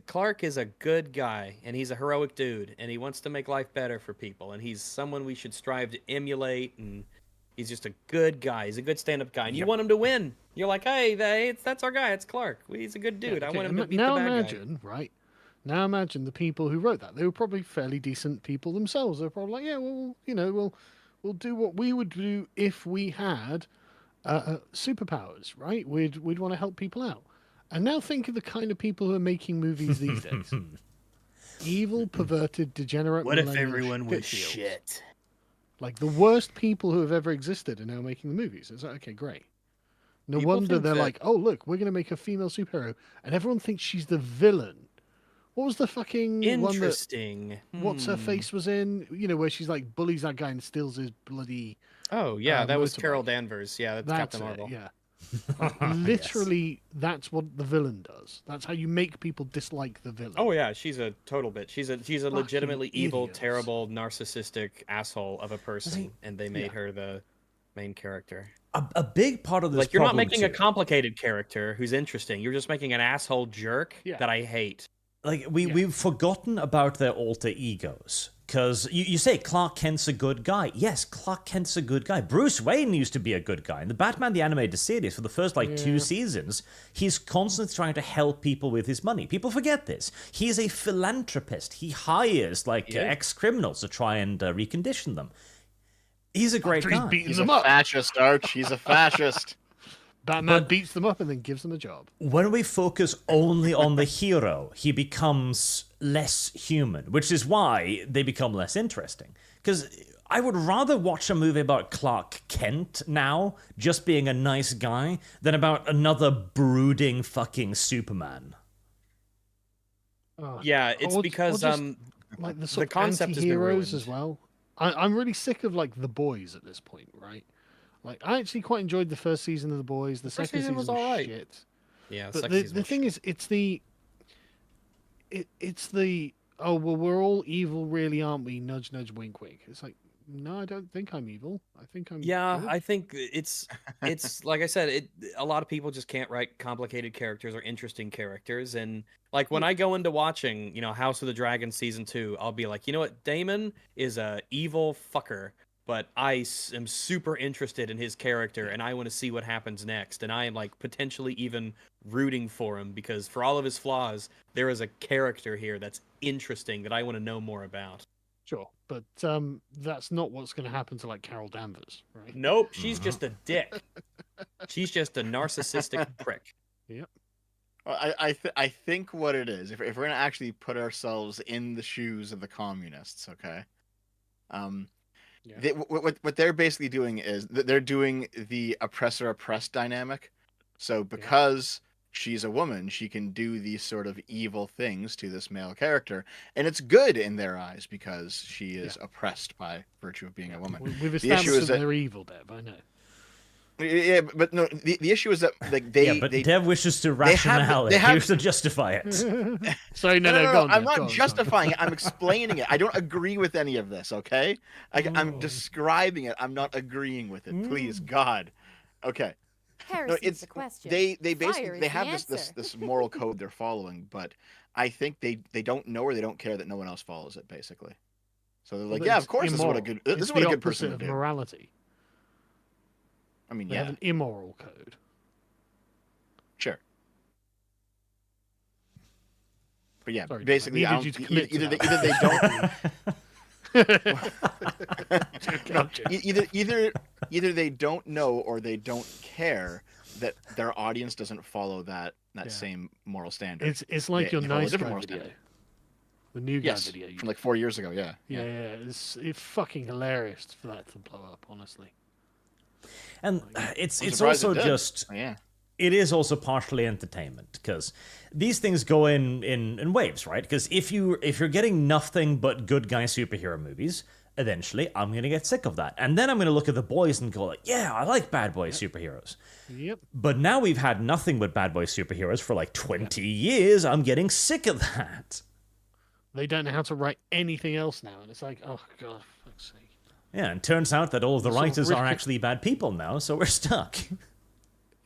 A: Clark is a good guy, and he's a heroic dude, and he wants to make life better for people, and he's someone we should strive to emulate, and he's just a good guy. He's a good stand-up guy, and you want him to win. You're like, hey, that's our guy. It's Clark. He's a good dude. I want him to beat
D: now
A: the bad
D: imagine, right? Now imagine the people who wrote that. They were probably fairly decent people themselves. They're probably like, yeah, well, we'll do what we would do if we had superpowers, right? We'd want to help people out. And now think of the kind of people who are making movies these days. Evil, perverted, degenerate.
A: What if
D: millennial
A: everyone was
D: shitfields.
A: shit?
D: Like the worst people who have ever existed are now making the movies. It's like, okay, great. No
A: People
D: wonder
A: think
D: they're
A: that-
D: like, oh look, we're gonna make a female superhero, and everyone thinks she's the villain. What was the fucking one that
A: Interesting.
D: what's her face was in? You know, where she's like bullies that guy and steals his bloody.
A: Oh, yeah, that was
D: motorbike.
A: Carol Danvers. Yeah, that's Captain Marvel.
D: it. Yeah. Literally, that's what the villain does. That's how you make people dislike the villain.
A: Oh yeah, she's a total bitch. She's a legitimately evil,
D: idiots.
A: terrible, narcissistic asshole of a person, and they made her the main character.
B: A big part of this
A: Like, you're not
B: problem,
A: making a
B: too-
A: complicated character who's interesting. You're just making an asshole jerk
D: Yeah.
A: that I hate.
B: Like, we've forgotten about their alter egos. Because you say Clark Kent's a good guy. Yes, Clark Kent's a good guy. Bruce Wayne used to be a good guy. In the Batman the Animated Series, for the first, 2 seasons, he's constantly trying to help people with his money. People forget this. He's a philanthropist. He hires, ex-criminals to try and recondition them. He's a great
D: After he's
B: guy.
D: beating
E: He's
D: them
E: a
D: up.
E: fascist, Arch. He's a fascist.
D: Batman beats them up and then gives them a job.
B: When we focus only on the hero, he becomes less human, which is why they become less interesting. Because I would rather watch a movie about Clark Kent now, just being a nice guy, than about another brooding fucking Superman.
D: Oh,
A: Yeah, it's
D: or
A: because
D: just, like the sort of
A: concept has been
D: anti-heroes
A: ruined.
D: as well. I'm really sick of like The Boys at this point, right? Like I actually quite enjoyed the first season of The Boys. The
A: first
D: second
A: season
D: season
A: was
D: was
A: alright.
D: shit.
A: Yeah,
D: But
A: second
D: the
A: season was
D: thing is, it's the oh well, we're all evil, really, aren't we? Nudge, nudge, wink, wink. It's like No, I don't think I'm evil. I think I'm.
A: Yeah,
D: good.
A: I think it's like I said, a lot of people just can't write complicated characters or interesting characters, and like when I go into watching, House of the Dragon season 2, I'll be like, you know what, Daemon is a evil fucker, but am super interested in his character, and I want to see what happens next, and I am like potentially even rooting for him because for all of his flaws, there is a character here that's interesting that I want to know more about.
D: Sure, but that's not what's going to happen to like Carol Danvers, right?
A: Nope, she's just a dick. She's just a narcissistic prick.
D: Yep.
E: Well, I think what it is, if we're gonna actually put ourselves in the shoes of the communists, okay,
D: Yeah.
E: what they're basically doing is they're doing the oppressor oppressed dynamic. So because she's a woman, she can do these sort of evil things to this male character, and it's good in their eyes because she is oppressed by virtue of being a woman.
D: We've
E: The issue
D: established
E: is
D: that
E: that
D: they're evil, Dev. I know.
E: yeah, but no, the issue is that like they
B: Dev wishes to
E: they have-
B: rationale it.
E: they
B: He
E: have-
B: wishes to justify it.
D: Sorry, no,
E: no,
D: go on.
E: I'm
D: Dev,
E: not
D: go on,
E: justifying it. I'm explaining it. I don't agree with any of this. Okay, I'm describing it. I'm not agreeing with it. Please, God. Okay.
G: Heresy's
E: It's
G: the question.
E: they
G: Fire
E: basically
G: is
E: they
G: the
E: have
G: answer.
E: this moral code they're following, but I think they don't know or they don't care that no one else follows it. Basically, so they're like,
D: Well,
E: yeah,
D: it's
E: of course, this is what a
D: immoral.
E: good this
D: It's
E: is what
D: the
E: a good person
D: opposite
E: would
D: of
E: do.
D: morality.
E: I mean,
D: They
E: yeah,
D: have an immoral code.
E: sure. But yeah,
D: Sorry, Dev, I
E: basically, I
D: needed
E: don't,
D: you to commit to
E: either
D: that.
E: either they don't know or they don't care that their audience doesn't follow that same moral standard.
D: It's like your
E: they follow a
D: nice
E: different
D: guy
E: moral
D: video,
E: standard.
D: the new guy
E: Yes,
D: video.
E: from like 4 years ago. Yeah.
D: Yeah, it's fucking hilarious for that to blow up. Honestly.
B: And it's
E: surprised
B: also
E: it did.
B: just
E: Yeah.
B: it is also partially entertainment because these things go in waves, right? Because if you're getting nothing but good guy superhero movies, eventually I'm gonna get sick of that, and then I'm gonna look at The Boys and go like, yeah, I like bad boy superheroes.
D: Yep.
B: But now we've had nothing but bad boy superheroes for like 20 years. I'm getting sick of that.
D: They don't know how to write anything else now, and it's like, oh god, for fuck's sake.
B: Yeah, and turns out that all of the
D: Sort of
B: writers are
D: Rick-
B: actually bad people now, so we're stuck.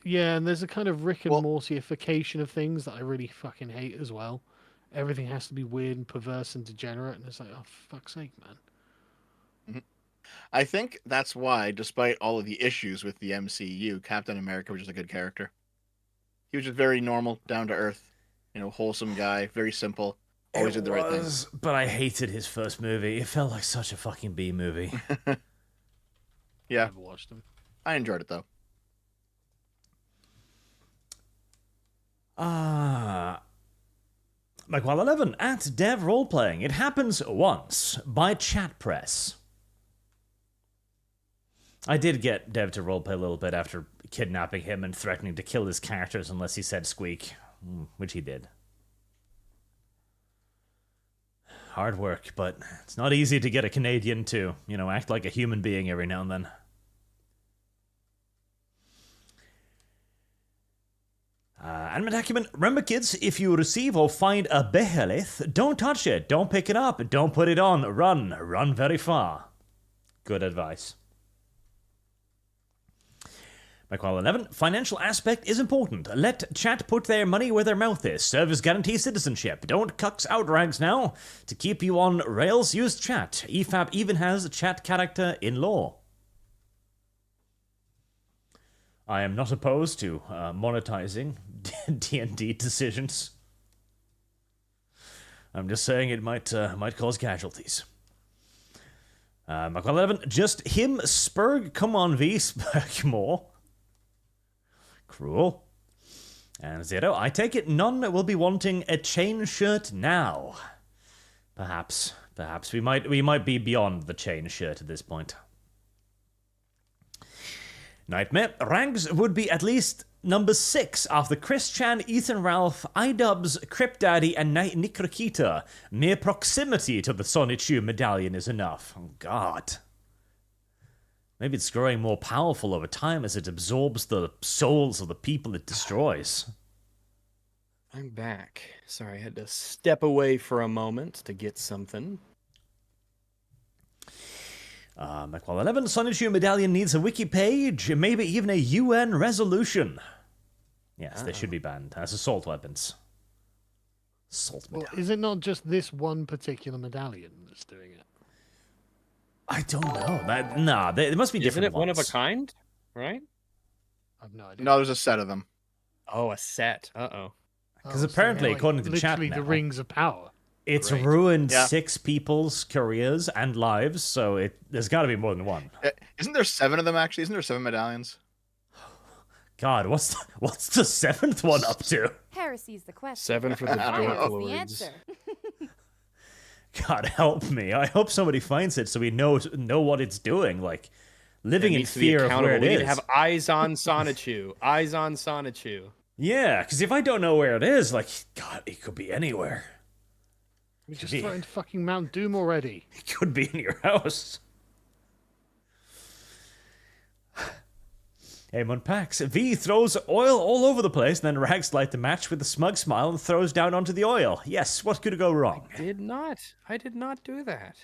D: Yeah, and there's a kind of Rick and Mortyification of things that I really fucking hate as well. Everything has to be weird and perverse and degenerate, and it's like, oh, for fuck's sake, man.
E: I think that's why, despite all of the issues with the MCU, Captain America was just a good character. He was just very normal, down to earth, wholesome guy, very simple, always did the right thing.
B: But I hated his first movie. It felt like such a fucking B movie.
E: Yeah,
D: Never watched them.
E: I enjoyed it though.
B: Mike 11 at Dev Roleplaying. It happens once by chat press. I did get Dev to roleplay a little bit after kidnapping him and threatening to kill his characters unless he said squeak, which he did. Hard work, but it's not easy to get a Canadian to, act like a human being every now and then. Animate Acumen, remember kids, if you receive or find a behemoth, don't touch it, don't pick it up, don't put it on, run very far. Good advice. McQuarrie 11, financial aspect is important. Let chat put their money where their mouth is. Service guarantee citizenship. Don't cucks out rags now. To keep you on rails, use chat. EFAP even has chat character in law. I am not opposed to monetizing D&D decisions. I'm just saying it might cause casualties. McQuarrie 11, just him, Spurg, come on V, Spurg more. Cruel. And Zero, I take it none will be wanting a chain shirt now. Perhaps we might be beyond the chain shirt at this point. Nightmare, Rags would be at least number 6 after Chris Chan, Ethan Ralph, iDubbbz, Crypt Daddy, and Nick Rakita. Mere proximity to the Sonichu medallion is enough. Oh god. Maybe it's growing more powerful over time as it absorbs the souls of the people it destroys.
A: I'm back. Sorry, I had to step away for a moment to get something.
B: Mequal 11, Sonichu medallion needs a wiki page, maybe even a UN resolution. Yes, they should be banned as assault weapons. Assault
D: Well,
B: medallion.
D: is it not just this one particular medallion that's doing it?
B: I don't know. There must be different
A: Isn't it one of a
B: ones.
A: kind? Right?
D: I've no idea.
E: No, there's a set of them.
A: Oh, a set.
B: Because
D: so
B: apparently,
D: like,
B: according to chat
D: literally
B: now,
D: the rings of power.
B: it's
A: Great.
B: ruined
E: Yeah.
B: 6 people's careers and lives, so there's got to be more than one.
E: Isn't there 7 of them, actually? Isn't there 7 medallions?
B: God, what's the 7th one up to?
G: Heresy's the question.
A: 7 for the
E: I don't
G: Fire
A: Dork
G: is the
A: Lords.
G: answer.
B: God help me. I hope somebody finds it so we know what it's doing. Like, living
A: It
B: in
A: needs to be
B: fear of
A: accountable.
B: where it
A: We need
B: is.
A: to have eyes on Sonichu. Eyes on Sonichu.
B: Yeah, because if I don't know where it is, like, God, it could be anywhere.
D: We just threatened fucking Mount Doom already.
B: It could be in your house. Amon Pax. V throws oil all over the place, and then Rags light the match with a smug smile and throws down onto the oil. Yes, what could go wrong?
A: I did not do that.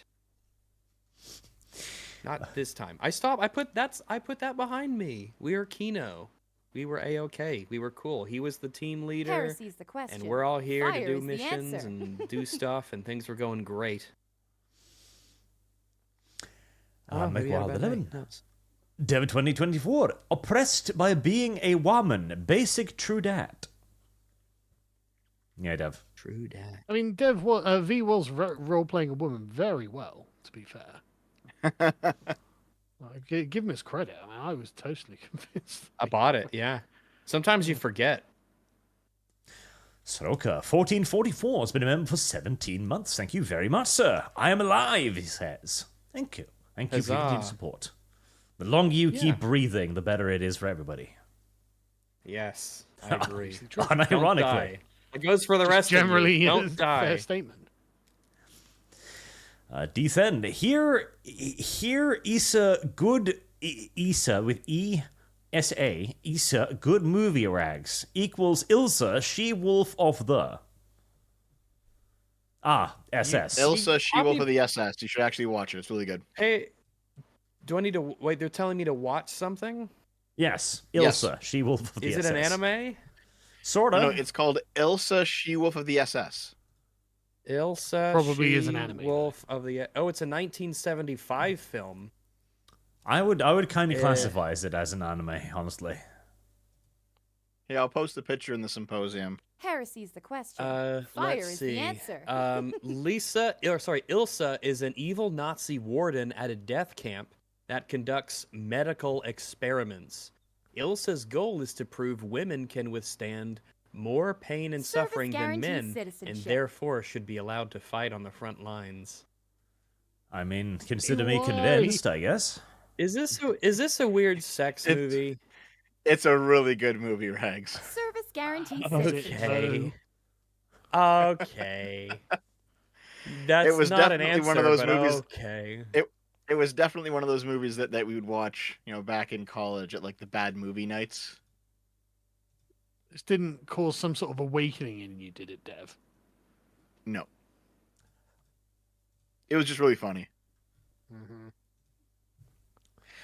A: Not this time. I put that behind me. We are Kino. We were A-OK. We were cool. He was the team leader.
G: Heresy's the question.
A: And we're all here
G: Fire
A: to do
G: is the
A: missions
G: answer.
A: and do stuff, and things were going great. Maybe I had a
B: Mequal
A: bad
B: 11.
A: night. No, it's-
B: Dev 2024. Oppressed by being a woman. Basic true dat. Yeah, Dev.
A: True dat.
D: I mean, V was role-playing a woman very well, to be fair. Give him his credit. I mean, I was totally convinced.
A: I bought it, yeah. Sometimes you forget.
B: Soroka 1444 has been a member for 17 months. Thank you very much, sir. I am alive, he says. Thank you. Thank you for your
A: Huzzah.
B: continued support. The longer you
A: Yeah.
B: keep breathing, the better it is for everybody.
A: Yes, I agree. Don't
B: Unironically.
A: die. It goes for the
D: Just
A: rest
D: generally,
A: of you.
D: a
A: Don't
D: fair
A: die.
D: statement.
B: Dethen, here Issa good Issa with E-S-A, Issa good movie rags equals Ilsa she-wolf of the SS.
E: Ilsa, She-Wolf of the SS. You should actually watch it. It's really good.
A: Hey, do I need to wait? They're telling me to watch something.
B: Yes,
E: Yes.
B: Ilsa she-wolf of the
A: Is
B: SS.
A: it an anime?
B: Sort of.
E: No, it's called Ilsa, She-Wolf of the SS.
A: Ilsa
D: Probably is an anime.
A: Wolf of the. Oh, it's a 1975 film.
B: I would kind of classify it as an anime, honestly.
E: Yeah, I'll post the picture in the symposium.
G: Heresy's the question. Fire
A: Let's
G: is
A: see.
G: the answer.
A: Ilsa is an evil Nazi warden at a death camp that conducts medical experiments. Ilsa's goal is to prove women can withstand more pain and
G: Service
A: suffering than
G: guarantees
A: men, and
G: citizenship.
A: therefore should be allowed to fight on the front lines.
B: I mean, consider me
D: Why?
B: convinced, I guess.
A: Is this a weird sex
E: It's-
A: movie?
E: It's a really good movie, Rags.
G: Service guarantees
A: Okay.
G: citizenship.
A: Okay. That's
E: was
A: not an
E: definitely
A: answer,
E: one of those
A: but
E: movies-
A: okay.
E: It was definitely one of those movies that we would watch, back in college at like the bad movie nights.
D: This didn't cause some sort of awakening in you, did it, Dev?
E: No. It was just really funny.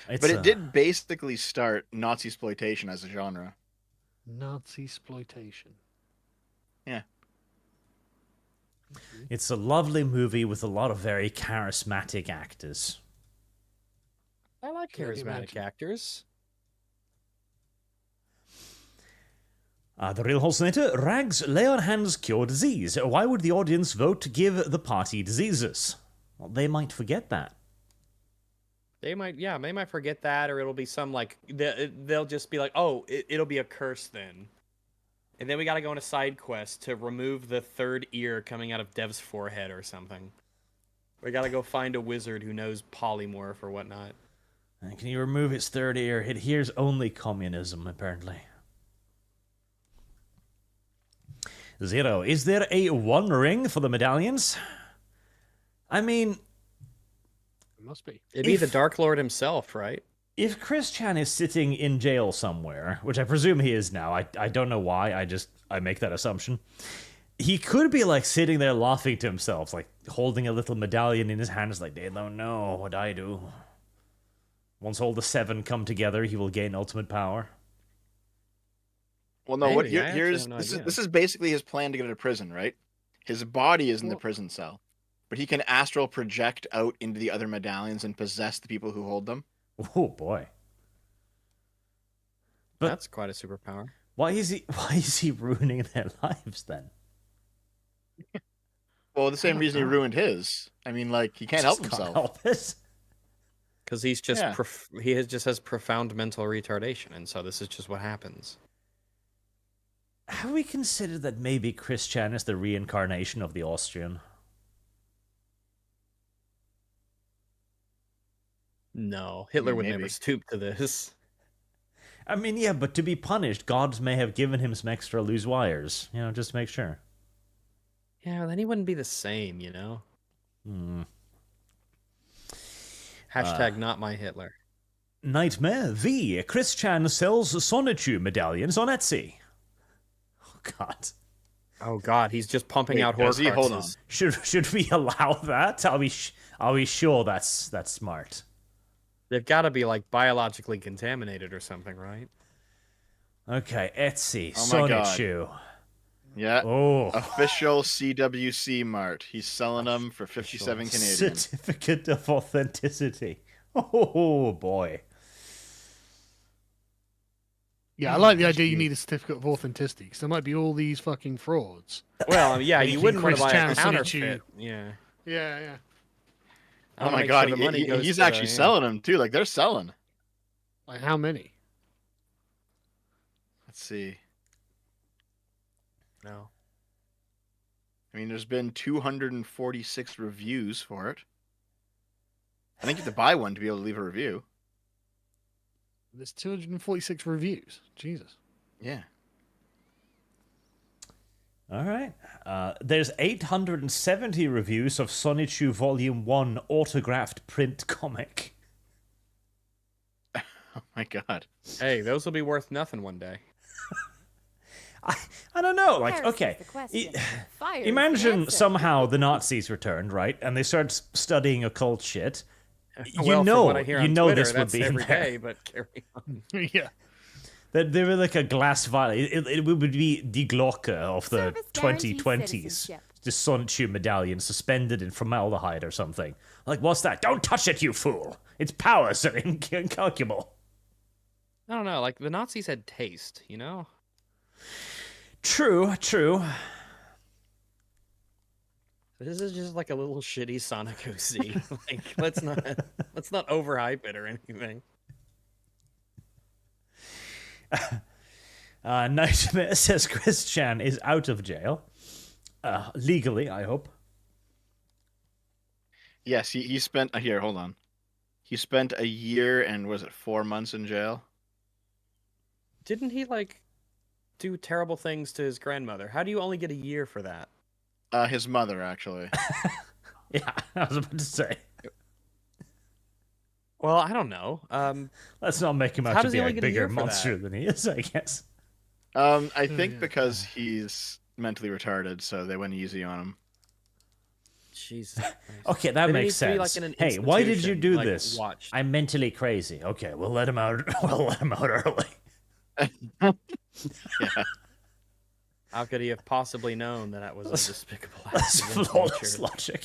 B: It's,
E: But it did basically start Nazi exploitation as a genre.
D: Nazi exploitation.
B: It's a lovely movie with a lot of very charismatic actors.
A: I like
D: Can only
A: charismatic
D: imagine.
A: actors.
B: The real hallucinator, Rags, lay on hands, cure disease. Why would the audience vote to give the party diseases? Well, they might forget that.
A: They might forget that, or it'll be some like they'll just be like, oh, it'll be a curse then, and then we got to go on a side quest to remove the third ear coming out of Dev's forehead or something. We got to go find a wizard who knows polymorph or whatnot.
B: And can you remove its third ear? It hears only communism, apparently. Zero. Is there a one ring for the medallions? I mean,
D: It must be.
A: It'd be the
B: If-
A: Dark Lord himself, right?
B: if Chris Chan is sitting in jail somewhere, which I presume he is now, I don't know why, I make that assumption. He could be like sitting there laughing to himself, like holding a little medallion in his hands, like they don't know what I do. Once all the 7 come together, he will gain ultimate power.
E: Well, no.
A: Maybe.
E: What
A: I actually
E: here's
A: have no
E: this
A: idea.
E: is basically his plan to get out of prison, right? His body is in the prison cell, but he can astral project out into the other medallions and possess the people who hold them.
B: Oh boy. But
A: That's quite a superpower.
B: why is he ruining their lives then?
E: Well, the same
B: don't
E: reason he
B: know.
E: ruined his. I mean, like, he can't help
B: Just
E: himself.
B: help it.
A: Because he's just
E: Yeah.
A: just has profound mental retardation, and so this is just what happens.
B: Have we considered that maybe Christian is the reincarnation of the Austrian?
A: No, Hitler would never
E: maybe.
A: stoop to this.
B: I mean, yeah, but to be punished, gods may have given him some extra loose wires. You know, just to make sure.
A: Yeah, then he wouldn't be the same, you know? Hashtag not my Hitler.
B: Nightmare V. Christian sells Sonichu medallions on Etsy. Oh, God.
A: Oh god, he's just pumping
E: Wait,
A: out
E: does he? Hold
A: Horcruxes.
B: Should we allow that? Are we sure that's smart?
A: They've got to be like biologically contaminated or something, right?
B: Okay, Etsy,
E: Oh my God.
B: Sonichu.
E: Yeah.
B: Oh,
E: Official CWC Mart. He's selling them for 57 Canadian.
B: certificate of authenticity. Oh boy.
D: Yeah, I like the idea you need a certificate of authenticity because there might be all these fucking frauds.
A: Well, I mean, yeah, you
D: Making
A: wouldn't want to buy a
D: Christian
A: counterfeit.
D: Sonichu.
A: Yeah.
D: Yeah, yeah.
A: I
E: Oh
A: wanna
E: my
A: make
E: God,
A: sure the money goes
E: he's
A: to the-
E: actually
A: yeah.
E: selling them too. Like, they're selling.
D: Like how many?
E: Let's see.
A: No.
E: I mean, there's been 246 reviews for it. I think you have to buy one to be able to leave a review.
D: There's 246 reviews. Jesus.
E: Yeah.
B: All right. There's 870 reviews of Sonichu Volume 1 autographed print comic.
E: Oh my God.
A: Hey, those will be worth nothing one day.
B: I don't know. Like,
G: Paris is
B: okay.
G: the question. Fire is the
B: Imagine
G: answer.
B: somehow the Nazis returned, right? And they start studying occult shit.
A: Well, from what I hear on Twitter,
B: this would
A: that's
B: be in
A: every
B: there.
A: day, but carry on.
D: Yeah.
B: That they were like a glass vial. It would be Die Glocke of the
G: Service guarantees
B: 2020s.
G: citizenship.
B: Just Sonichu medallion suspended in formaldehyde or something. Like, what's that? Don't touch it, you fool! Its powers are incalculable.
A: I don't know. Like the Nazis had taste, you know.
B: True.
A: This is just like a little shitty Sonic OC. Like, let's not overhype it or anything.
B: Nightmare says Christian is out of jail. Legally, I hope.
E: Yes, he spent. Here, hold on. He spent a year and was it 4 months in jail?
A: Didn't he like do terrible things to his grandmother? How do you only get a year for that?
E: His mother, actually.
B: Yeah, I was about to say.
A: Well, I don't know.
B: Let's not make him out
A: How
B: to
A: does
B: be
A: he
B: a
A: only get a
B: bigger
A: year for
B: monster than he is, I guess.
E: I think
D: yeah.
E: because he's mentally retarded, so they went easy on him.
A: Jesus. Christ.
B: Okay, that
A: Maybe it
B: makes
A: needs to be,
B: sense.
A: like, in an
B: Hey, why did you
A: institution,
B: do
A: like,
B: this?
A: watched.
B: I'm mentally crazy. Okay, we'll let him out. We'll let him out early.
E: Yeah.
A: How could he have possibly known that was a despicable act?
B: That's
A: against
B: flawless
A: nature?
B: logic.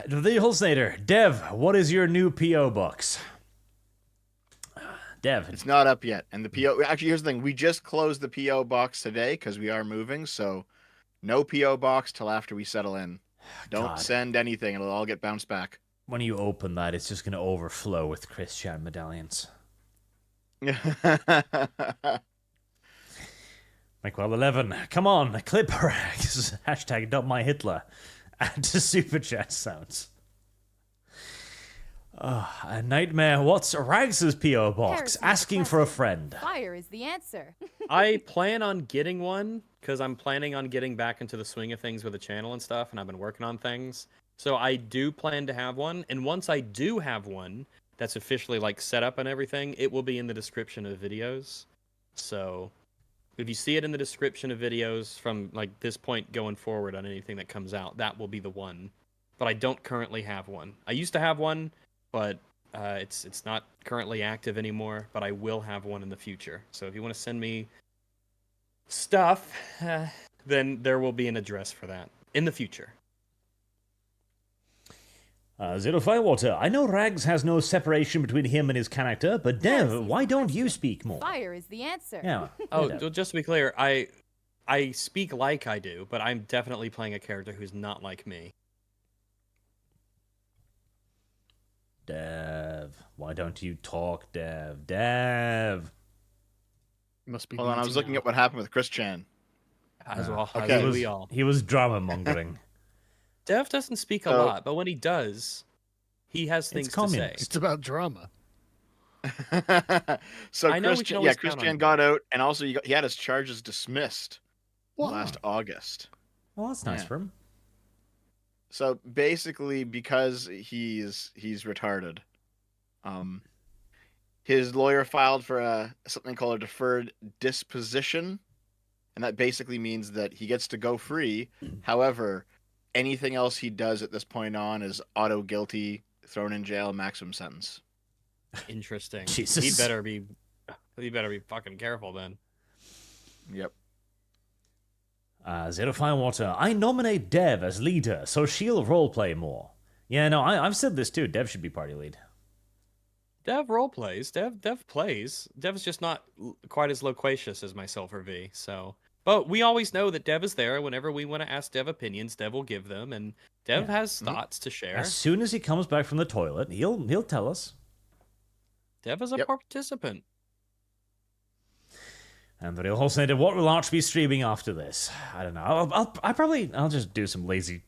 B: The Hulsnader, Dev, what is your new PO box? Dev,
E: It's not up yet. And the PO actually, here's the thing, we just closed the PO box today because we are moving, so no PO box till after we settle in. Don't
B: God.
E: send anything, it'll all get bounced back.
B: When you open that, it's just going to overflow with Christian medallions. Micwell 11, come on, Clipper. Hashtag dump my Hitler. Add to super chat sounds. A nightmare. What's Rags's PO box?
G: Paris is the
B: Asking for a
G: question.
B: friend.
G: Fire is the answer.
A: I plan on getting one because I'm planning on getting back into the swing of things with the channel and stuff, and I've been working on things. So I do plan to have one, and once I do have one that's officially like set up and everything, it will be in the description of videos. So If you see it in the description of videos from like this point going forward on anything that comes out, that will be the one. But I don't currently have one. I used to have one, but it's not currently active anymore. But I will have one in the future. So if you want to send me stuff, then there will be an address for that in the future.
B: Zero Firewater, I know Rags has no separation between him and his character, but Dev,
G: Heresy's
B: why
G: the
B: don't you
G: question.
B: speak more?
G: Fire is the answer.
B: Yeah.
A: Oh,
B: Dev.
A: well, just to be clear, I speak like I do, but I'm definitely playing a character who's not like me.
B: Dev, why don't you talk, Dev? Dev.
D: Must be.
E: Hold on, I was looking at what happened with Chris Chan.
A: As well,
E: okay.
A: as do we all.
B: He was drama mongering.
A: Dev doesn't speak a
E: So-
A: lot, but when he does, he has things to say.
B: communist.
D: It's about drama.
E: So
A: I know we
E: Chris,
A: can always
E: Chris
A: count on
E: Chan
A: him.
E: got out, and also he had his charges dismissed
D: What?
E: last August.
B: Well, that's nice
E: Yeah.
B: for him.
E: So basically, because he's retarded, his lawyer filed for something called a deferred disposition, and that basically means that he gets to go free. However, anything else he does at this point on is auto guilty, thrown in jail, maximum sentence.
A: Interesting.
B: Jesus.
A: He better be fucking careful then.
E: Yep.
B: Zero Firewater, I nominate Dev as leader, so she'll roleplay more. Yeah, no, I've said this too. Dev should be party lead.
A: Dev role plays. Dev plays. Dev's just not quite as loquacious as myself or V. So, but we always know that Dev is there whenever we want to ask Dev opinions. Dev will give them, and Dev has thoughts to share.
B: As soon as he comes back from the toilet, he'll tell us.
A: Dev is a
E: Yep.
A: participant.
B: And the real Halcinated, what will Arch be streaming after this? I don't know. I'll just do some lazy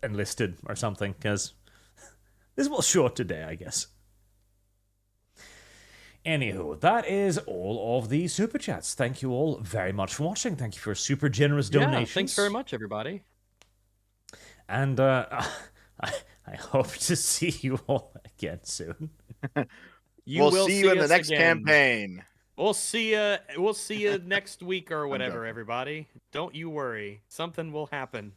B: enlisted or something, because this was short today, I guess. Anywho, that is all of the super chats. Thank you all very much for watching. Thank you for super generous donations.
A: Yeah, thanks very much, everybody.
B: And I hope to see you all again soon.
A: You
E: We'll
A: will
E: see you in the
A: us
E: next
A: again.
E: campaign.
A: We'll see you. We'll see you next week or whatever, everybody. Don't you worry. Something will happen.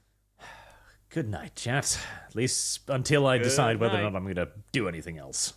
B: Good night, chat. At least until I
A: Good
B: decide whether or
A: night.
B: not I'm going to do anything else.